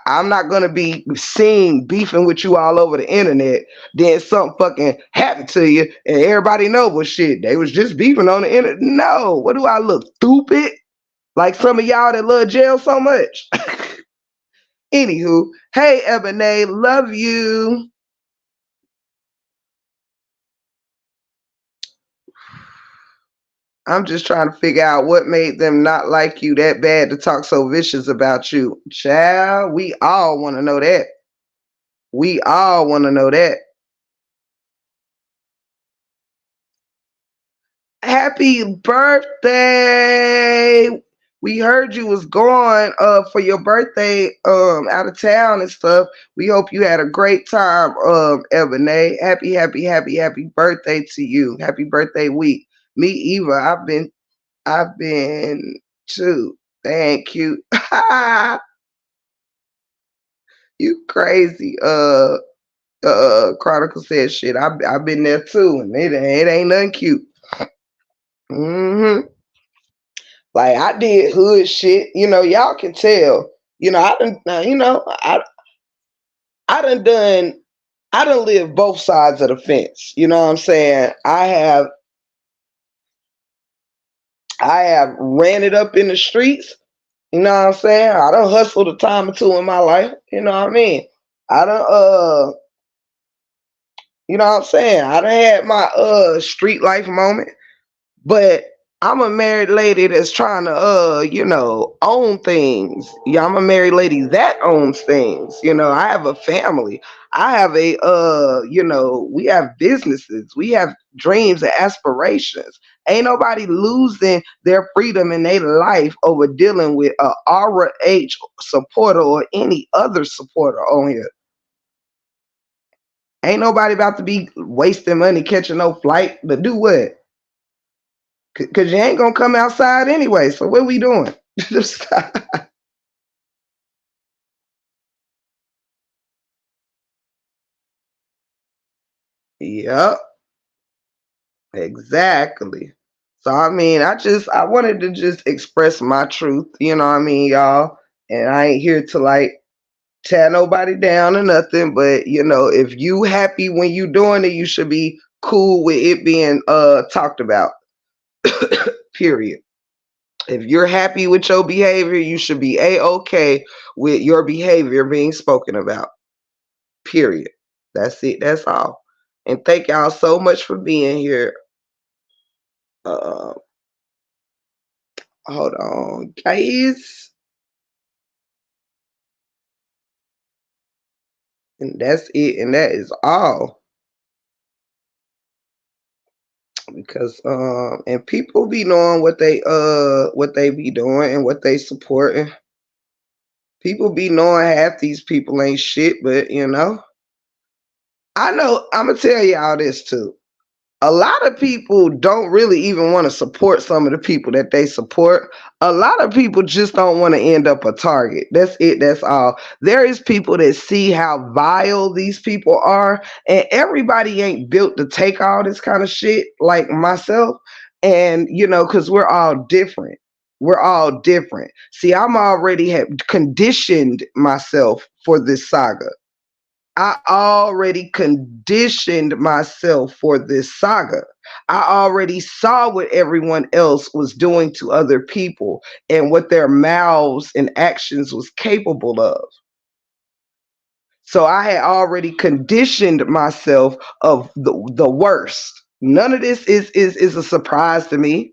I'm not gonna be seen beefing with you all over the internet. Then something fucking happened to you, and everybody know, well, shit, they was just beefing on the internet. No, what do I look stupid? Like some of y'all that love jail so much. Anywho, hey Ebony, love you. I'm just trying to figure out what made them not like you that bad to talk so vicious about you. Child, we all want to know that. We all want to know that. Happy birthday. We heard you was going for your birthday out of town and stuff. We hope you had a great time, Ebony. Happy birthday to you. Happy birthday week. Me Eva, I've been too. They ain't cute. You crazy. Chronicle said shit. I've been there too, and it ain't nothing cute. Hmm. Like I did hood shit. Y'all can tell. I done. I I done lived both sides of the fence. You know what I'm saying? I have ran it up in the streets. You know what I'm saying? I done hustled a time or two in my life. You know what I mean? I done you know what I'm saying? I done had my street life moment. But I'm a married lady that's trying to own things. Yeah, I'm a married lady that owns things. I have a family. I have we have businesses. We have dreams and aspirations. Ain't nobody losing their freedom in their life over dealing with a RH supporter or any other supporter on here. Ain't nobody about to be wasting money catching no flight to do what? Cause you ain't gonna come outside anyway. So what we doing? Yep, exactly. So I wanted to just express my truth. You know what I mean, y'all. And I ain't here to like tear nobody down or nothing. But if you happy when you doing it, you should be cool with it being talked about. Period. If you're happy with your behavior, you should be a-okay with your behavior being spoken about. Period. That's it. That's all. And thank y'all so much for being here. Uh, Hold on, guys. And that's it. And that is all. Because and people be knowing what they be doing and what they supporting. People be knowing half these people ain't shit, but I know I'm gonna tell y'all this too. A lot of people don't really even want to support some of the people that they support. A lot of people just don't want to end up a target. That's it. That's all. There is people that see how vile these people are, and everybody ain't built to take all this kind of shit like myself. And because we're all different. We're all different. See, I'm already have conditioned myself for this saga. I already conditioned myself for this saga. I already saw what everyone else was doing to other people and what their mouths and actions was capable of. So I had already conditioned myself of the worst. None of this is a surprise to me.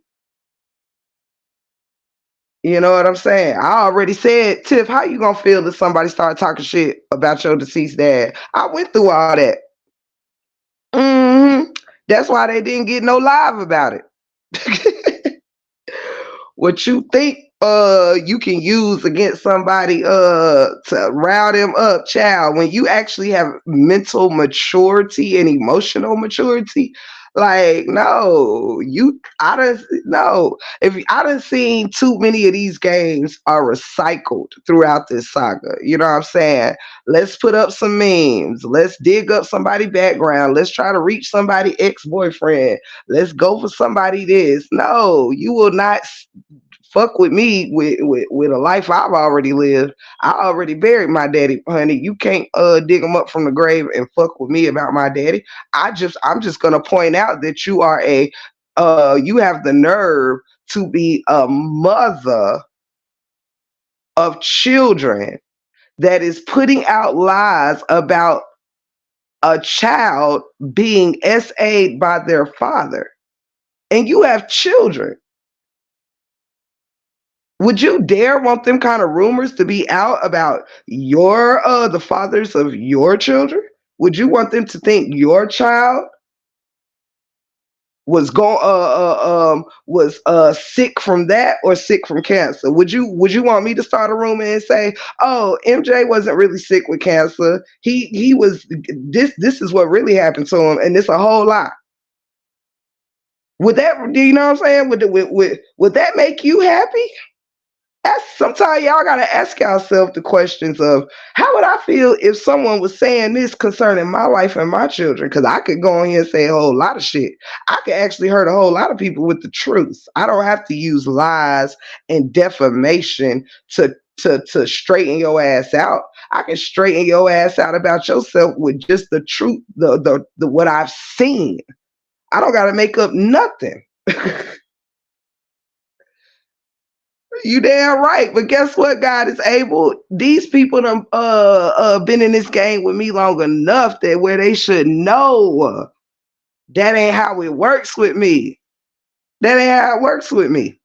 You know what I'm saying? I already said, Tiff, how you gonna feel if somebody start talking shit about your deceased dad? I went through all that. hmm That's why they didn't get no live about it. What you think you can use against somebody to rile them up, child, when you actually have mental maturity and emotional maturity, like, no, you I done no. If I done seen too many of these games are recycled throughout this saga. You know what I'm saying? Let's put up some memes. Let's dig up somebody background. Let's try to reach somebody ex-boyfriend. Let's go for somebody this. No, you will not fuck with me with a life I've already lived. I already buried my daddy, honey. You can't dig him up from the grave and fuck with me about my daddy. I'm just gonna point out that you are a you have the nerve to be a mother of children that is putting out lies about a child being SA'd by their father. And you have children. Would you dare want them kind of rumors to be out about your the fathers of your children? Would you want them to think your child was sick from that or sick from cancer? Would you want me to start a rumor and say, "Oh, MJ wasn't really sick with cancer. He was this is what really happened to him and it's a whole lie." Would that, do you know what I'm saying? Would that make you happy? Sometimes y'all gotta ask yourself the questions of how would I feel if someone was saying this concerning my life and my children? Because I could go in here and say a whole lot of shit. I could actually hurt a whole lot of people with the truth. I don't have to use lies and defamation to straighten your ass out. I can straighten your ass out about yourself with just the truth, the what I've seen. I don't gotta make up nothing. You damn right. But guess what? God is able. These people done been in this game with me long enough that where they should know that ain't how it works with me. That ain't how it works with me.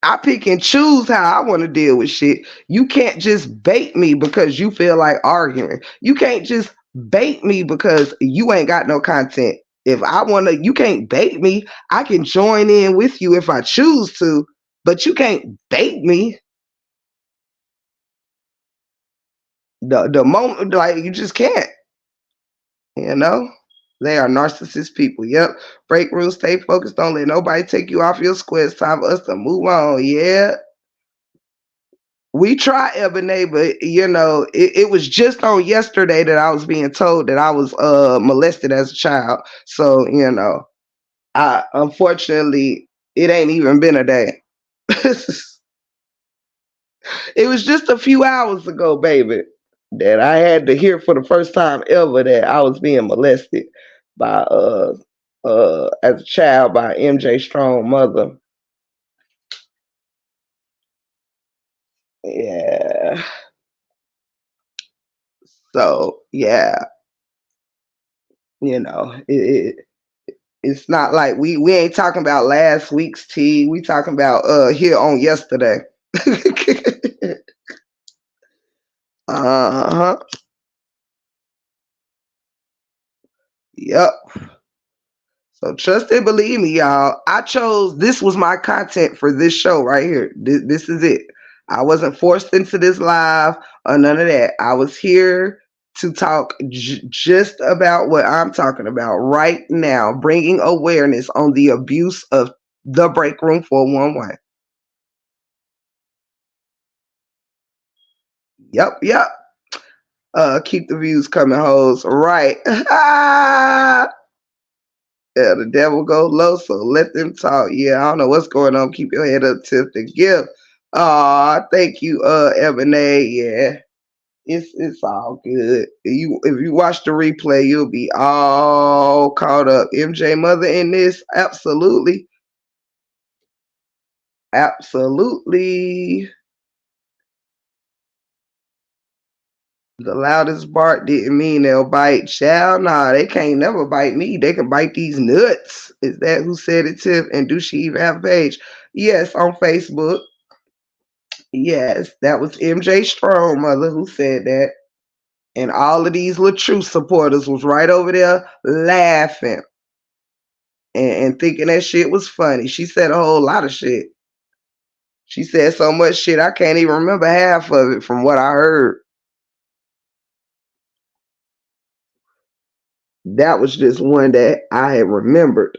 I pick and choose how I want to deal with shit. You can't just bait me because you feel like arguing. You can't just bait me because you ain't got no content. If I want to, you can't bait me. I can join in with you if I choose to, but you can't bait me. The moment, like, you just can't, you know. They are narcissist people. Yep. Break rules, stay focused, don't let nobody take you off your square. It's time for us to move on. Yeah, we try, Ebony, but it was just on yesterday that I was being told that I was molested as a child. So I unfortunately, it ain't even been a day. It was just a few hours ago, baby, that I had to hear for the first time ever that I was being molested by as a child by MJ Strong mother. Yeah. So yeah, it it's not like we ain't talking about last week's tea. We talking about here on yesterday. Uh-huh. Yep. So trust and believe me, y'all. I chose, this was my content for this show right here. This is it. I wasn't forced into this live or none of that. I was here to talk just about what I'm talking about right now, bringing awareness on the abuse of the Breakroom 411. Yep, yep. Keep the views coming, hoes. Right. Yeah, the devil go low, so let them talk. Yeah, I don't know what's going on. Keep your head up, Tiff, the gift. Thank you, Ebony. Yeah. It's all good. If you watch the replay, you'll be all caught up. MJ mother in this, absolutely, absolutely. The loudest bark didn't mean they'll bite. Child, nah, they can't never bite me. They can bite these nuts. Is that who said it, Tiff? And do she even have a page? Yes, on Facebook. Yes, that was MJ Strong, mother, who said that. And all of these little true supporters was right over there laughing and thinking that shit was funny. She said a whole lot of shit. She said so much shit I can't even remember half of it from what I heard. That was just one that I had remembered.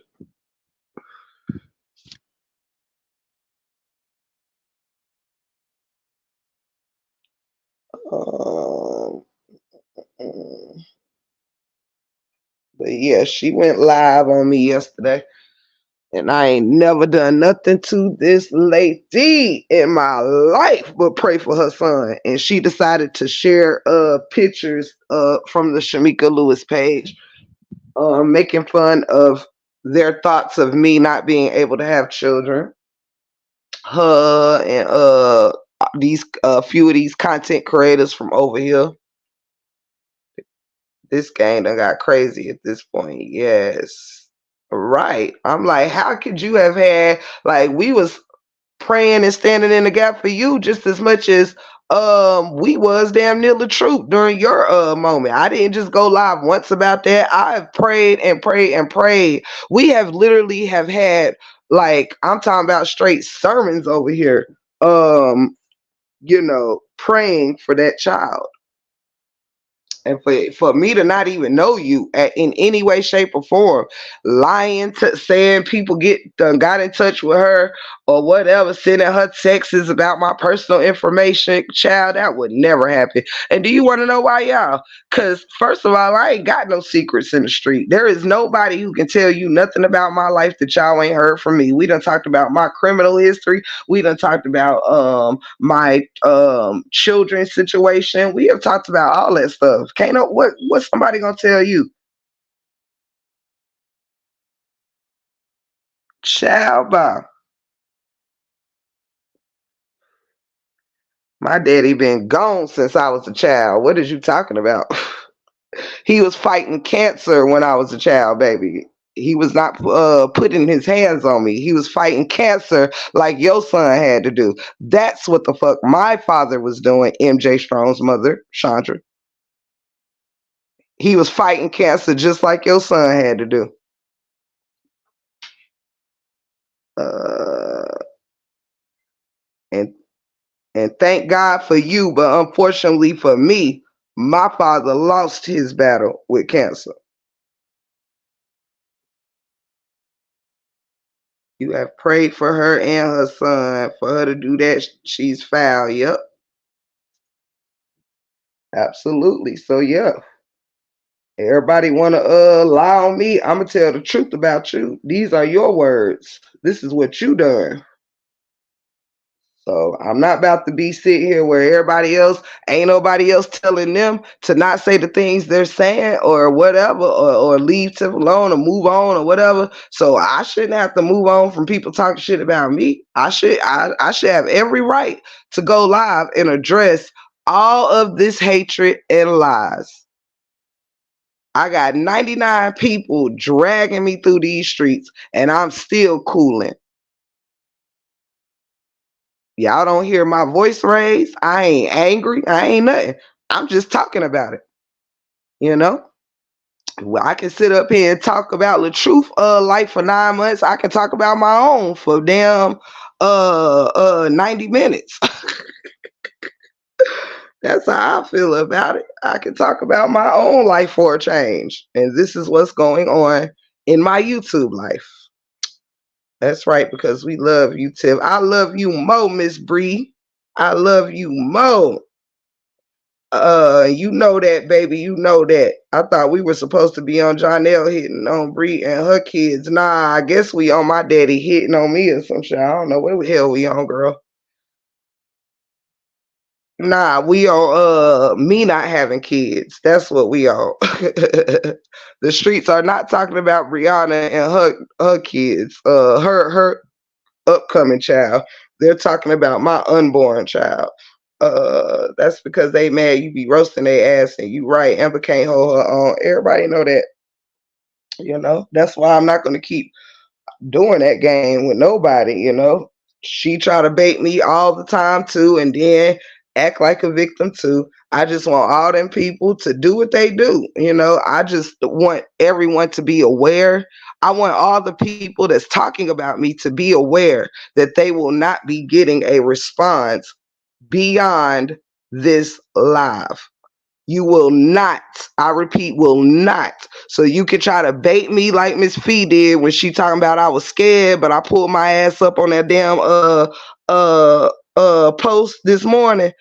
Um, but yeah, she went live on me yesterday. And I ain't never done nothing to this lady in my life but pray for her son. And she decided to share pictures from the Shamika Lewis page, making fun of their thoughts of me not being able to have children. Her and these few of these content creators from over here. This game done got crazy at this point. Yes. Right. I'm like, how could you have had, like, we was praying and standing in the gap for you just as much as we was damn near the truth during your moment. I didn't just go live once about that. I've prayed and prayed and prayed. We have literally have had, like, I'm talking about straight sermons over here, praying for that child. And for me to not even know you in any way, shape, or form, lying to saying people got in touch with her or whatever, sending her texts about my personal information, child, that would never happen. And do you want to know why, y'all? Because first of all, I ain't got no secrets in the street. There is nobody who can tell you nothing about my life that y'all ain't heard from me. We done talked about my criminal history. We done talked about my children's situation. We have talked about all that stuff. Can't know what's somebody gonna tell you? Child, bye. My daddy been gone since I was a child. What is you talking about? He was fighting cancer when I was a child, baby. He was not putting his hands on me. He was fighting cancer like your son had to do. That's what the fuck my father was doing, MJ Strong's mother, Chandra. He was fighting cancer just like your son had to do. Uh, and and thank God for you, but unfortunately for me, my father lost his battle with cancer. You have prayed for her and her son. For her to do that, she's foul. Yep, absolutely. So yeah, everybody wanna lie on me. I'ma tell the truth about you. These are your words. This is what you done. So I'm not about to be sitting here where everybody else ain't nobody else telling them to not say the things they're saying or whatever, or leave Tiff alone or move on or whatever. So I shouldn't have to move on from people talking shit about me. I should have every right to go live and address all of this hatred and lies. I got 99 people dragging me through these streets and I'm still cooling. Y'all don't hear my voice raised. I ain't angry. I ain't nothing. I'm just talking about it. You know? Well, I can sit up here and talk about the truth life for 9 months. I can talk about my own for damn 90 minutes. That's how I feel about it. I can talk about my own life for a change. And this is what's going on in my YouTube life. That's right, because we love you, Tiff. I love you mo, Miss Bree. I love you mo. You know that, baby. You know that. I thought we were supposed to be on Jonelle hitting on Bree and her kids. Nah, I guess we on my daddy hitting on me or some shit. I don't know what the hell we on, girl. Nah, we on me not having kids. That's what we on. The streets are not talking about Rihanna and her kids, her upcoming child. They're talking about my unborn child. That's because they mad you be roasting their ass, and you right. Amber can't hold her own. Everybody know that. That's why I'm not gonna keep doing that game with nobody. She try to bait me all the time too, and then act like a victim too. I just want all them people to do what they do. I just want everyone to be aware. I want all the people that's talking about me to be aware that they will not be getting a response beyond this live. You will not. I repeat, will not. So you can try to bait me like Miss Fee did when she talking about I was scared, but I pulled my ass up on that damn post this morning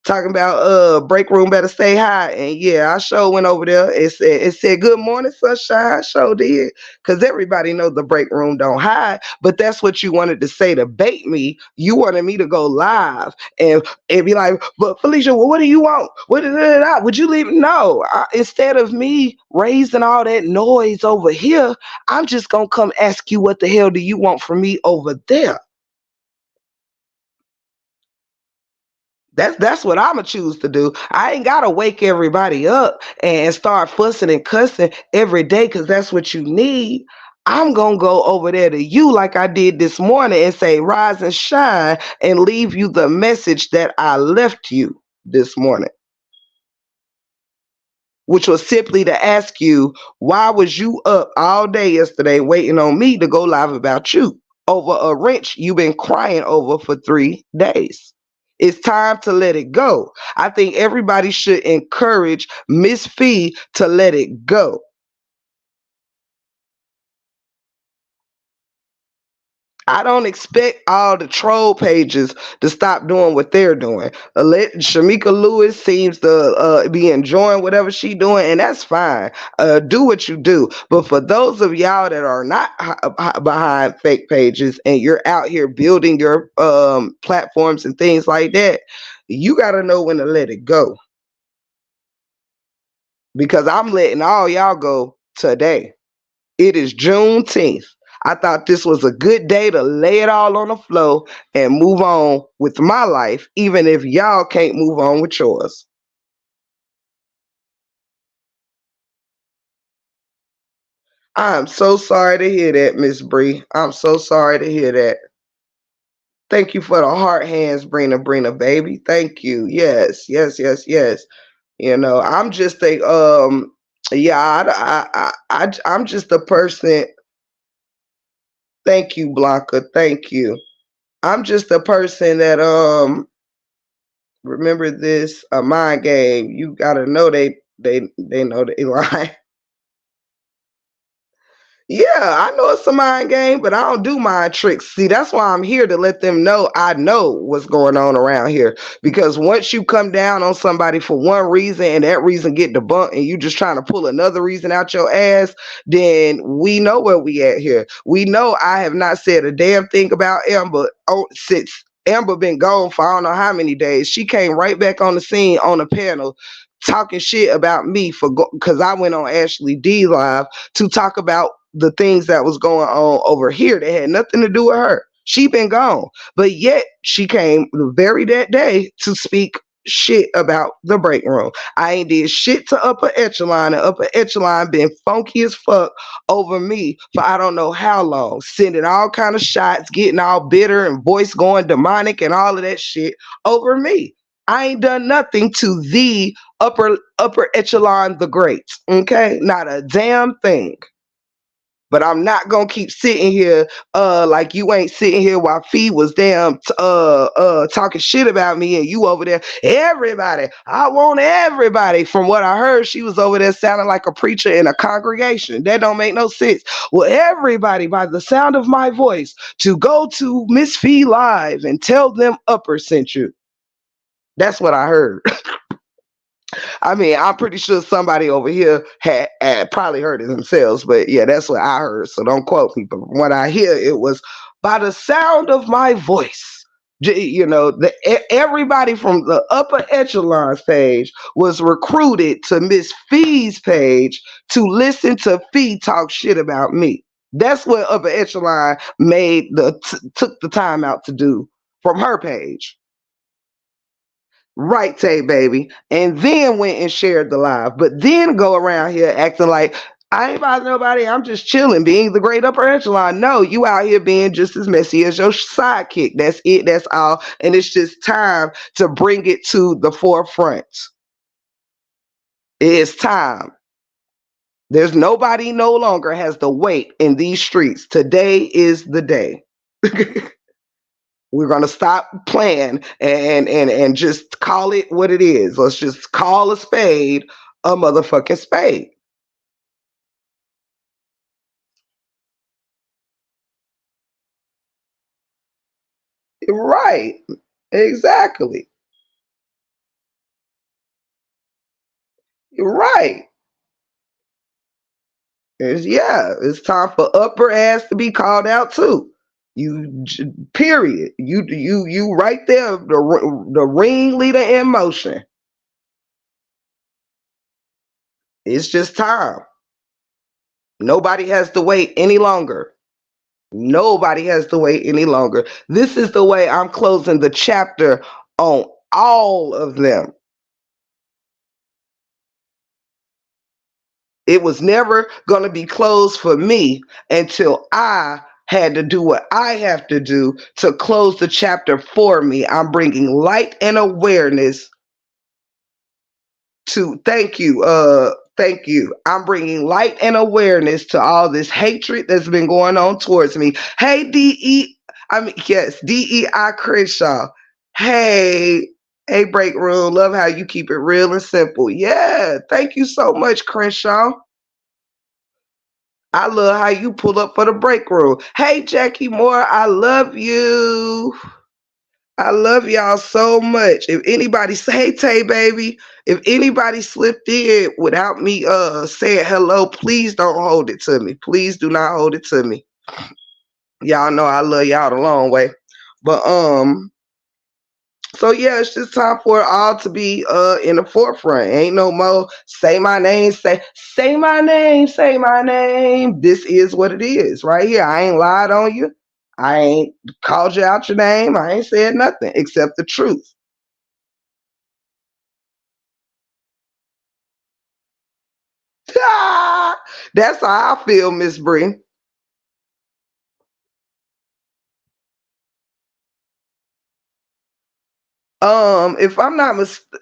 talking about break room better stay high. And yeah, I sure went over there. It said good morning, sunshine. I sure did. Cause everybody knows the break room don't hide. But that's what you wanted to say to bait me. You wanted me to go live and be like, but Felicia, well, what do you want? Would you leave? No. Instead of me raising all that noise over here, I'm just gonna come ask you what the hell do you want from me over there? That's what I'ma choose to do. I ain't gotta wake everybody up and start fussing and cussing every day because that's what you need. I'm gonna go over there to you like I did this morning and say, rise and shine, and leave you the message that I left you this morning, which was simply to ask you, why was you up all day yesterday waiting on me to go live about you over a wrench you've been crying over for 3 days? It's time to let it go. I think everybody should encourage Miss Fee to let it go. I don't expect all the troll pages to stop doing what they're doing. Shamika Lewis seems to be enjoying whatever she's doing, and that's fine. Do what you do. But for those of y'all that are not behind fake pages and you're out here building your platforms and things like that, you got to know when to let it go. Because I'm letting all y'all go today. It is Juneteenth. I thought this was a good day to lay it all on the floor and move on with my life, even if y'all can't move on with yours. I'm so sorry to hear that, Miss Bree. I'm so sorry to hear that. Thank you for the heart hands, Brina, baby. Thank you. Yes, yes, yes, yes. I'm just yeah, I'm just a person. Thank you, Blanca. Thank you. I'm just a person that remember this a mind game. You gotta know they know they lie. Yeah, I know it's a mind game, but I don't do mind tricks. See, that's why I'm here to let them know I know what's going on around here. Because once you come down on somebody for one reason and that reason get debunked and you just trying to pull another reason out your ass, then we know where we at here. We know I have not said a damn thing about Amber since Amber been gone for I don't know how many days. She came right back on the scene on a panel talking shit about me for because I went on Ashley D live to talk about the things that was going on over here that had nothing to do with her. She been gone, but yet she came the very that day to speak shit about the break room. I ain't did shit to upper echelon, and upper echelon been funky as fuck over me for I don't know how long, sending all kind of shots, getting all bitter and voice going demonic and all of that shit over me. I ain't done nothing to the upper echelon the greats. Okay, not a damn thing. But I'm not gonna keep sitting here like you ain't sitting here while Fee was damn talking shit about me and you over there. Everybody, I want everybody. From what I heard, she was over there sounding like a preacher in a congregation. That don't make no sense. Well, everybody by the sound of my voice to go to Miss Fee Live and tell them Upper sent you. That's what I heard. I mean, I'm pretty sure somebody over here had probably heard it themselves, but yeah, that's what I heard. So don't quote me. But from what I hear, it was by the sound of my voice. Everybody from the upper echelons page was recruited to Miss Fee's page to listen to Fee talk shit about me. That's what upper echelon took the time out to do from her page. Right, Tay baby. And then went and shared the live. But then go around here acting like I ain't bothering nobody. I'm just chilling, being the great upper echelon. No, you out here being just as messy as your sidekick. That's it. That's all. And it's just time to bring it to the forefront. It's time. There's nobody no longer has the weight in these streets. Today is the day. We're gonna stop playing and just call it what it is. Let's just call a spade a motherfucking spade. Right. Exactly. Right. It's time for upper ass to be called out too. Period. You right there, the ringleader in motion. It's just time. Nobody has to wait any longer. Nobody has to wait any longer. This is the way I'm closing the chapter on all of them. It was never going to be closed for me until I had to do what I have to do to close the chapter for me. I'm bringing light and awareness to thank you. I'm bringing light and awareness to all this hatred that's been going on towards me. Hey yes, DEI Crenshaw. Hey, hey, Break Room. Love how you keep it real and simple. Yeah, thank you so much, Crenshaw. I love how you pull up for the break room. Hey, Jackie Moore, I love you. I love y'all so much. If anybody say, hey, Tay baby, if anybody slipped in without me saying hello, please don't hold it to me. Please do not hold it to me. Y'all know I love y'all the long way. But so yeah, it's just time for it all to be in the forefront. Ain't no more say my name, say my name, say my name. This is what it is right here. I ain't lied on you. I ain't called you out your name. I ain't said nothing except the truth. That's how I feel, Miss Bree. If I'm not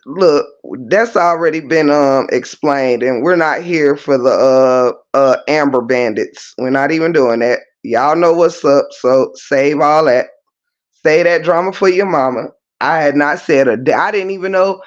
look, that's already been explained, and we're not here for the Amber Bandits. We're not even doing that. Y'all know what's up, so save all that. Say that drama for your mama. I had not said I didn't even know.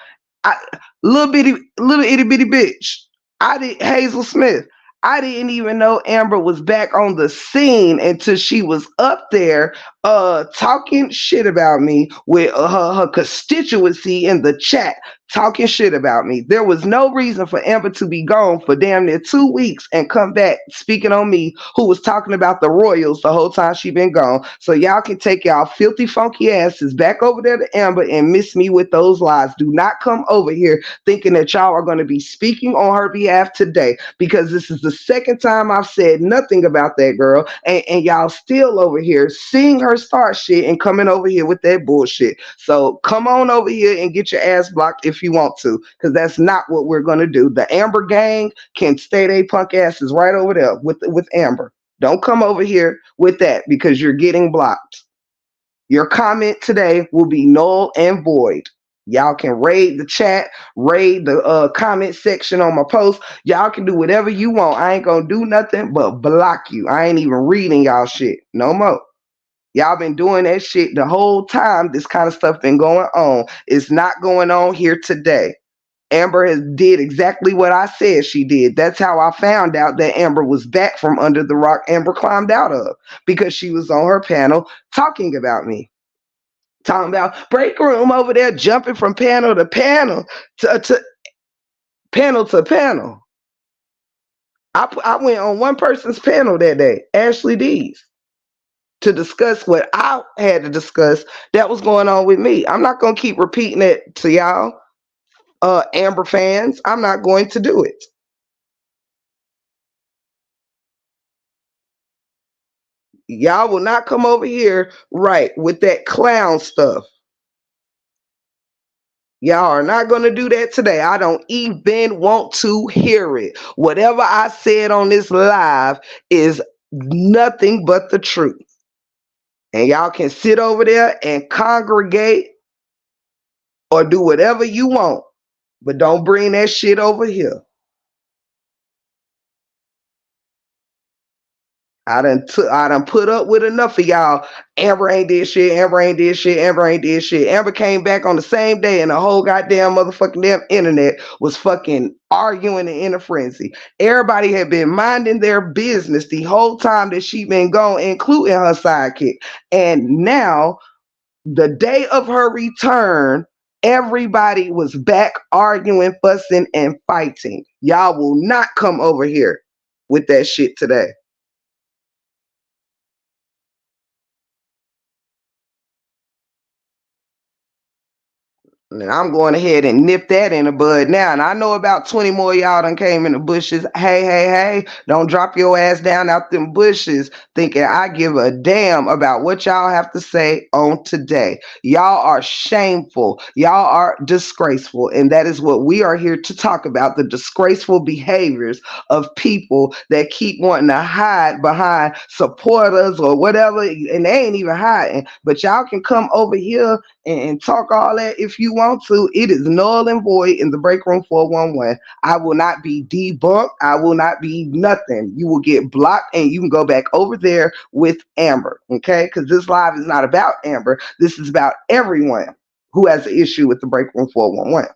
I little itty bitty bitch. I did Hazel Smith. I didn't even know Amber was back on the scene until she was up there talking shit about me with her constituency in the chat talking shit about me. There was no reason for Amber to be gone for damn near 2 weeks and come back speaking on me, who was talking about the Royals the whole time she been gone. So y'all can take y'all filthy funky asses back over there to Amber and miss me with those lies. Do not come over here thinking that y'all are going to be speaking on her behalf today, because this is the second time I've said nothing about that girl, and y'all still over here seeing her start shit and coming over here with that bullshit. So come on over here and get your ass blocked if you want to, because that's not what we're going to do. The Amber gang can stay they punk asses right over there with Amber. Don't come over here with that, because you're getting blocked. Your comment today will be null and void. Y'all can raid the chat, raid the comment section on my post. Y'all can do whatever you want. I ain't gonna do nothing but block you. I ain't even reading y'all shit no more. Y'all been doing that shit the whole time this kind of stuff been going on. It's not going on here today. Amber has did exactly what I said she did. That's how I found out that Amber was back from under the rock Amber climbed out of, because she was on her panel talking about me. Talking about break room over there, jumping from panel to panel to panel to panel. I went on one person's panel that day, Ashley D's. to discuss what I had to discuss that was going on with me. I'm not going to keep repeating it to y'all, Amber fans. I'm not going to do it. Y'all will not come over here right with that clown stuff. Y'all are not going to do that today. I don't even want to hear it. Whatever I said on this live is nothing but the truth. And y'all can sit over there and congregate or do whatever you want, but don't bring that shit over here. I done put up with enough of y'all. Amber ain't did shit. Amber ain't did shit. Amber ain't did shit. Amber came back on the same day, and the whole goddamn motherfucking damn internet was fucking arguing and in a frenzy. Everybody had been minding their business the whole time that she been gone, including her sidekick. And now, the day of her return, everybody was back arguing, fussing, and fighting. Y'all will not come over here with that shit today. And I'm going ahead and nip that in the bud now. And I know about 20 more y'all done came in the bushes. Hey, hey, hey, don't drop your ass down out them bushes thinking I give a damn about what y'all have to say on today. Y'all are shameful. Y'all are disgraceful. And that is what we are here to talk about, the disgraceful behaviors of people that keep wanting to hide behind supporters or whatever. And they ain't even hiding. But y'all can come over here and talk all that if you want to. It is null and void in the Breakroom 411. I will not be debunked. I will not be nothing. You will get blocked and you can go back over there with Amber, okay? Because this live is not about Amber. This is about everyone who has an issue with the Breakroom 411.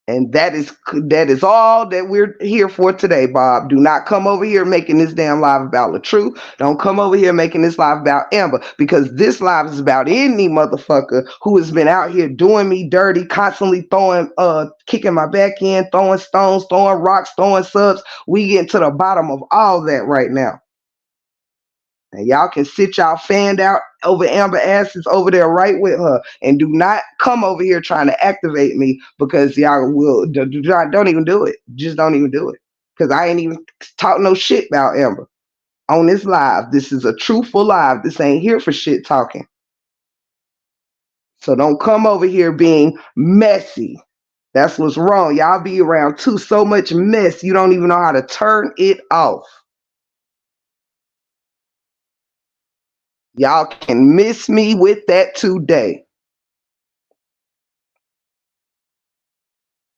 And that is all that we're here for today, Bob. Do not come over here making this damn live about LaTrue. Don't come over here making this live about Amber, because this live is about any motherfucker who has been out here doing me dirty, constantly kicking my back in, throwing stones, throwing rocks, throwing subs. We getting to the bottom of all that right now. And y'all can sit y'all fanned out over Amber asses over there right with her. And do not come over here trying to activate me, because y'all will. Don't even do it. Just don't even do it. Because I ain't even talk no shit about Amber on this live. This is a truthful live. This ain't here for shit talking. So don't come over here being messy. That's what's wrong. Y'all be around too so much mess you don't even know how to turn it off. Y'all can miss me with that today.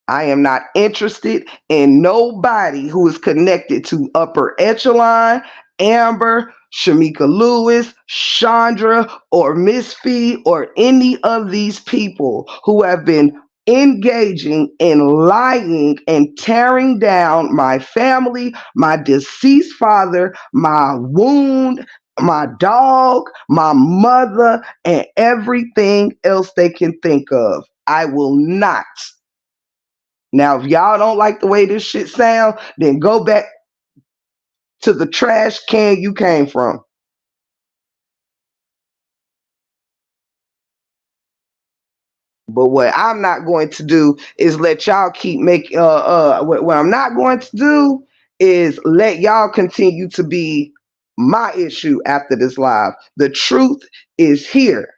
I am not interested in nobody who is connected to upper echelon, Amber, Shamika Lewis, Chandra, or Miss Fee, or any of these people who have been engaging in lying and tearing down my family, my deceased father, my wound, my dog, my mother, and everything else they can think of. I will not. Now, if y'all don't like the way this shit sound, then go back to the trash can you came from. But what I'm not going to do is let y'all keep making. What I'm not going to do is let y'all continue to be my issue after this live. The truth is here.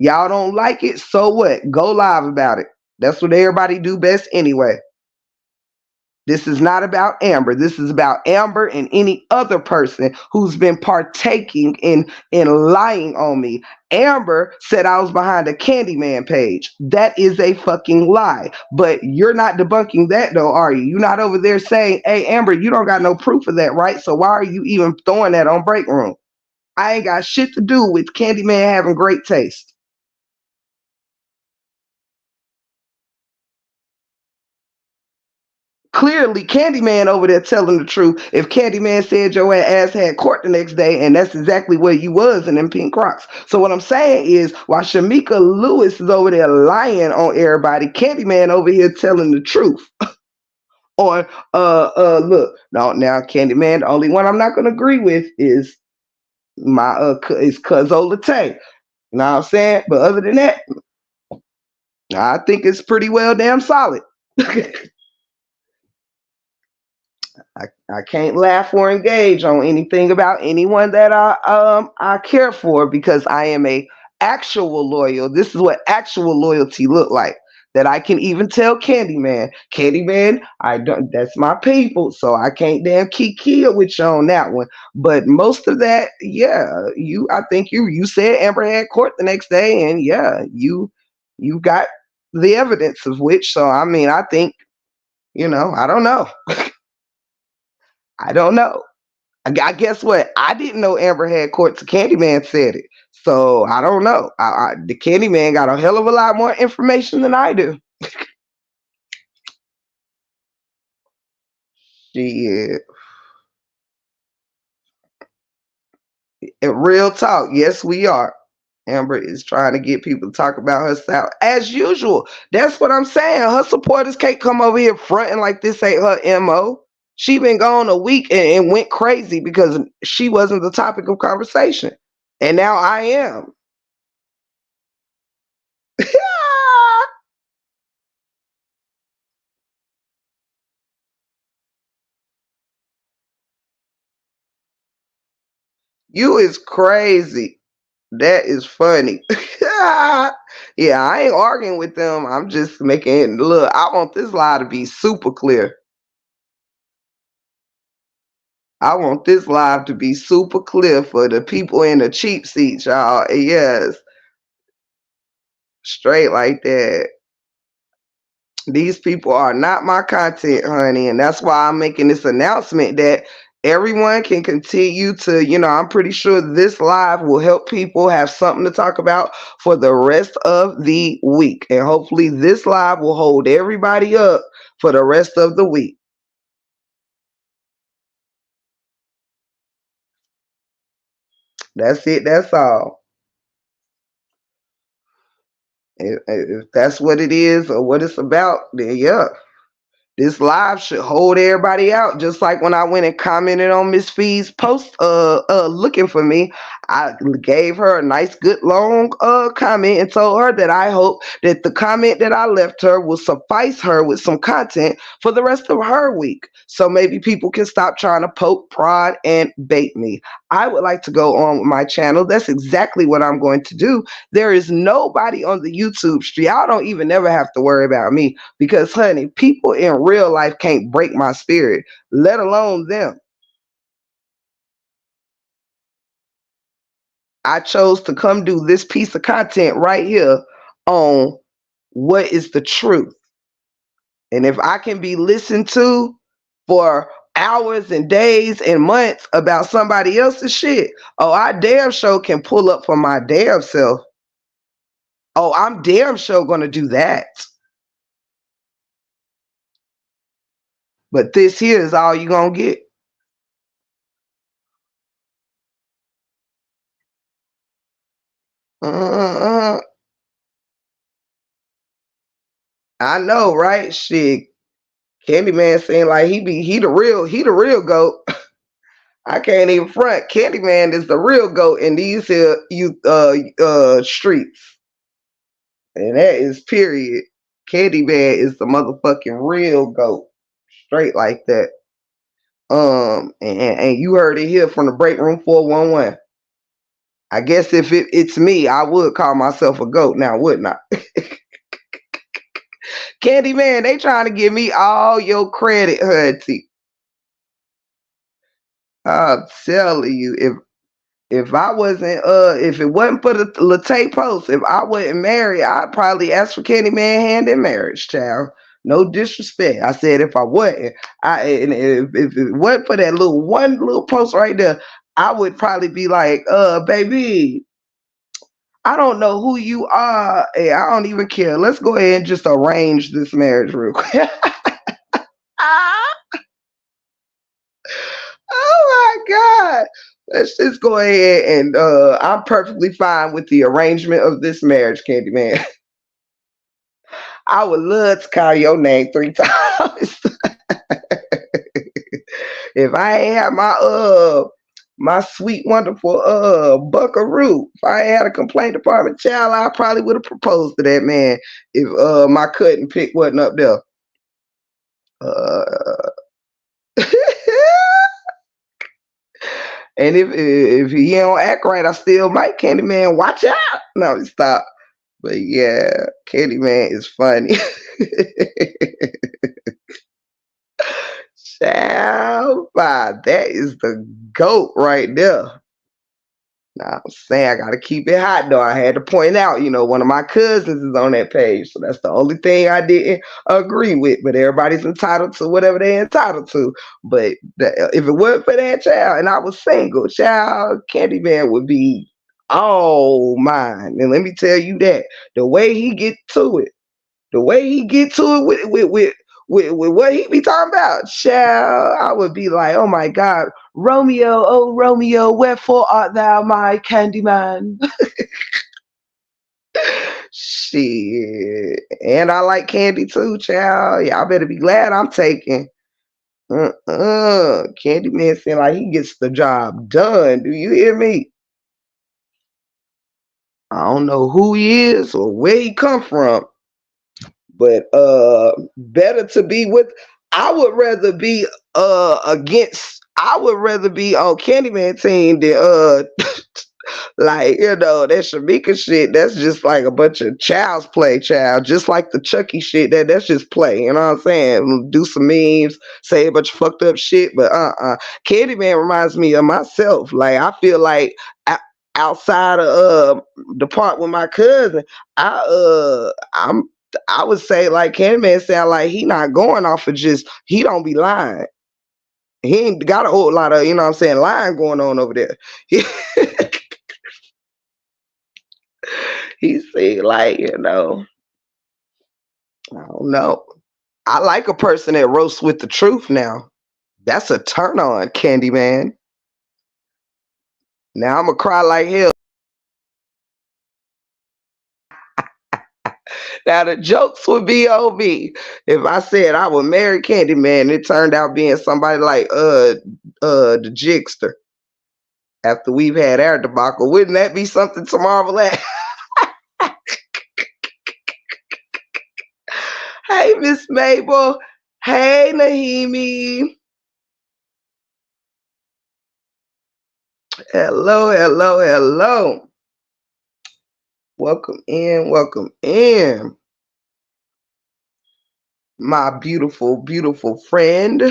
Y'all don't like it, so what? Go live about it. That's what everybody do best anyway. This is not about Amber. This is about Amber and any other person who's been partaking in lying on me. Amber said I was behind a Candyman page. That is a fucking lie. But you're not debunking that though, are you? You're not over there saying, hey, Amber, you don't got no proof of that, right? So why are you even throwing that on Breakroom? I ain't got shit to do with Candyman having great taste. Clearly, Candyman over there telling the truth. If Candyman said your ass had court the next day, and that's exactly where you was in them pink Crocs. So what I'm saying is, while Shamika Lewis is over there lying on everybody, Candyman over here telling the truth on look, now Candyman, the only one I'm not gonna agree with is my is Cuzzo Latte. You know what I'm saying? But other than that, I think it's pretty well damn solid. I can't laugh or engage on anything about anyone that I care for because I am a actual loyal. This is what actual loyalty look like. That I can even tell Candyman, I don't. That's my people, so I can't damn kiki it with you on that one. But most of that, yeah, I think you said Amber had court the next day, and yeah, you got the evidence of which. So I mean, I think I don't know. I don't know. I guess what? I didn't know Amber had court till Candyman said it. So I don't know. The Candyman got a hell of a lot more information than I do. Yeah. Real talk. Yes, we are. Amber is trying to get people to talk about herself as usual. That's what I'm saying. Her supporters can't come over here fronting like this ain't her MO. She been gone a week and went crazy because she wasn't the topic of conversation. And now I am. You is crazy. That is funny. Yeah, I ain't arguing with them. I'm just making it look. I want this lie to be super clear. I want this live to be super clear for the people in the cheap seats, y'all. Yes, straight like that. These people are not my content, honey. And that's why I'm making this announcement that everyone can continue to, I'm pretty sure this live will help people have something to talk about for the rest of the week. And hopefully this live will hold everybody up for the rest of the week. That's it. That's all. If that's what it is or what it's about, then yeah. This live should hold everybody out. Just like when I went and commented on Miss Fee's post looking for me, I gave her a nice good long comment and told her that I hope that the comment that I left her will suffice her with some content for the rest of her week. So maybe people can stop trying to poke, prod, and bait me. I would like to go on with my channel. That's exactly what I'm going to do. There is nobody on the YouTube street. Y'all don't even never have to worry about me because, honey, people in real life can't break my spirit, let alone them. I chose to come do this piece of content right here on what is the truth. And if I can be listened to for hours and days and months about somebody else's shit, oh, I damn sure can pull up for my damn self. Oh, I'm damn sure gonna do that. But this here is all you gonna get. Uh, I know, right? Shit, Candyman seemed like he the real goat. I can't even front. Candyman is the real goat in these here streets. And that is period. Candyman is the motherfucking real goat. Straight like that. And you heard it here from the Breakroom 411. I guess if it's me, I would call myself a goat now, wouldn't I? Candyman, they trying to give me all your credit, Huddy. I'm telling you, if I wasn't if it wasn't for the Latte post, if I wasn't married, I'd probably ask for Candyman hand in marriage, child. No disrespect. I said if I wasn't, and if it wasn't for that one little post right there, I would probably be like, baby, I don't know who you are. Hey, I don't even care. Let's go ahead and just arrange this marriage real quick. Oh my God. Let's just go ahead and I'm perfectly fine with the arrangement of this marriage, Candyman. I would love to call your name 3 times. If I ain't had my sweet wonderful buckaroo, if I ain't had a complaint department child, I probably would have proposed to that man if my cut and pick wasn't up there. Uh, and if he don't act right, I still might. Candyman, watch out! No, stop. But yeah, Candyman is funny. Child, that is the goat right there. Now I'm saying I gotta keep it hot though. I had to point out, one of my cousins is on that page, so that's the only thing I didn't agree with. But everybody's entitled to whatever they're entitled to. But if it wasn't for that child, and I was single, child, Candyman would be all mine. And let me tell you that the way he get to it, with what he be talking about, child, I would be like, oh my God, Romeo, oh Romeo, wherefore art thou my Candyman? Shit. And I like candy too, child. Y'all better be glad I'm taking. Candyman seem like he gets the job done. Do you hear me? I don't know who he is or where he come from, but better to be with. I would rather be I would rather be on Candyman team than like, that Shamika shit, that's just like a bunch of child's play, child. Just like the Chucky shit, that's just play. You know what I'm saying? Do some memes, say a bunch of fucked up shit, but Candyman reminds me of myself. Like I feel like outside of the part with my cousin, I would say like Candyman sound like he not going off of just he don't be lying. He ain't got a whole lot of, what I'm saying, lying going on over there. He said, like, I don't know. I like a person that roasts with the truth now. That's a turn on, Candyman. Now I'm gonna cry like hell. Now the jokes would be on me if I said I would marry Candyman. It turned out being somebody like the Jigster. After we've had our debacle, wouldn't that be something to marvel at? Hey, Miss Mabel. Hey, Nahimi. Hello, hello, hello. Welcome in, welcome in. My beautiful, beautiful friend.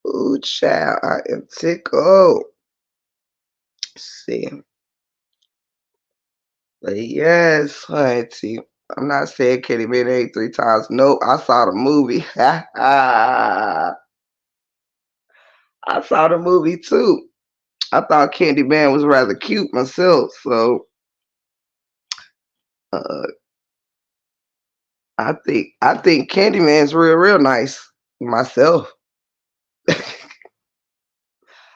Ooh, child, I am tickled. Let's see. But yes, honey. I'm not saying Kitty Man 83 times. Nope, I saw the movie. I saw the movie too. I thought Candyman was rather cute myself, so uh, I think Candyman's real nice myself.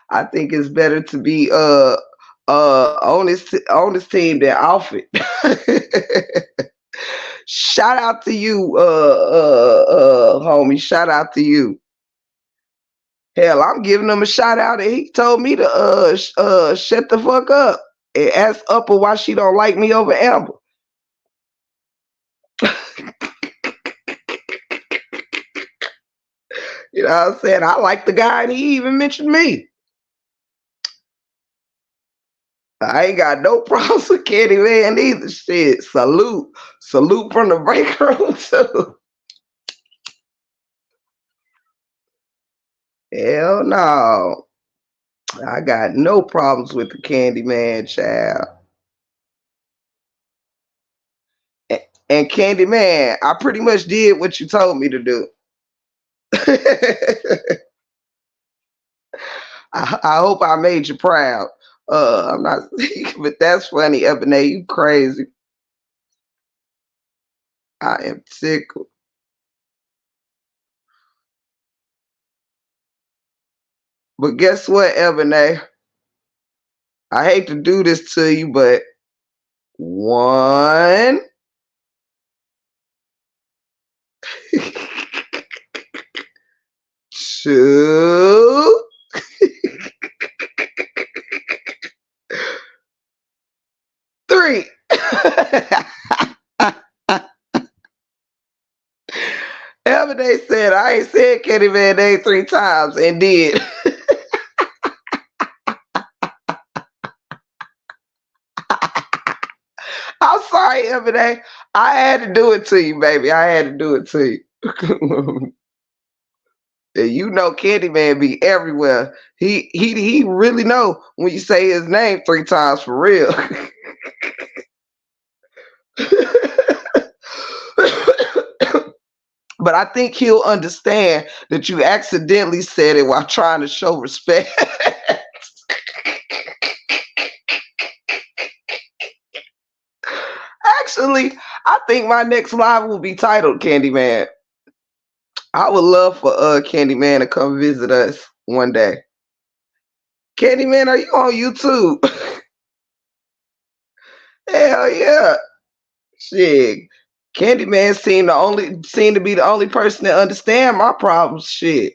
I think it's better to be on this team than off it. Shout out to you, homie. Shout out to you. Hell, I'm giving him a shout out, and he told me to shut the fuck up and ask Upper why she don't like me over Amber. You know what I'm saying? I like the guy, and he even mentioned me. I ain't got no problems with Candyman either. Shit, salute from the break room too. Hell no, I got no problems with the Candyman, child. And Candyman, I pretty much did what you told me to do. I hope I made you proud. I'm not, but that's funny, Ebony. You crazy. I am tickled. But guess what, Ebony? I hate to do this to you, but one. 2, 3. Everyday said, I ain't said Candyman name 3 times and did. I'm sorry, Everyday. I had to do it to you, baby. I had to do it to you. And you know Candyman be everywhere. He really know when you say his name 3 times for real. But I think he'll understand that you accidentally said it while trying to show respect. Actually, I think my next live will be titled Candyman. I would love for Candyman to come visit us one day. Candyman, are you on YouTube? Hell yeah. Shit. Candyman seemed to be the only person that understand my problems. Shit.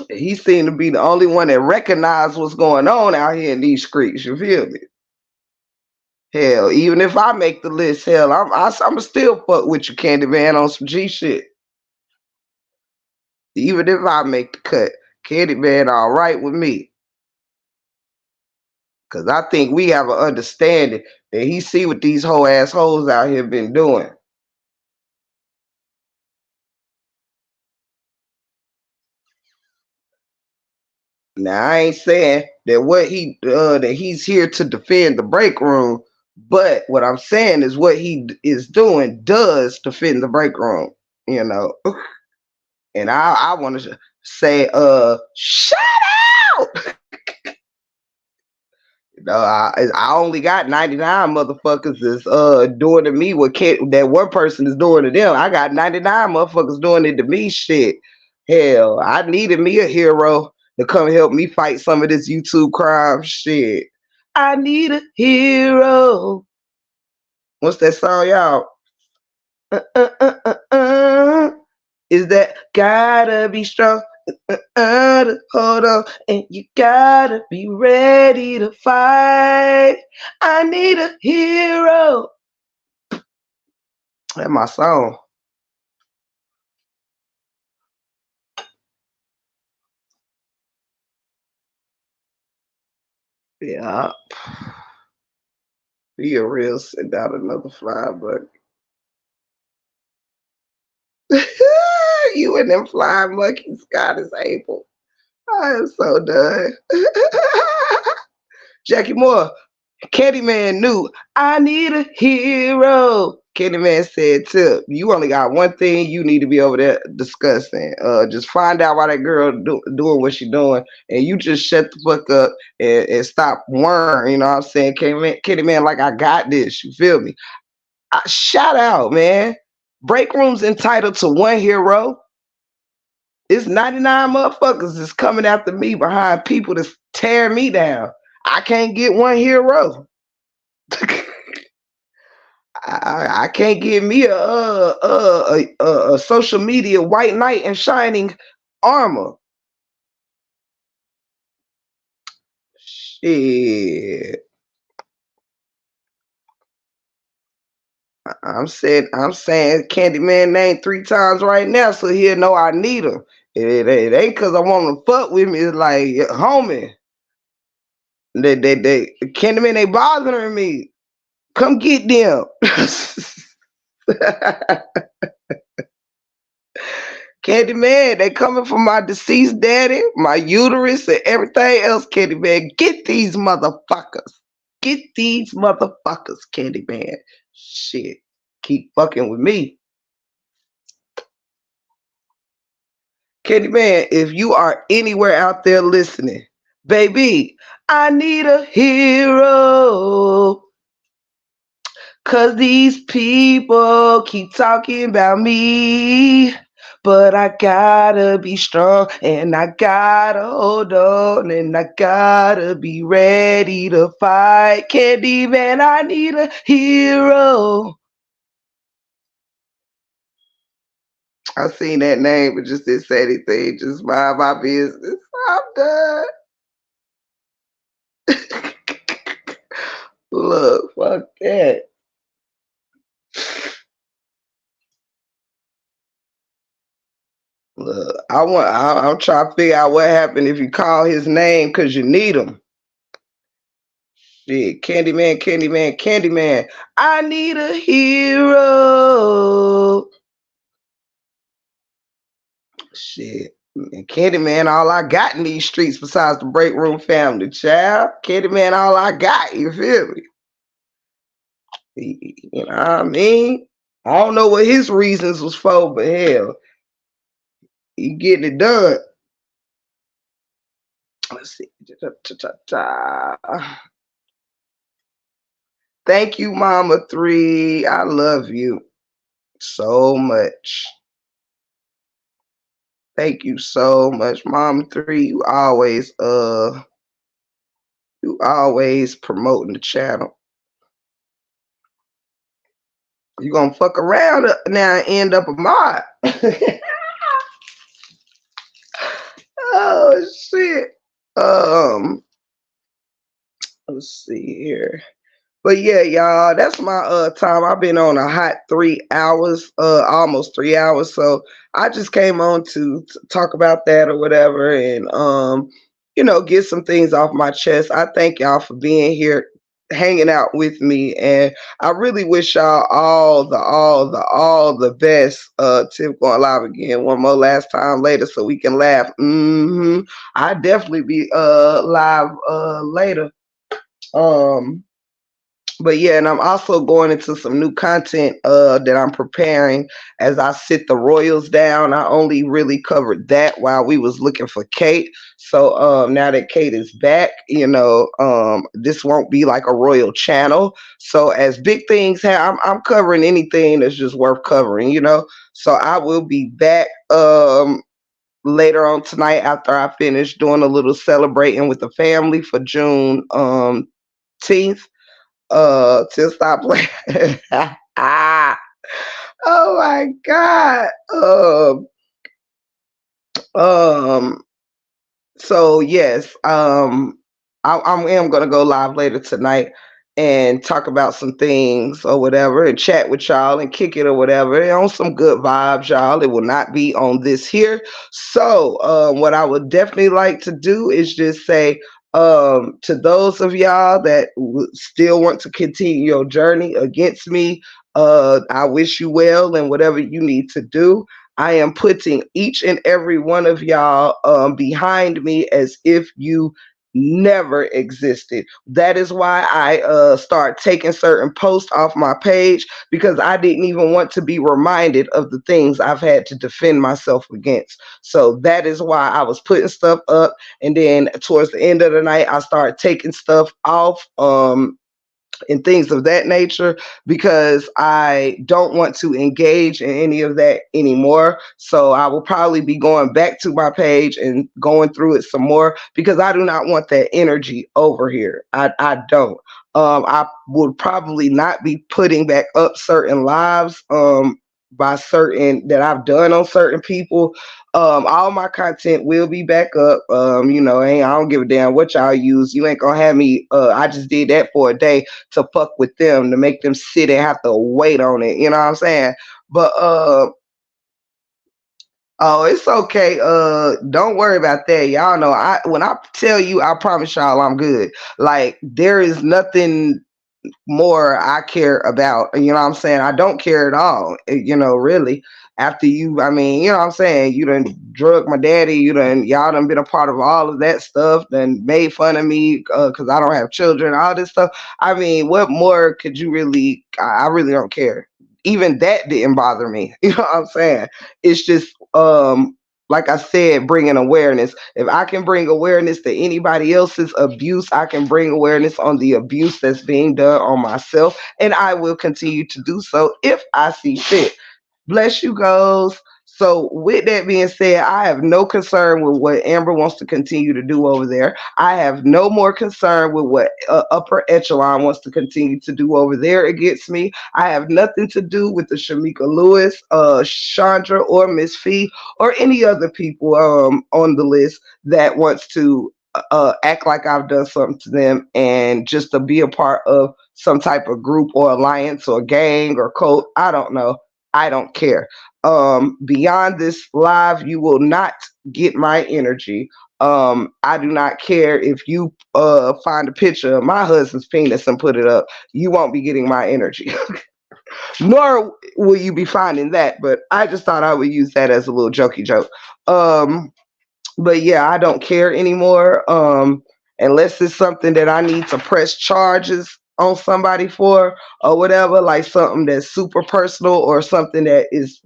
He seemed to be the only one that recognized what's going on out here in these streets. You feel me? Hell, even if I make the list, hell, I'm still fuck with you, Candyman, on some G shit. Even if I make the cut, Candyman, all right with me. Cause I think we have an understanding that he see what these whole assholes out here been doing. Now I ain't saying that that he's here to defend the break room, but what I'm saying is what he is doing does defend the break room, you know. And I want to say, shut out. No, I only got 99 motherfuckers is doing to me what that one person is doing to them. I got 99 motherfuckers doing it to me. Shit, hell, I needed me a hero to come help me fight some of this YouTube crime. Shit, I need a hero. What's that song, y'all? Uh, uh, uh, uh, uh. Is that gotta be strong? Hold on, and you gotta be ready to fight. I need a hero. That's my song. Yeah, be a real send out another fly, but you and them flying monkeys, God is able. I am so done. Jackie Moore, Candyman knew I need a hero. Candyman said, "Tip, you only got one thing you need to be over there discussing. Just find out why that girl doing what she doing, and you just shut the fuck up and stop worrying." You know what I'm saying, Candyman, like I got this. You feel me? Shout out, man. Break room's entitled to one hero. It's 99 motherfuckers that's coming after me behind people that's tearing me down. I can't get one hero. I can't give me a social media white knight in shining armor. Shit. I'm saying Candyman name 3 times right now, so he'll know I need him. It ain't cause I want him to fuck with me. It's like, homie, they Candyman, they bothering me. Come get them. Candyman, they coming for my deceased daddy, my uterus, and everything else, Candyman. Get these motherfuckers. Get these motherfuckers, Candyman. Shit. Keep fucking with me. Candyman, if you are anywhere out there listening, baby, I need a hero. Cause these people keep talking about me. But I gotta be strong and I gotta hold on and I gotta be ready to fight. Candyman, I need a hero. I seen that name, but just didn't say anything. Just mind my business. I'm done. Look, fuck that. Look, I'm trying to figure out what happened if you call his name because you need him. Shit, Candyman, Candyman, Candyman. I need a hero. Shit. And Candyman, all I got in these streets besides the Breakroom family, child. Candyman, all I got, you feel me? You know what I mean? I don't know what his reasons was for, but hell, he getting it done. Let's see. Thank you, Mama 3. I love you so much. Thank you so much, Mama 3. You always promoting the channel. You gonna fuck around now and end up a mod. Oh shit. Um, let's see here. But yeah, y'all, that's my time. I've been on a hot 3 hours, almost 3 hours. So I just came on to talk about that or whatever, and get some things off my chest. I thank y'all for being here, hanging out with me, and I really wish y'all all the best. Tip going live again one more last time later so we can laugh. I definitely be live later. Um but yeah, and I'm also going into some new content that I'm preparing as I sit the Royals down. I only really covered that while we was looking for Kate. So now that Kate is back, this won't be like a Royal channel. So as big things happen, I'm covering anything that's just worth covering, So I will be back later on tonight after I finish doing a little celebrating with the family for June 10th to stop playing. Oh my god. Um so yes, I am gonna go live later tonight and talk about some things or whatever and chat with y'all and kick it or whatever on some good vibes, y'all. It will not be on this here. So what I would definitely like to do is just say to those of y'all that still want to continue your journey against me, I wish you well and whatever you need to do. I am putting each and every one of y'all behind me as if you never existed. That is why I start taking certain posts off my page because I didn't even want to be reminded of the things I've had to defend myself against. So that is why I was putting stuff up, and then towards the end of the night, I started taking stuff off. And things of that nature because I don't want to engage in any of that anymore. So I will probably be going back to my page and going through it some more because I do not want that energy over here. I don't. I would probably not be putting back up certain lives by certain that I've done on certain people. All my content will be back up. I don't give a damn what y'all use. You ain't gonna have me. I just did that for a day to fuck with them to make them sit and have to wait on it. You know what I'm saying? But oh, it's okay. Don't worry about that. Y'all know when I tell you, I promise y'all I'm good. Like there is nothing more I care about. You know what I'm saying? I don't care at all, really. After you, I mean, you know what I'm saying? You done drug my daddy, y'all done been a part of all of that stuff, then made fun of me because I don't have children, all this stuff. I mean, what more could you really, I really don't care. Even that didn't bother me. You know what I'm saying? It's just, like I said, bringing awareness. If I can bring awareness to anybody else's abuse, I can bring awareness on the abuse that's being done on myself, and I will continue to do so if I see fit. Bless you, goes. So with that being said, I have no concern with what Amber wants to continue to do over there. I have no more concern with what upper echelon wants to continue to do over there against me. I have nothing to do with the Shamika Lewis, Chandra, or Miss Fee, or any other people on the list that wants to act like I've done something to them and just to be a part of some type of group or alliance or gang or cult. I don't know. I don't care. Beyond this live, you will not get my energy. I do not care if you find a picture of my husband's penis and put it up. You won't be getting my energy. Nor will you be finding that. But I just thought I would use that as a little jokey joke. Um, but yeah, I don't care anymore. Unless it's something that I need to press charges on somebody for or whatever, like something that's super personal or something that is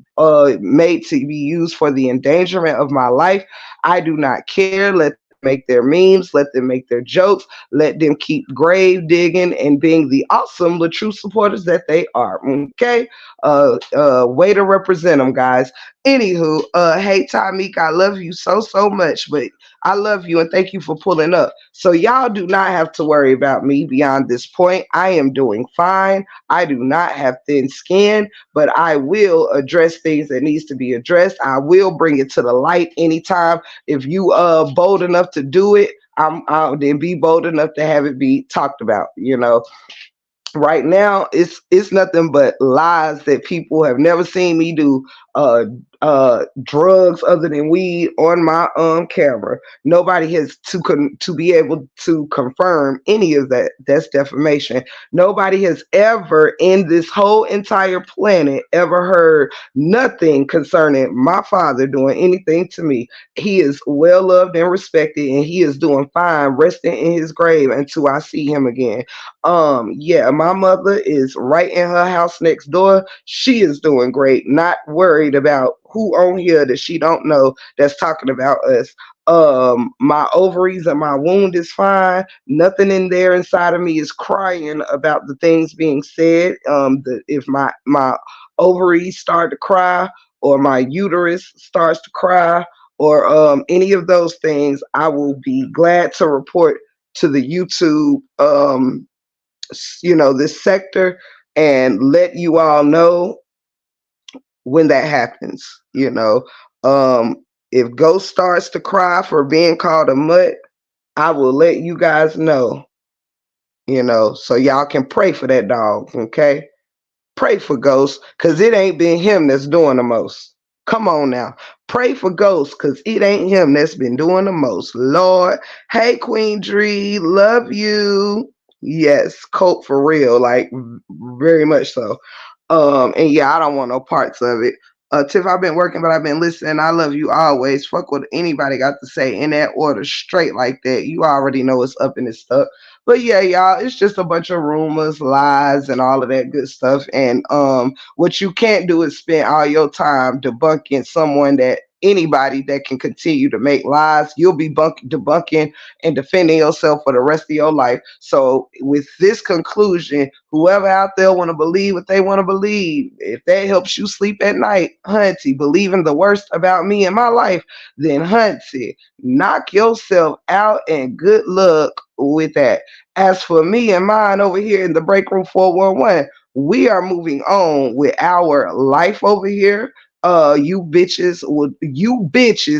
made to be used for the endangerment of my life. I do not care. Let them make their memes, let them make their jokes, let them keep grave digging and being the awesome, the true supporters that they are. Okay. Way to represent them, guys. Anywho, hey Tamika, I love you so much, but I love you and thank you for pulling up. So y'all do not have to worry about me beyond this point. I am doing fine. I do not have thin skin, but I will address things that needs to be addressed. I will bring it to the light anytime. If you bold enough to do it, I'll then be bold enough to have it be talked about. Right now it's nothing but lies that people have never seen me do. Drugs other than weed on my camera. Nobody has to be able to confirm any of that. That's defamation. Nobody has ever in this whole entire planet ever heard nothing concerning my father doing anything to me. He is well loved and respected, and he is doing fine resting in his grave until I see him again. Yeah, my mother is right in her house next door. She is doing great, not worried about who on here that she don't know that's talking about us. My ovaries and my wound is fine. Nothing in there inside of me is crying about the things being said. If my ovaries start to cry or my uterus starts to cry or any of those things, I will be glad to report to the YouTube this sector and let you all know when that happens. Um if Ghost starts to cry for being called a mutt, I will let you guys know, so y'all can pray for that dog. Okay, pray for Ghost, because it ain't been him that's doing the most. Come on now. Pray for Ghost, because it ain't him that's been doing the most. Lord. Hey, Queen Dree. Love you. Yes, Colt for real. Like, very much so. And yeah, I don't want no parts of it. Tiff, I've been working, but I've been listening. I love you always. Fuck what anybody got to say in that order, straight like that. You already know what's up in this stuff. But yeah, y'all, it's just a bunch of rumors, lies, and all of that good stuff. And what you can't do is spend all your time debunking someone that anybody that can continue to make lies. You'll be debunking and defending yourself for the rest of your life. So with this conclusion, whoever out there want to believe what they want to believe, if that helps you sleep at night, hunty, believing the worst about me and my life, then hunty, knock yourself out and good luck with that. As for me and mine over here in the Breakroom 411, we are moving on with our life over here. You bitches,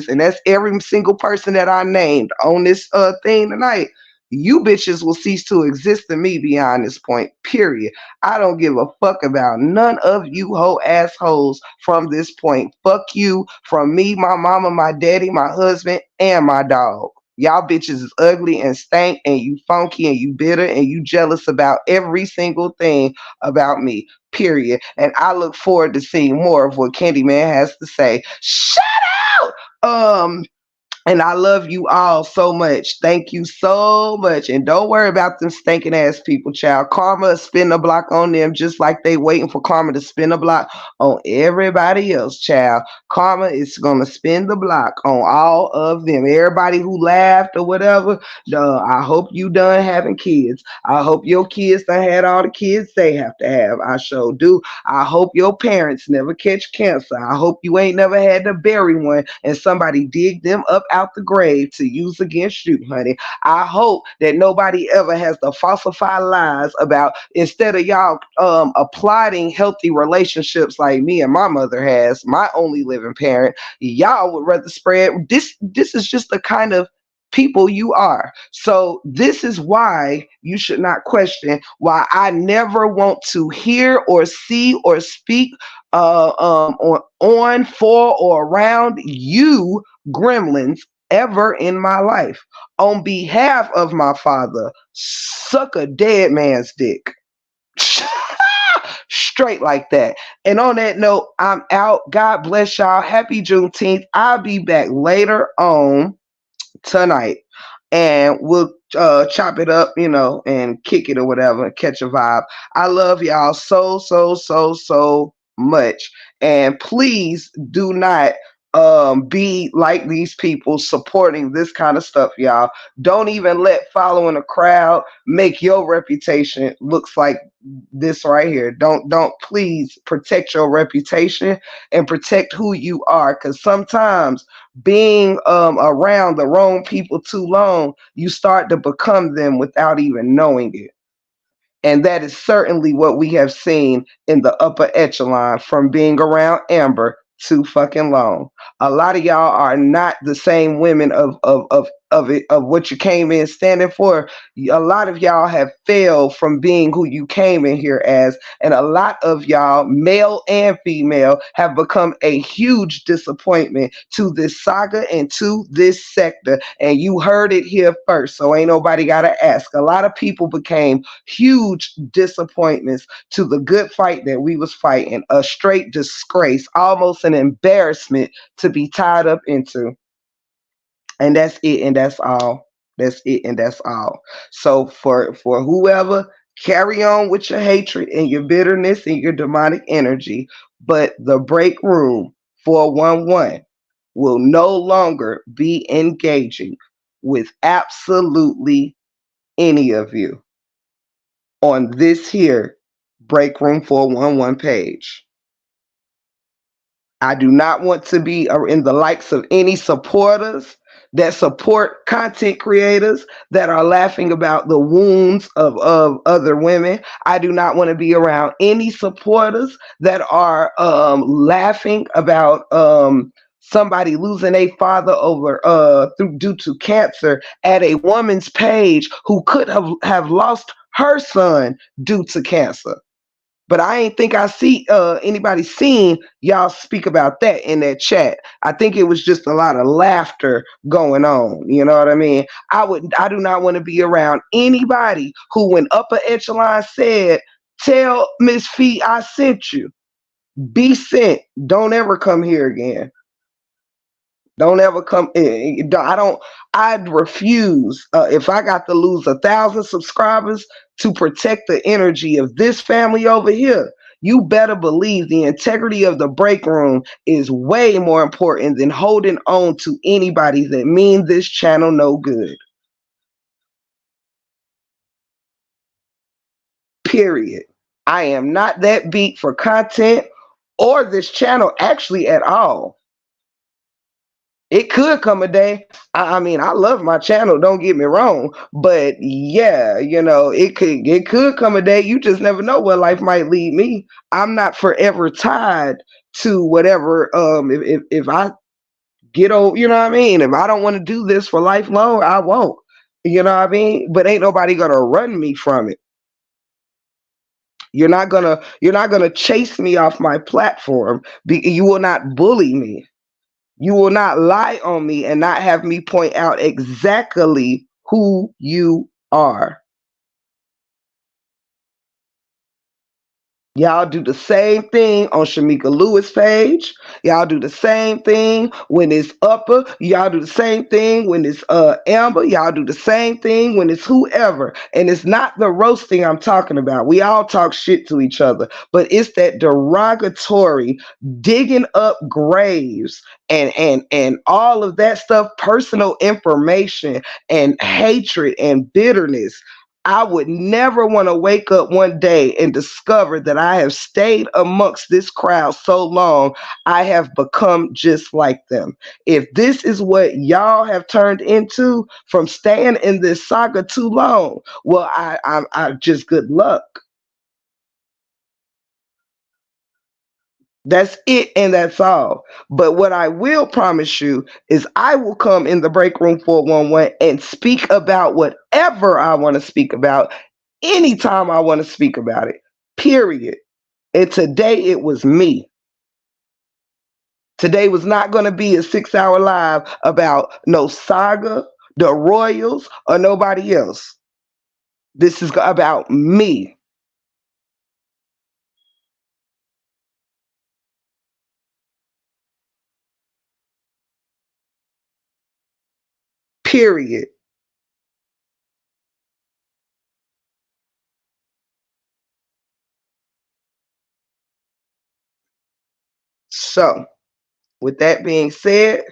and that's every single person that I named on this thing tonight. You bitches will cease to exist to me beyond this point. Period. I don't give a fuck about none of you hoe assholes from this point. Fuck you from me, my mama, my daddy, my husband, and my dog. Y'all bitches is ugly and stank and you funky and you bitter and you jealous about every single thing about me. Period. And I look forward to seeing more of what Candyman has to say. Shut out! And I love you all so much. Thank you so much. And don't worry about them stinking ass people, child. Karma will spin the block on them just like they waiting for karma to spin the block on everybody else, child. Karma is gonna spin the block on all of them. Everybody who laughed or whatever. I hope you done having kids. I hope your kids done had all the kids they have to have. I sure do. I hope your parents never catch cancer. I hope you ain't never had to bury one and somebody dig them up out the grave to use against you, honey. I hope that nobody ever has to falsify lies about instead of y'all applauding healthy relationships like me and my mother has, my only living parent, y'all would rather spread this is just the kind of people you are. So this is why you should not question why I never want to hear or see or speak on for or around you gremlins ever in my life. On behalf of my father, suck a dead man's dick. Straight like that. And on that note, I'm out. God bless y'all. Happy Juneteenth. I'll be back later on tonight and we'll chop it up, and kick it or whatever, catch a vibe. I love y'all so much. And please do not be like these people supporting this kind of stuff, y'all. Don't even let following a crowd make your reputation looks like this right here. Don't please protect your reputation and protect who you are, because sometimes being around the wrong people too long, you start to become them without even knowing it. And that is certainly what we have seen in the upper echelon from being around Amber too fucking long. A lot of y'all are not the same women of what you came in standing for. A lot of y'all have failed from being who you came in here as, and a lot of y'all, male and female, have become a huge disappointment to this saga and to this sector. And you heard it here first, so ain't nobody gotta ask. A lot of people became huge disappointments to the good fight that we was fighting. A straight disgrace, almost an embarrassment to be tied up into. And that's it, and that's all. That's it, and that's all. So for whoever, carry on with your hatred and your bitterness and your demonic energy. But the break room 411 will no longer be engaging with absolutely any of you on this here Break Room 411 page. I do not want to be in the likes of any supporters that support content creators that are laughing about the wounds of other women. I do not want to be around any supporters that are laughing about somebody losing a father over due to cancer at a woman's page who could have lost her son due to cancer. But I ain't think I see anybody seen y'all speak about that in that chat. I think it was just a lot of laughter going on. You know what I mean? I do not want to be around anybody who, when upper echelon said, "Tell Miss Fee I sent you." Be sent. Don't ever come here again. Don't ever come. I don't. I'd refuse. If I got to lose 1,000 subscribers to protect the energy of this family over here, you better believe the integrity of the break room is way more important than holding on to anybody that mean this channel no good. Period. I am not that beat for content or this channel actually at all. It could come a day. I mean, I love my channel. Don't get me wrong, but yeah, it could come a day. You just never know where life might lead me. I'm not forever tied to whatever. If I get old, you know what I mean. If I don't want to do this for lifelong, I won't. You know what I mean. But ain't nobody gonna run me from it. You're not gonna chase me off my platform. You will not bully me. You will not lie on me and not have me point out exactly who you are. Y'all do the same thing on Shamika Lewis' page. Y'all do the same thing when it's Upper. Y'all do the same thing when it's Amber. Y'all do the same thing when it's whoever. And it's not the roasting I'm talking about. We all talk shit to each other, but it's that derogatory digging up graves and all of that stuff, personal information and hatred and bitterness. I would never want to wake up one day and discover that I have stayed amongst this crowd so long, I have become just like them. If this is what y'all have turned into from staying in this saga too long, well, I just good luck. That's it, and that's all. But what I will promise you is I will come in the break room 411 and speak about whatever I want to speak about anytime I want to speak about it. Period. And today it was me. Today was not going to be a 6 hour live about no saga, the Royals, or nobody else. This is about me. Period. So, with that being said,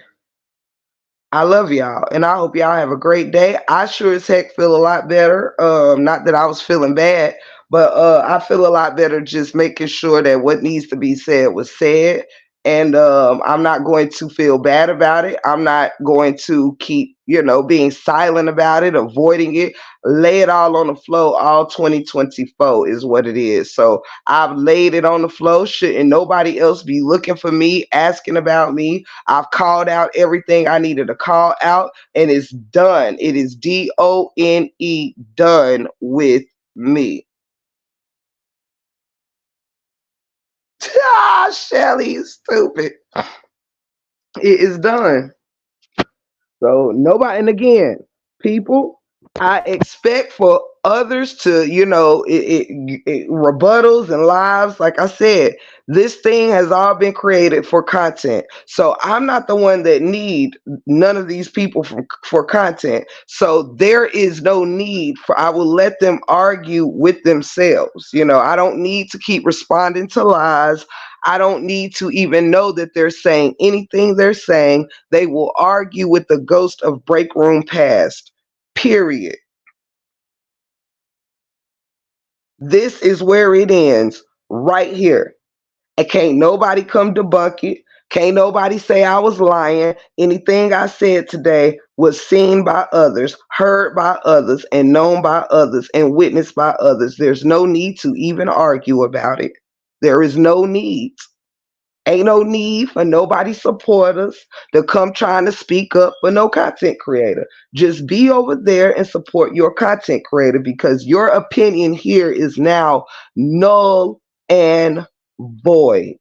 I love y'all, and I hope y'all have a great day. I sure as heck feel a lot better. Not that I was feeling bad, but I feel a lot better just making sure that what needs to be said was said. And I'm not going to feel bad about it. I'm not going to keep, being silent about it, avoiding it. Lay it all on the floor. All 2024 is what it is. So I've laid it on the floor. Shouldn't nobody else be looking for me, asking about me? I've called out everything I needed to call out, and it's done. It is DONE, done with me. Ah, Shelly is stupid. It is done. So nobody, and again, people, I expect for others to, rebuttals and lives. Like I said, this thing has all been created for content. So I'm not the one that need none of these people for content. So there is no need for, I will let them argue with themselves. I don't need to keep responding to lies. I don't need to even know that they're saying anything they're saying. They will argue with the ghost of break room past. Period. This is where it ends, right here. And can't nobody come debunk it. Can't nobody say I was lying. Anything I said today was seen by others, heard by others, and known by others, and witnessed by others. There's no need to even argue about it. There is no need. Ain't no need for nobody supporters to come trying to speak up for no content creator. Just be over there and support your content creator, because your opinion here is now null and void.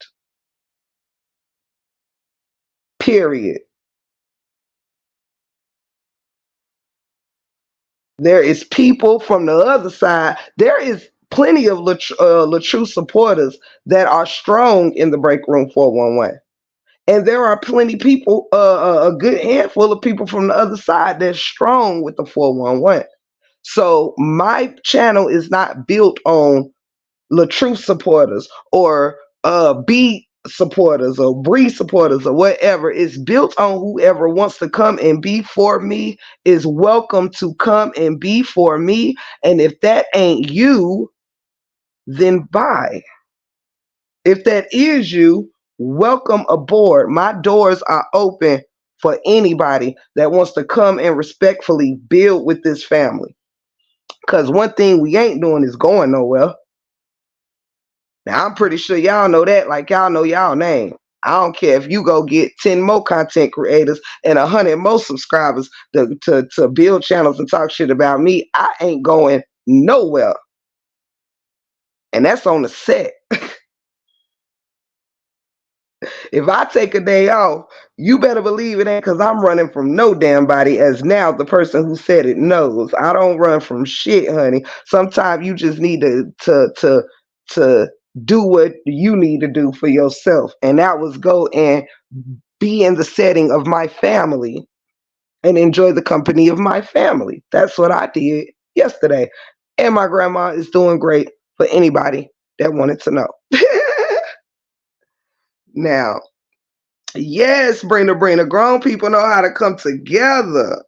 Period. There is people from the other side. There is plenty of Latrue supporters that are strong in the break room 411. And there are plenty people, a good handful of people from the other side that's strong with the 411. So my channel is not built on Latrue supporters or B supporters or Bree supporters or whatever. It's built on whoever wants to come and be for me is welcome to come and be for me. And if that ain't you, then bye. If that is you, welcome aboard. My doors are open for anybody that wants to come and respectfully build with this family. Because one thing we ain't doing is going nowhere. Now, I'm pretty sure y'all know that, like y'all know y'all name. I don't care if you go get 10 more content creators and 100 more subscribers to build channels and talk shit about me. I ain't going nowhere. And that's on the set. If I take a day off, you better believe it ain't because I'm running from no damn body, as now the person who said it knows. I don't run from shit, honey. Sometimes you just need to do what you need to do for yourself. And that was go and be in the setting of my family and enjoy the company of my family. That's what I did yesterday. And my grandma is doing great for anybody that wanted to know. Now, yes, Brina, grown people know how to come together.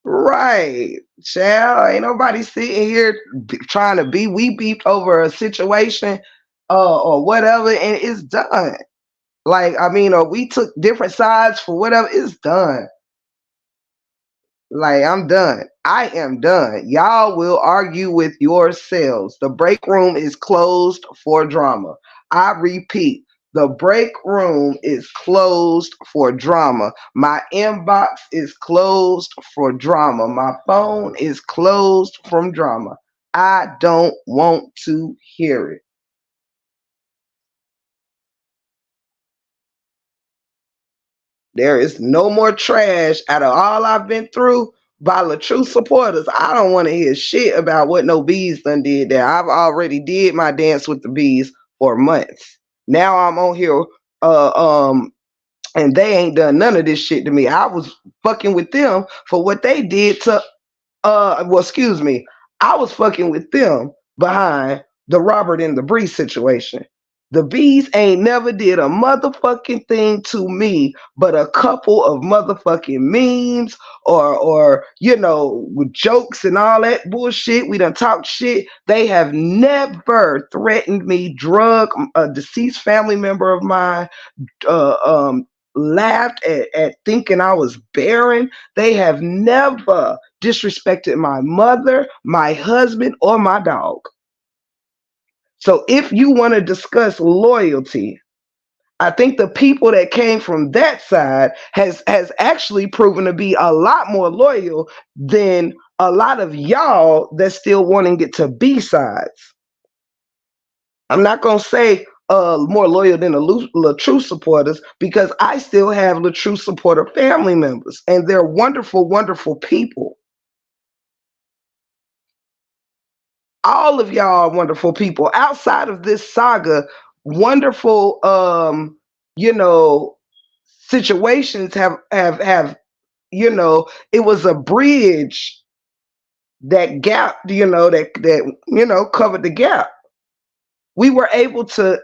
Right. Child, ain't nobody sitting here trying to be we beef over a situation or whatever, and it's done. Like, I mean, or we took different sides for whatever, it's done. Like, I'm done. I am done. Y'all will argue with yourselves. The break room is closed for drama. I repeat, the break room is closed for drama. My inbox is closed for drama. My phone is closed from drama. I don't want to hear it. There is no more trash out of all I've been through by the true supporters. I don't want to hear shit about what no bees done did there. I've already did my dance with the bees for months. Now I'm on here, uh, um, and they ain't done none of this shit to me. I was fucking with them for what they did to well, excuse me, I was fucking with them behind the Robert and the Bree situation. The bees ain't never did a motherfucking thing to me but a couple of motherfucking memes or with jokes and all that bullshit. We done talked shit. They have never threatened me, drug a deceased family member of mine, uh, um, laughed at thinking I was barren. They have never disrespected my mother, my husband, or my dog. So if you want to discuss loyalty, I think the people that came from that side has actually proven to be a lot more loyal than a lot of y'all that's still wanting it to be sides. I'm not gonna say more loyal than the true supporters because I still have the true supporter family members, and they're wonderful, wonderful people. All of y'all are wonderful people. Outside of this saga, wonderful, you know, situations have it was a bridge that gap, that covered the gap. We were able to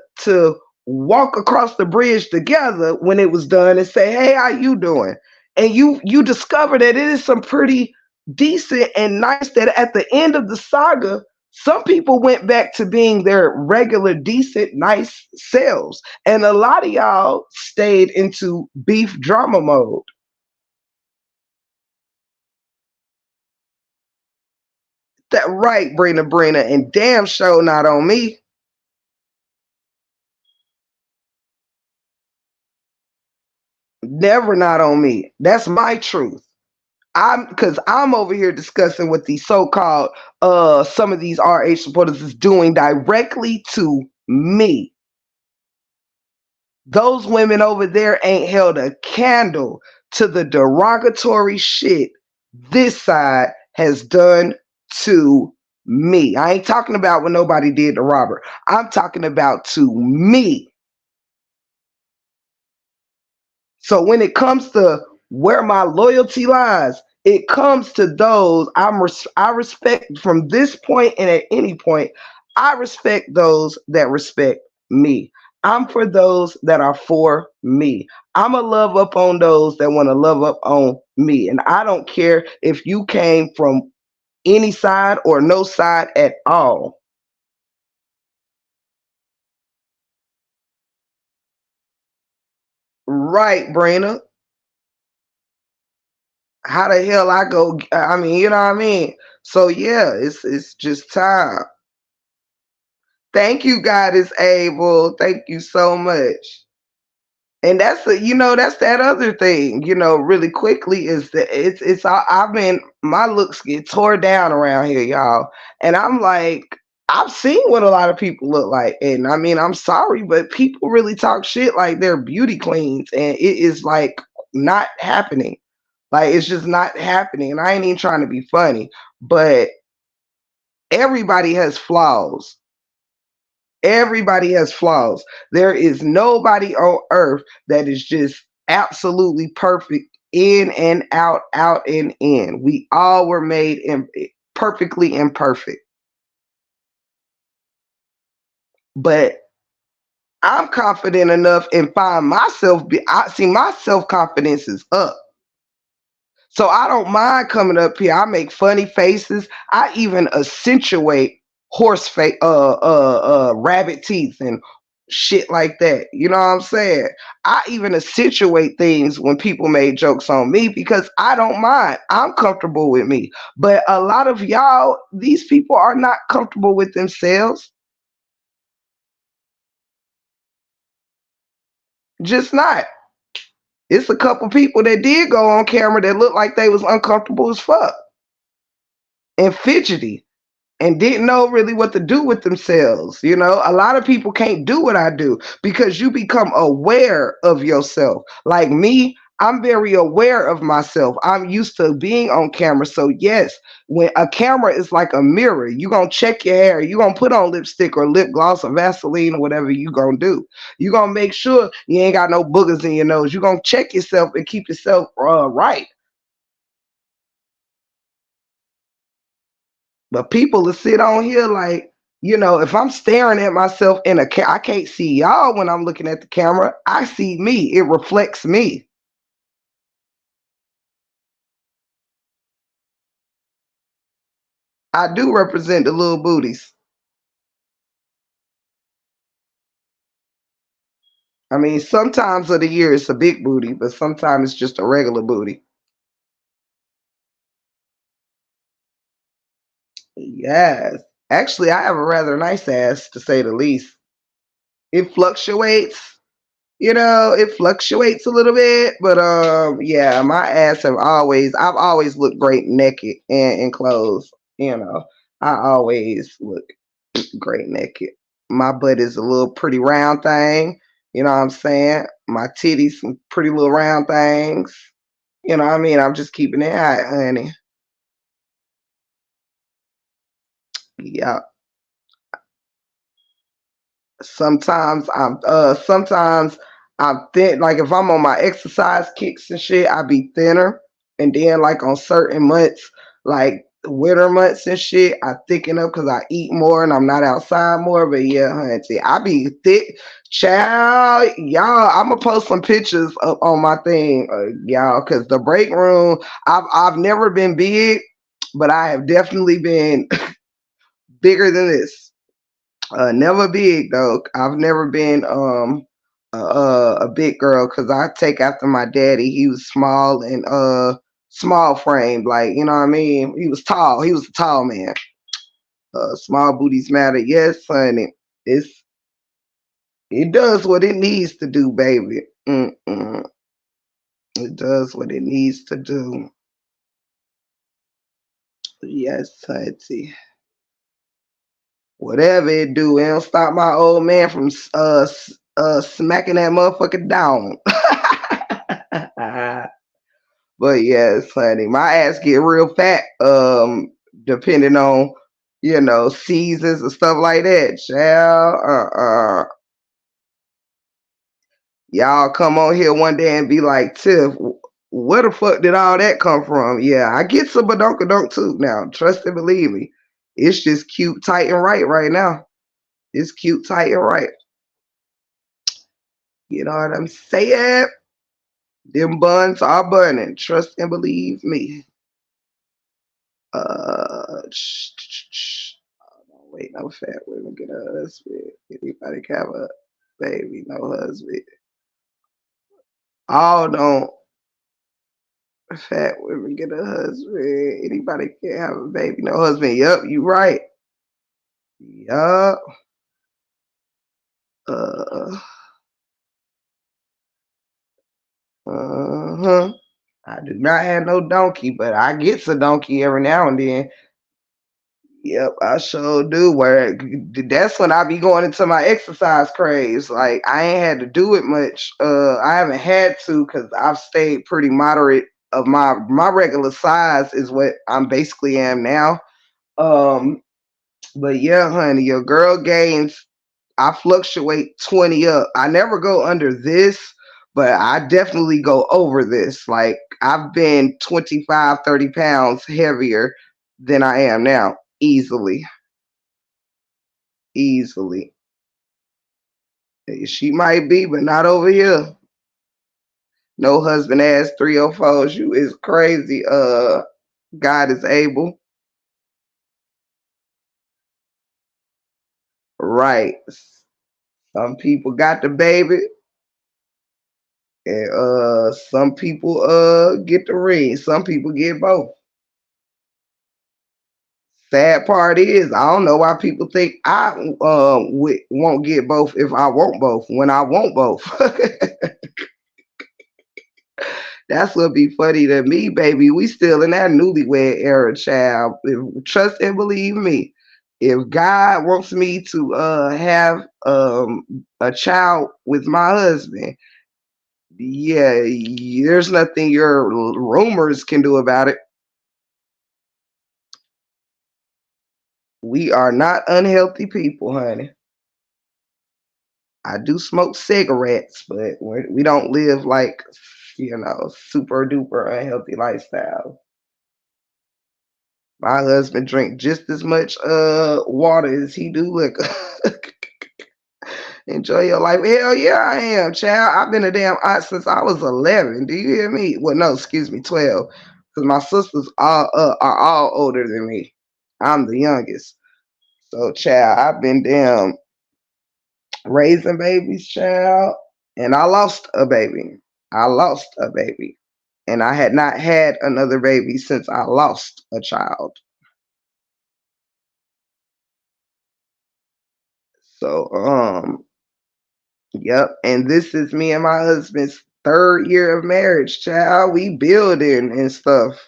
walk across the bridge together when it was done and say, "Hey, how you doing?" And you discover that it is some pretty decent and nice that at the end of the saga, some people went back to being their regular, decent, nice selves, and a lot of y'all stayed into beef drama mode. That right, Brina, and damn show not on me. Never not on me. That's my truth. I'm over here discussing what the so-called some of these RH supporters is doing directly to me. Those women over there ain't held a candle to the derogatory shit this side has done to me. I ain't talking about what nobody did to Robert. I'm talking about to me. So when it comes to where my loyalty lies, it comes to those I respect from this point and at any point. I respect those that respect me. I'm for those that are for me. I'm a love up on those that want to love up on me. And I don't care if you came from any side or no side at all. Right, Brina. How the hell I go? I mean, you know what I mean. So yeah, it's just time. Thank you, God is able. Thank you so much. And that's that other thing, really quickly is that I've been my looks get tore down around here, y'all. And I'm like, I've seen what a lot of people look like. And I mean, I'm sorry, but people really talk shit like they're beauty queens. And it is like not happening. Like it's just not happening. And I ain't even trying to be funny, but everybody has flaws. Everybody has flaws. There is nobody on earth that is just absolutely perfect in and out, out and in. We all were made perfectly imperfect. But I'm confident enough and find myself. I see my self confidence is up. So I don't mind coming up here. I make funny faces. I even accentuate rabbit teeth and shit like that. You know what I'm saying? I even accentuate things when people made jokes on me because I don't mind. I'm comfortable with me. But a lot of y'all, these people are not comfortable with themselves. Just not. It's a couple people that did go on camera that looked like they was uncomfortable as fuck and fidgety and didn't know really what to do with themselves. You know, a lot of people can't do what I do because you become aware of yourself. Like me, I'm very aware of myself. I'm used to being on camera. So yes, when a camera is like a mirror, you're going to check your hair. You're going to put on lipstick or lip gloss or Vaseline or whatever you're going to do. You're going to make sure you ain't got no boogers in your nose. You're going to check yourself and keep yourself right. But people will sit on here like, if I'm staring at myself in I can't see y'all when I'm looking at the camera. I see me. It reflects me. I do represent the little booties. I mean, sometimes of the year it's a big booty, but sometimes it's just a regular booty. Yes. Actually, I have a rather nice ass, to say the least. It fluctuates. It fluctuates a little bit, but yeah, my ass I've always looked great naked and in clothes. I always look great naked. My butt is a little pretty round thing. You know what I'm saying? My titties some pretty little round things. You know what I mean? I'm just keeping it hot, honey. Yeah. Sometimes I'm thin, like if I'm on my exercise kicks and shit, I be thinner. And then like on certain months, like winter months and shit, I thicken up because I eat more and I'm not outside more. But yeah, honey, I be thick. Child, y'all, I'm gonna post some pictures up on my thing, y'all, because the break room, I've never been big, but I have definitely been bigger than this. Never big though. I've never been a big girl because I take after my daddy. He was small and small framed, like you know what I mean. He was tall. He was a tall man. Small booties matter. Yes, honey. It does what it needs to do, baby. Mm-mm. It does what it needs to do. Yes, honey. Whatever it do, it don't stop my old man from smacking that motherfucker down. But yes, honey, my ass get real fat. Depending on seasons and stuff like that. Child, y'all come on here one day and be like, Tiff, where the fuck did all that come from? Yeah, I get some badonkadonk too now. Trust and believe me, it's just cute, tight, and right now. It's cute, tight, and right. You know what I'm saying? Them buns are burning. Trust and believe me. Wait, no fat women get a husband. Anybody can have a baby, no husband. Oh, don't fat women get a husband. Anybody can have a baby, no husband. Yup, you right. Yup. Uh, uh-huh. I do not have no donkey, but I get a donkey every now and then. Yep, I sure do. Where that's when I be going into my exercise craze. Like I ain't had to do it much. I haven't had to because I've stayed pretty moderate. Of my regular size is what I'm basically am now. Um, but yeah, honey, your girl gains. I fluctuate 20 up. I never go under this, but I definitely go over this. Like I've been 25, 30 pounds heavier than I am now. Easily. Easily. She might be, but not over here. No husband ass 304s. You is crazy. God is able. Right. Some people got the baby, and some people get the ring. Some people get both. Sad part is I don't know why people think I won't get both if I want both when I want both. That's what be funny to me, baby. We still in that newlywed era, child. Trust and believe me. If God wants me to have a child with my husband, yeah, there's nothing your rumors can do about it. We are not unhealthy people, honey. I do smoke cigarettes, but we don't live like, super duper unhealthy lifestyle. My husband drink just as much water as he do liquor. Enjoy your life. Hell yeah, I am, child. I've been a damn aunt since I was 11. Do you hear me? Well, no, excuse me, 12. Because my sisters are all older than me. I'm the youngest. So, child, I've been damn raising babies, child. And I lost a baby. I lost a baby. And I had not had another baby since I lost a child. So, yep. And this is me and my husband's third year of marriage, child. We building and stuff.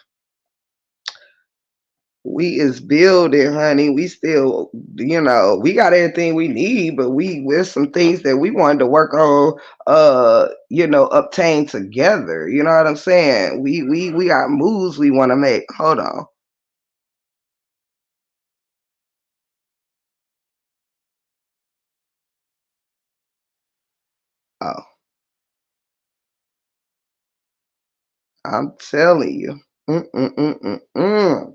We is building, honey. We still, we got everything we need, but there's some things that we wanted to work on, obtain together. You know what I'm saying? We got moves we want to make. Hold on. Oh, I'm telling you. Mm-mm-mm-mm-mm.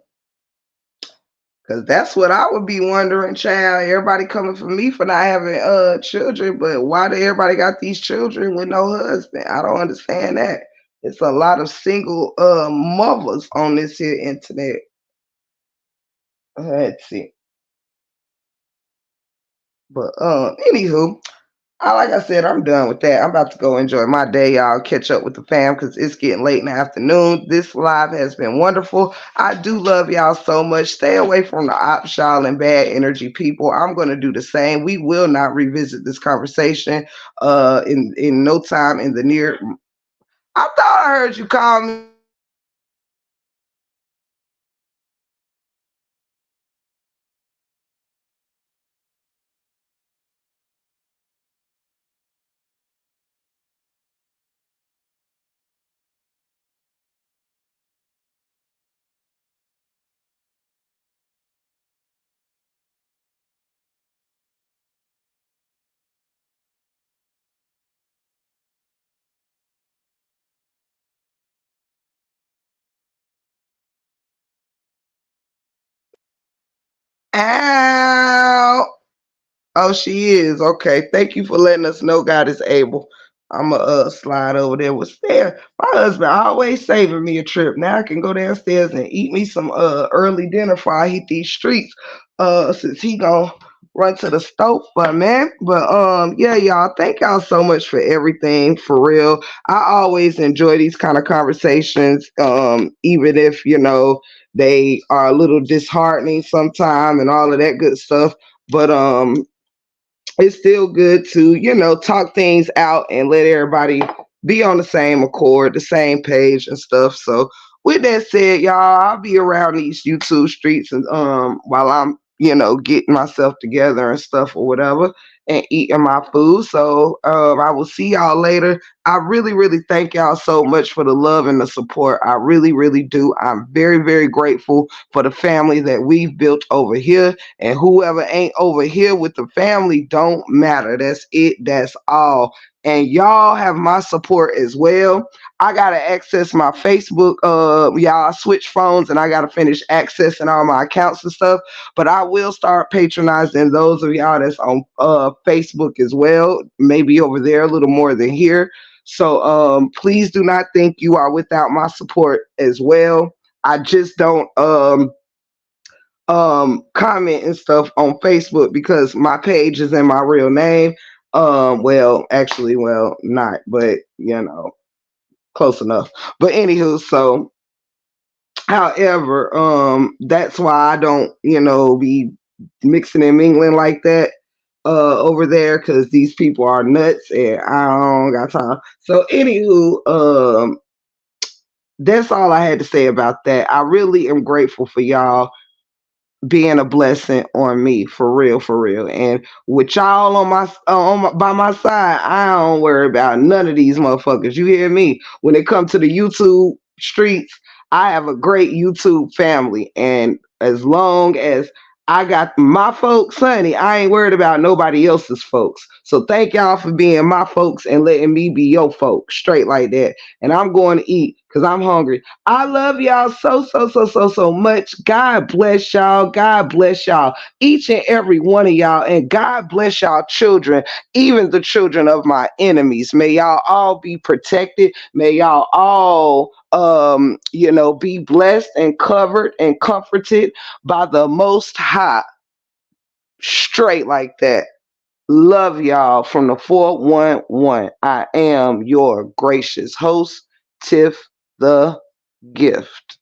Cause that's what I would be wondering, child. Everybody coming for me for not having children, but why do everybody got these children with no husband? I don't understand that. It's a lot of single mothers on this here internet. Let's see. But anywho, like I said, I'm done with that. I'm about to go enjoy my day, y'all. Catch up with the fam because it's getting late in the afternoon. This live has been wonderful. I do love y'all so much. Stay away from the ops, y'all, and bad energy people. I'm going to do the same. We will not revisit this conversation in no time in the near. I thought I heard you call me. Ow. Oh, she is. Okay. Thank you for letting us know God is able. I'm going to slide over there with there. My husband always saving me a trip. Now I can go downstairs and eat me some early dinner before I hit these streets. Since he gonna run to the stove for man. But yeah, y'all, thank y'all so much for everything for real. I always enjoy these kind of conversations. Even if, they are a little disheartening sometime and all of that good stuff. But it's still good to, talk things out and let everybody be on the same accord, the same page and stuff. So with that said, y'all, I'll be around these YouTube streets and while I'm, getting myself together and stuff or whatever. and eating my food. So I will see y'all later. I really, really thank y'all so much for the love and the support. I really, really do. I'm very, very grateful for the family that we've built over here. And whoever ain't over here with the family don't matter. That's it. That's all. And y'all have my support as well. I gotta access my Facebook. Y'all, I switch phones and I gotta finish accessing all my accounts and stuff. But I will start patronizing those of y'all that's on Facebook as well. Maybe over there a little more than here. So please do not think you are without my support as well. I just don't comment and stuff on Facebook because my page is in my real name. Well, actually, well, not, but close enough. But anywho, so however, that's why I don't, be mixing and mingling like that over there because these people are nuts and I don't got time. So anywho, that's all I had to say about that. I really am grateful for y'all being a blessing on me, for real, for real. And with y'all by my side, I don't worry about none of these motherfuckers. You hear me? When it comes to the YouTube streets, I have a great YouTube family, and as long as I got my folks, honey, I ain't worried about nobody else's folks. So thank y'all for being my folks and letting me be your folks, straight like that. And I'm going to eat because I'm hungry. I love y'all so, so, so, so, so much. God bless y'all. God bless y'all. Each and every one of y'all. And God bless y'all children, even the children of my enemies. May y'all all be protected. May y'all all be blessed and covered and comforted by the Most High. Straight like that. Love y'all from the 411. I am your gracious host, Tiff the Gift.